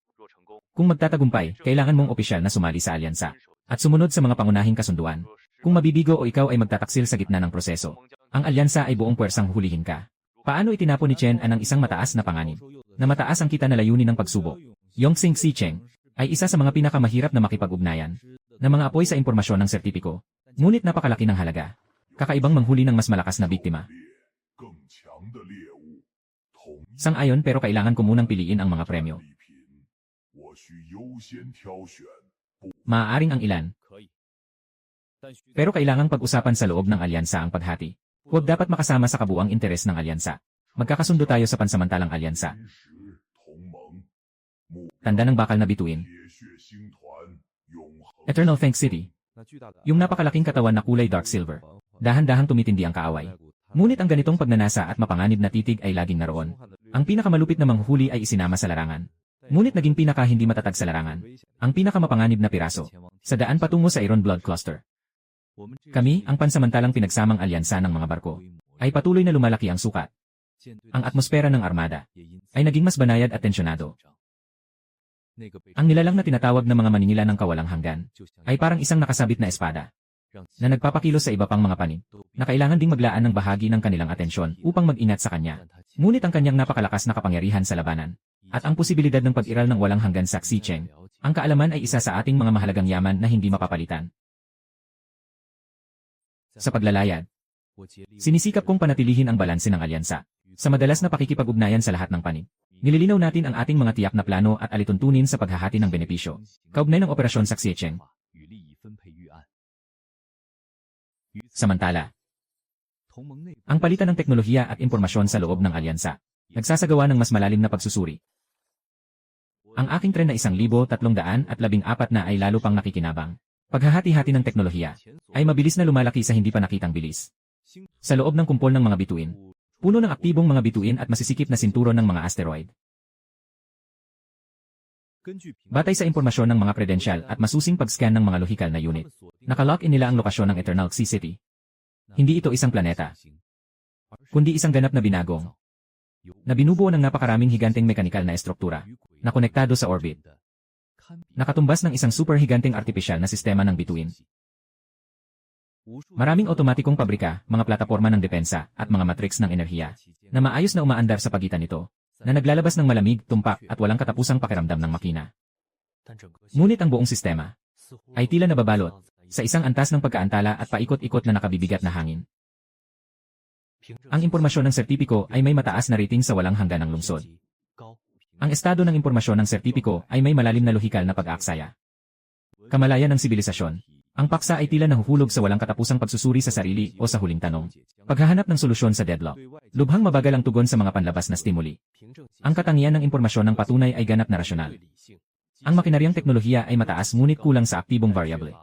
Kung magtatagumpay, kailangan mong opisyal na sumali sa alyansa at sumunod sa mga pangunahing kasunduan. Kung mabibigo o ikaw ay magtataksil sa gitna ng proseso, ang alyansa ay buong puwersang hulihin ka. Paano itinapon ni Chen An ang isang mataas na panganib? Na mataas ang kita na layunin ng pagsubok. Yongxing Si Cheng ay isa sa mga pinakamahirap na makipag-ugnayan na mga apoy sa impormasyon ng sertipiko. Ngunit napakalaki ng halaga. Kakaibang manghuli ng mas malakas na biktima. Sang-ayon pero kailangan ko munang piliin ang mga premyo. Maaaring ang ilan. Pero kailangang pag-usapan sa loob ng alyansa ang paghati. Huwag dapat makasama sa kabuang interes ng alyansa. Magkakasundo tayo sa pansamantalang alyansa. Tanda ng bakal na bituin. Eternal Feng City. Yung napakalaking katawan na kulay dark silver. Dahan-dahang tumitindi ang kaaway. Ngunit ang ganitong pagnanasa at mapanganib na titig ay laging naroon. Ang pinakamalupit na manghuli ay isinama sa larangan. Ngunit naging pinaka hindi matatag sa larangan. Ang pinakamapanganib na piraso. Sa daan patungo sa Iron Blood Cluster. Kami, ang pansamantalang pinagsamang alyansa ng mga barko, ay patuloy na lumalaki ang sukat. Ang atmosfera ng armada ay naging mas banayad at tensyonado. Ang nilalang na tinatawag na mga maningila ng kawalang hanggan ay parang isang nakasabit na espada na nagpapakilos sa iba pang mga panig na kailangan ding maglaan ng bahagi ng kanilang atensyon upang mag-ingat sa kanya. Ngunit ang kanyang napakalakas na kapangyarihan sa labanan at ang posibilidad ng pag-iral ng walang hanggan sa Si Cheng, ang kaalaman ay isa sa ating mga mahalagang yaman na hindi mapapalitan. Sa paglalayag, sinisikap kong panatilihin ang balanse ng alyansa. Sa madalas na pakikipag-ugnayan sa lahat ng panig, nililinaw natin ang ating mga tiyak na plano at alituntunin sa paghahati ng benepisyo, kaugnay ng operasyon sa Si Cheng. Samantala, ang palitan ng teknolohiya at impormasyon sa loob ng alyansa, nagsasagawa ng mas malalim na pagsusuri. Ang aking tren na 1,314 na ay lalo pang nakikinabang. Paghahati-hati ng teknolohiya ay mabilis na lumalaki sa hindi pa nakitang bilis. Sa loob ng kumpol ng mga bituin, puno ng aktibong mga bituin at masisikip na sinturon ng mga asteroid. Batay sa impormasyon ng mga kredensyal at masusing pag-scan ng mga lohikal na unit, nakalock-in nila ang lokasyon ng Eternal Sea City. Hindi ito isang planeta, kundi isang ganap na binagong, na binubuo ng napakaraming higanteng mekanikal na estruktura, na konektado sa orbit. Nakatumbas ng isang superhiganteng artipisyal na sistema ng bituin. Maraming otomatikong pabrika, mga plataporma ng depensa, at mga matrix ng enerhiya, na maayos na umaandar sa pagitan nito, na naglalabas ng malamig, tumpak, at walang katapusang pakiramdam ng makina. Ngunit ang buong sistema ay tila nababalot sa isang antas ng pagkaantala at paikot-ikot na nakabibigat na hangin. Ang impormasyon ng sertipiko ay may mataas na rating sa walang hanggan ng lungsod. Ang estado ng impormasyon ng sertipiko ay may malalim na lohikal na pag-aaksaya. Kamalayan ng sibilisasyon. Ang paksa ay tila nahuhulog sa walang katapusang pagsusuri sa sarili o sa huling tanong. Paghahanap ng solusyon sa deadlock. Lubhang mabagal ang tugon sa mga panlabas na stimuli. Ang katangian ng impormasyon ng patunay ay ganap na rasyonal. Ang makinaryang teknolohiya ay mataas ngunit kulang sa aktibong variable.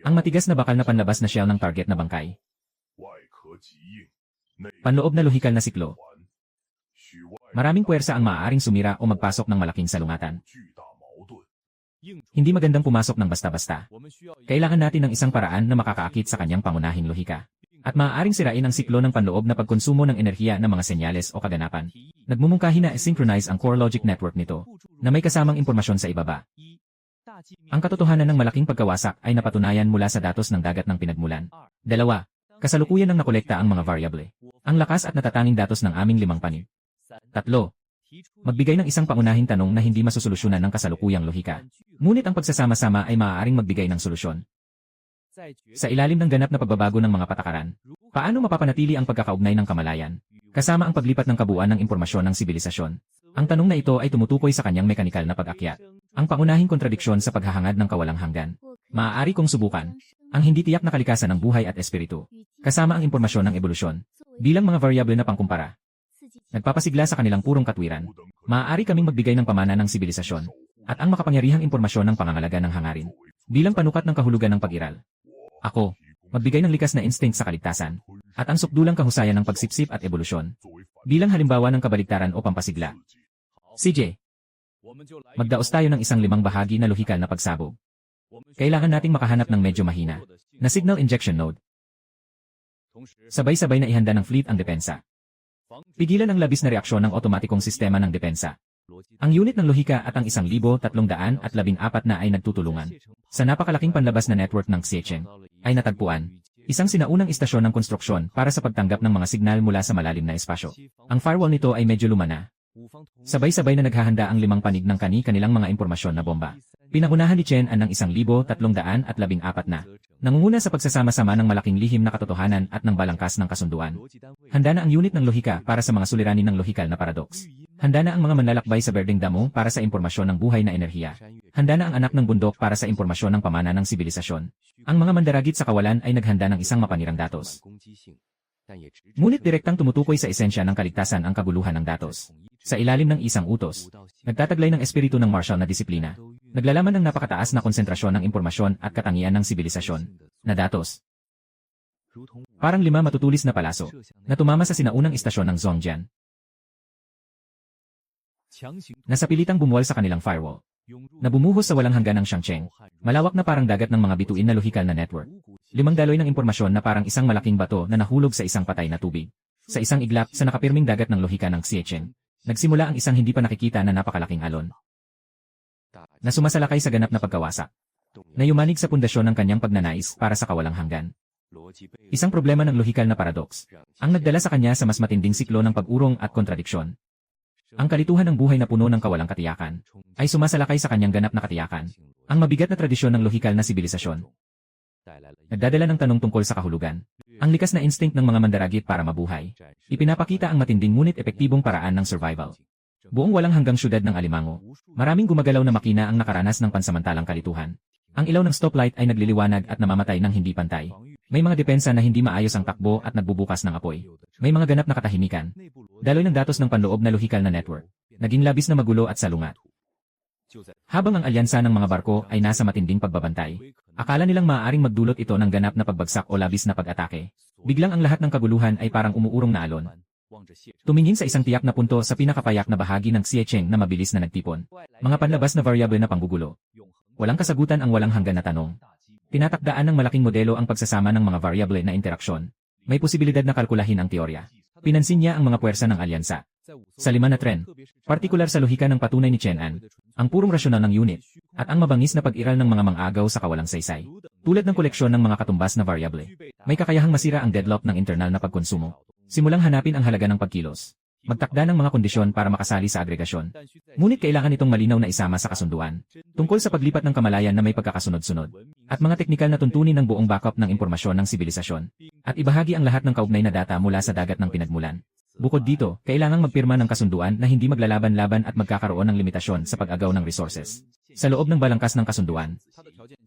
Ang matigas na bakal na panlabas na shell ng target na bangkay. Panloob na lohikal na siklo. Maraming puwersa ang maaaring sumira o magpasok ng malaking salungatan. Hindi magandang pumasok ng basta-basta. Kailangan natin ng isang paraan na makakaakit sa kanyang pangunahing lohika. At maaaring sirain ang siklo ng panloob na pagkonsumo ng enerhiya ng mga senyales o kaganapan. Nagmumungkahi na synchronize ang core logic network nito, na may kasamang impormasyon sa ibaba. Ang katotohanan ng malaking pagkawasak ay napatunayan mula sa datos ng dagat ng pinagmulan. 2. Kasalukuyan ng nakolekta ang mga variable. Ang lakas at natatanging datos ng aming 5 panig. 3. Magbigay ng isang pangunahing tanong na hindi masusolusyonan ng kasalukuyang lohika. Ngunit ang pagsasama-sama ay maaaring magbigay ng solusyon. Sa ilalim ng ganap na pagbabago ng mga patakaran, paano mapapanatili ang pagkakaugnay ng kamalayan, kasama ang paglipat ng kabuuan ng impormasyon ng sibilisasyon? Ang tanong na ito ay tumutukoy sa kanyang mekanikal na pag-akyat. Ang pangunahing kontradiksyon sa paghahangad ng kawalang hanggan. Maaari kong subukan ang hindi tiyak na kalikasan ng buhay at espiritu, kasama ang impormasyon ng ebolusyon, bilang mga variable na pangkumpara. Nagpapasigla sa kanilang purong katwiran. Maaari kaming magbigay ng pamana ng sibilisasyon, at ang makapangyarihang impormasyon ng pangangalaga ng hangarin, bilang panukat ng kahulugan ng pag-iral. Ako, magbigay ng likas na instinct sa kaligtasan, at ang sukdulang kahusayan ng pagsipsip at ebolusyon, bilang halimbawa ng kabaligtaran o pampasigla. CJ, magdaos tayo ng isang 5 bahagi na lohikal na pagsabog. Kailangan nating makahanap ng medyo mahina na signal injection node. Sabay-sabay na ihanda ng fleet ang depensa. Pigilan ang labis na reaksyon ng otomatikong sistema ng depensa. Ang unit ng lohika at ang 1,314 na ay nagtutulungan. Sa napakalaking panlabas na network ng Xiecheng, ay natagpuan isang sinaunang istasyon ng konstruksyon para sa pagtanggap ng mga signal mula sa malalim na espasyo. Ang firewall nito ay medyo lumana. Sabay-sabay na naghahanda ang 5 panig ng kanilang mga impormasyon na bomba. Pinangunahan ni Chen An ng 1,314 na. Nangunguna sa pagsasama-sama ng malaking lihim na katotohanan at ng balangkas ng kasunduan. Handa na ang unit ng lohika para sa mga suliranin ng lohikal na paradox. Handa na ang mga manlalakbay sa berdeng damo para sa impormasyon ng buhay na enerhiya. Handa na ang anak ng bundok para sa impormasyon ng pamana ng sibilisasyon. Ang mga mandaragit sa kawalan ay naghanda ng isang mapanirang datos. Ngunit direktang tumutukoy sa esensya ng kaligtasan ang kaguluhan ng datos. Sa ilalim ng isang utos, nagtataglay ng espiritu ng martial na disiplina. Naglalaman ng napakataas na konsentrasyon ng impormasyon at katangian ng sibilisasyon na datos. Parang 5 matutulis na palaso na tumama sa sinaunang istasyon ng Zhongjian. Nasapilitang bumuwal sa kanilang firewall. Nabumuhos sa walang hanggan ng Shangcheng. Malawak na parang dagat ng mga bituin na lohikal na network. 5 daloy ng impormasyon na parang isang malaking bato na nahulog sa isang patay na tubig. Sa isang iglap sa nakapirming dagat ng lohika ng Xiecheng, nagsimula ang isang hindi pa nakikita na napakalaking alon na sumasalakay sa ganap na pagkawasak, na yumanig sa pundasyon ng kanyang pagnanais para sa kawalang hanggan. Isang problema ng lohikal na paradox, ang nagdala sa kanya sa mas matinding siklo ng pag-urong at kontradiksyon. Ang kalituhan ng buhay na puno ng kawalang katiyakan, ay sumasalakay sa kanyang ganap na katiyakan, ang mabigat na tradisyon ng lohikal na sibilisasyon. Nagdadala ng tanong tungkol sa kahulugan, ang likas na instinct ng mga mandaragit para mabuhay, ipinapakita ang matinding ngunit epektibong paraan ng survival. Buong walang hanggang syudad ng alimango, maraming gumagalaw na makina ang nakaranas ng pansamantalang kalituhan. Ang ilaw ng stoplight ay nagliliwanag at namamatay ng hindi pantay. May mga depensa na hindi maayos ang takbo at nagbubukas ng apoy. May mga ganap na katahimikan. Daloy ng datos ng panloob na lohikal na network. Naging labis na magulo at salungat. Habang ang alyansa ng mga barko ay nasa matinding pagbabantay, akala nilang maaaring magdulot ito ng ganap na pagbagsak o labis na pag-atake. Biglang ang lahat ng kaguluhan ay parang umuurong na alon. Tumingin sa isang tiyak na punto sa pinakapayak na bahagi ng Xiecheng na mabilis na nagtipon. Mga panlabas na variable na panggugulo. Walang kasagutan ang walang hanggan na tanong. Tinatakdaan ng malaking modelo ang pagsasama ng mga variable na interaksyon. May posibilidad na kalkulahin ang teorya. Pinansin niya ang mga puwersa ng alyansa. Sa 5 na tren, partikular sa lohika ng patunay ni Chen An, ang purong rasyonal ng unit, at ang mabangis na pag-iral ng mga mang-agaw sa kawalang saysay. Tulad ng koleksyon ng mga katumbas na variable, may kakayahang masira ang deadlock ng internal na pagkonsumo. Simulang hanapin ang halaga ng pagkilos. Magtakda ng mga kondisyon para makasali sa agregasyon. Ngunit kailangan itong malinaw na isama sa kasunduan. Tungkol sa paglipat ng kamalayan na may pagkakasunod-sunod. At mga teknikal na tuntunin ng buong backup ng impormasyon ng sibilisasyon. At ibahagi ang lahat ng kaugnay na data mula sa dagat ng pinagmulan. Bukod dito, kailangang magpirma ng kasunduan na hindi maglalaban-laban at magkakaroon ng limitasyon sa pag-agaw ng resources. Sa loob ng balangkas ng kasunduan,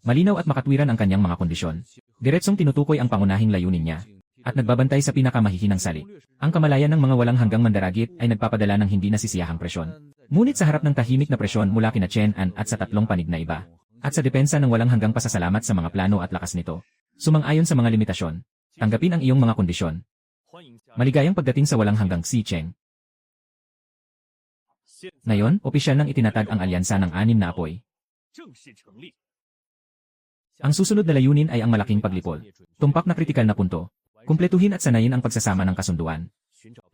malinaw at makatwiran ang kanyang mga kondisyon. Diretsong tinutukoy ang pangunahing layunin niya. At nagbabantay sa pinakamahihinang sali. Ang kamalayan ng mga walang hanggang mandaragit ay nagpapadala ng hindi nasisiyahang presyon. Ngunit sa harap ng tahimik na presyon mula kina Chen An at sa 3 panig na iba, at sa depensa ng walang hanggang pasasalamat sa mga plano at lakas nito, sumang-ayon sa mga limitasyon, tanggapin ang iyong mga kondisyon. Maligayang pagdating sa walang hanggang Xiecheng. Ngayon, opisyal nang itinatag ang alyansa ng 6 na apoy. Ang susunod na layunin ay ang malaking paglipol. Tumpak na kritikal na punto. Kumpletuhin at sanayin ang pagsasama ng kasunduan.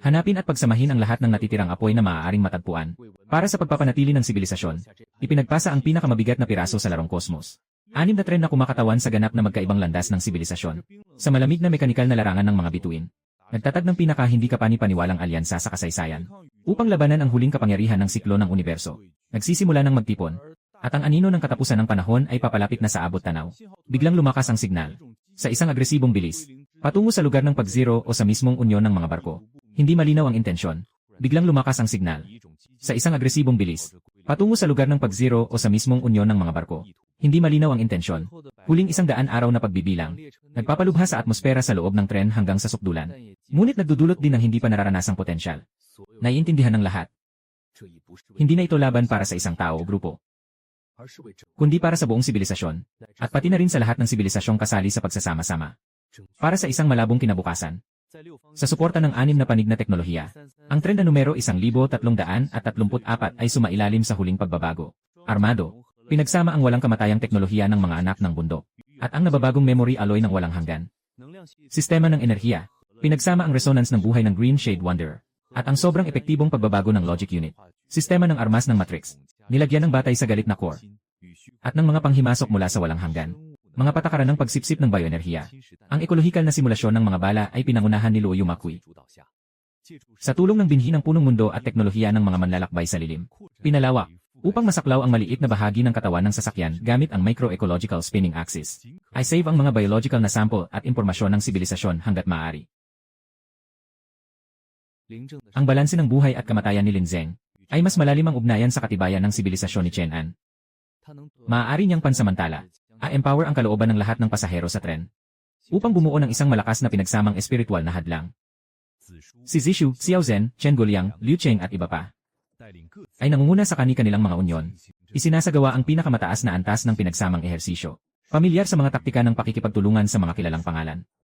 Hanapin at pagsamahin ang lahat ng natitirang apoy na maaaring matagpuan. Para sa pagpapanatili ng sibilisasyon, ipinagpasa ang pinakamabigat na piraso sa larong kosmos. 6 na tren na kumakatawan sa ganap na magkaibang landas ng sibilisasyon. Sa malamig na mekanikal na larangan ng mga bituin. Nagtatag ng pinaka-hindi kapani-paniwalang alyansa sa kasaysayan. Upang labanan ang huling kapangyarihan ng siklo ng universo. Nagsisimula ng magtipon. At ang anino ng katapusan ng panahon ay papalapit na sa abot tanaw. Biglang lumakas ang signal. Sa isang agresibong bilis. Patungo sa lugar ng pag-zero o sa mismong unyon ng mga barko. Hindi malinaw ang intensyon. Biglang lumakas ang signal. Sa isang agresibong bilis. Patungo sa lugar ng pag-zero o sa mismong unyon ng mga barko. Hindi malinaw ang intensyon. Huling 100 araw na pagbibilang. Nagpapalubha sa atmosfera sa loob ng tren hanggang sa sukdulan. Ngunit nagdudulot din ng hindi pa nararanasang potensyal. Naiintindihan ng lahat. Hindi na ito laban para sa isang tao o grupo, kundi para sa buong sibilisasyon, at pati na rin sa lahat ng sibilisasyong kasali sa pagsasama-sama. Para sa isang malabong kinabukasan. Sa suporta ng 6 na panig na teknolohiya, ang tren na numero 1334 ay sumailalim sa huling pagbabago. Armado, pinagsama ang walang kamatayang teknolohiya ng mga anak ng bundok, at ang nababagong memory alloy ng walang hanggan. Sistema ng enerhiya, pinagsama ang resonance ng buhay ng Green Shade Wonder, at ang sobrang epektibong pagbabago ng logic unit. Sistema ng armas ng Matrix, nilagyan ng batay sa galit na core, at ng mga panghimasok mula sa walang hanggan. Mga patakaran ng pagsipsip ng bioenerhiya. Ang ekolohikal na simulasyon ng mga bala ay pinangunahan ni Luo Yumakui. Sa tulong ng binhi ng punong mundo at teknolohiya ng mga manlalakbay sa lilim, pinalawak, upang masaklaw ang maliit na bahagi ng katawan ng sasakyan gamit ang microecological spinning axis, ay save ang mga biological na sample at impormasyon ng sibilisasyon hanggat maaari. Ang balanse ng buhay at kamatayan ni Lin Zeng ay mas malalim ang ugnayan sa katibayan ng sibilisasyon ni Chen An. Maaari niyang pansamantala empower ang kalooban ng lahat ng pasahero sa tren upang bumuo ng isang malakas na pinagsamang espiritual na hadlang. Si Zishu, Xiao Zhen, Chen Guoliang, Liu Cheng at iba pa ay nangunguna sa kani-kanilang mga unyon. Isinasagawa ang pinakamataas na antas ng pinagsamang ehersisyo. Pamilyar sa mga taktika ng pakikipagtulungan sa mga kilalang pangalan.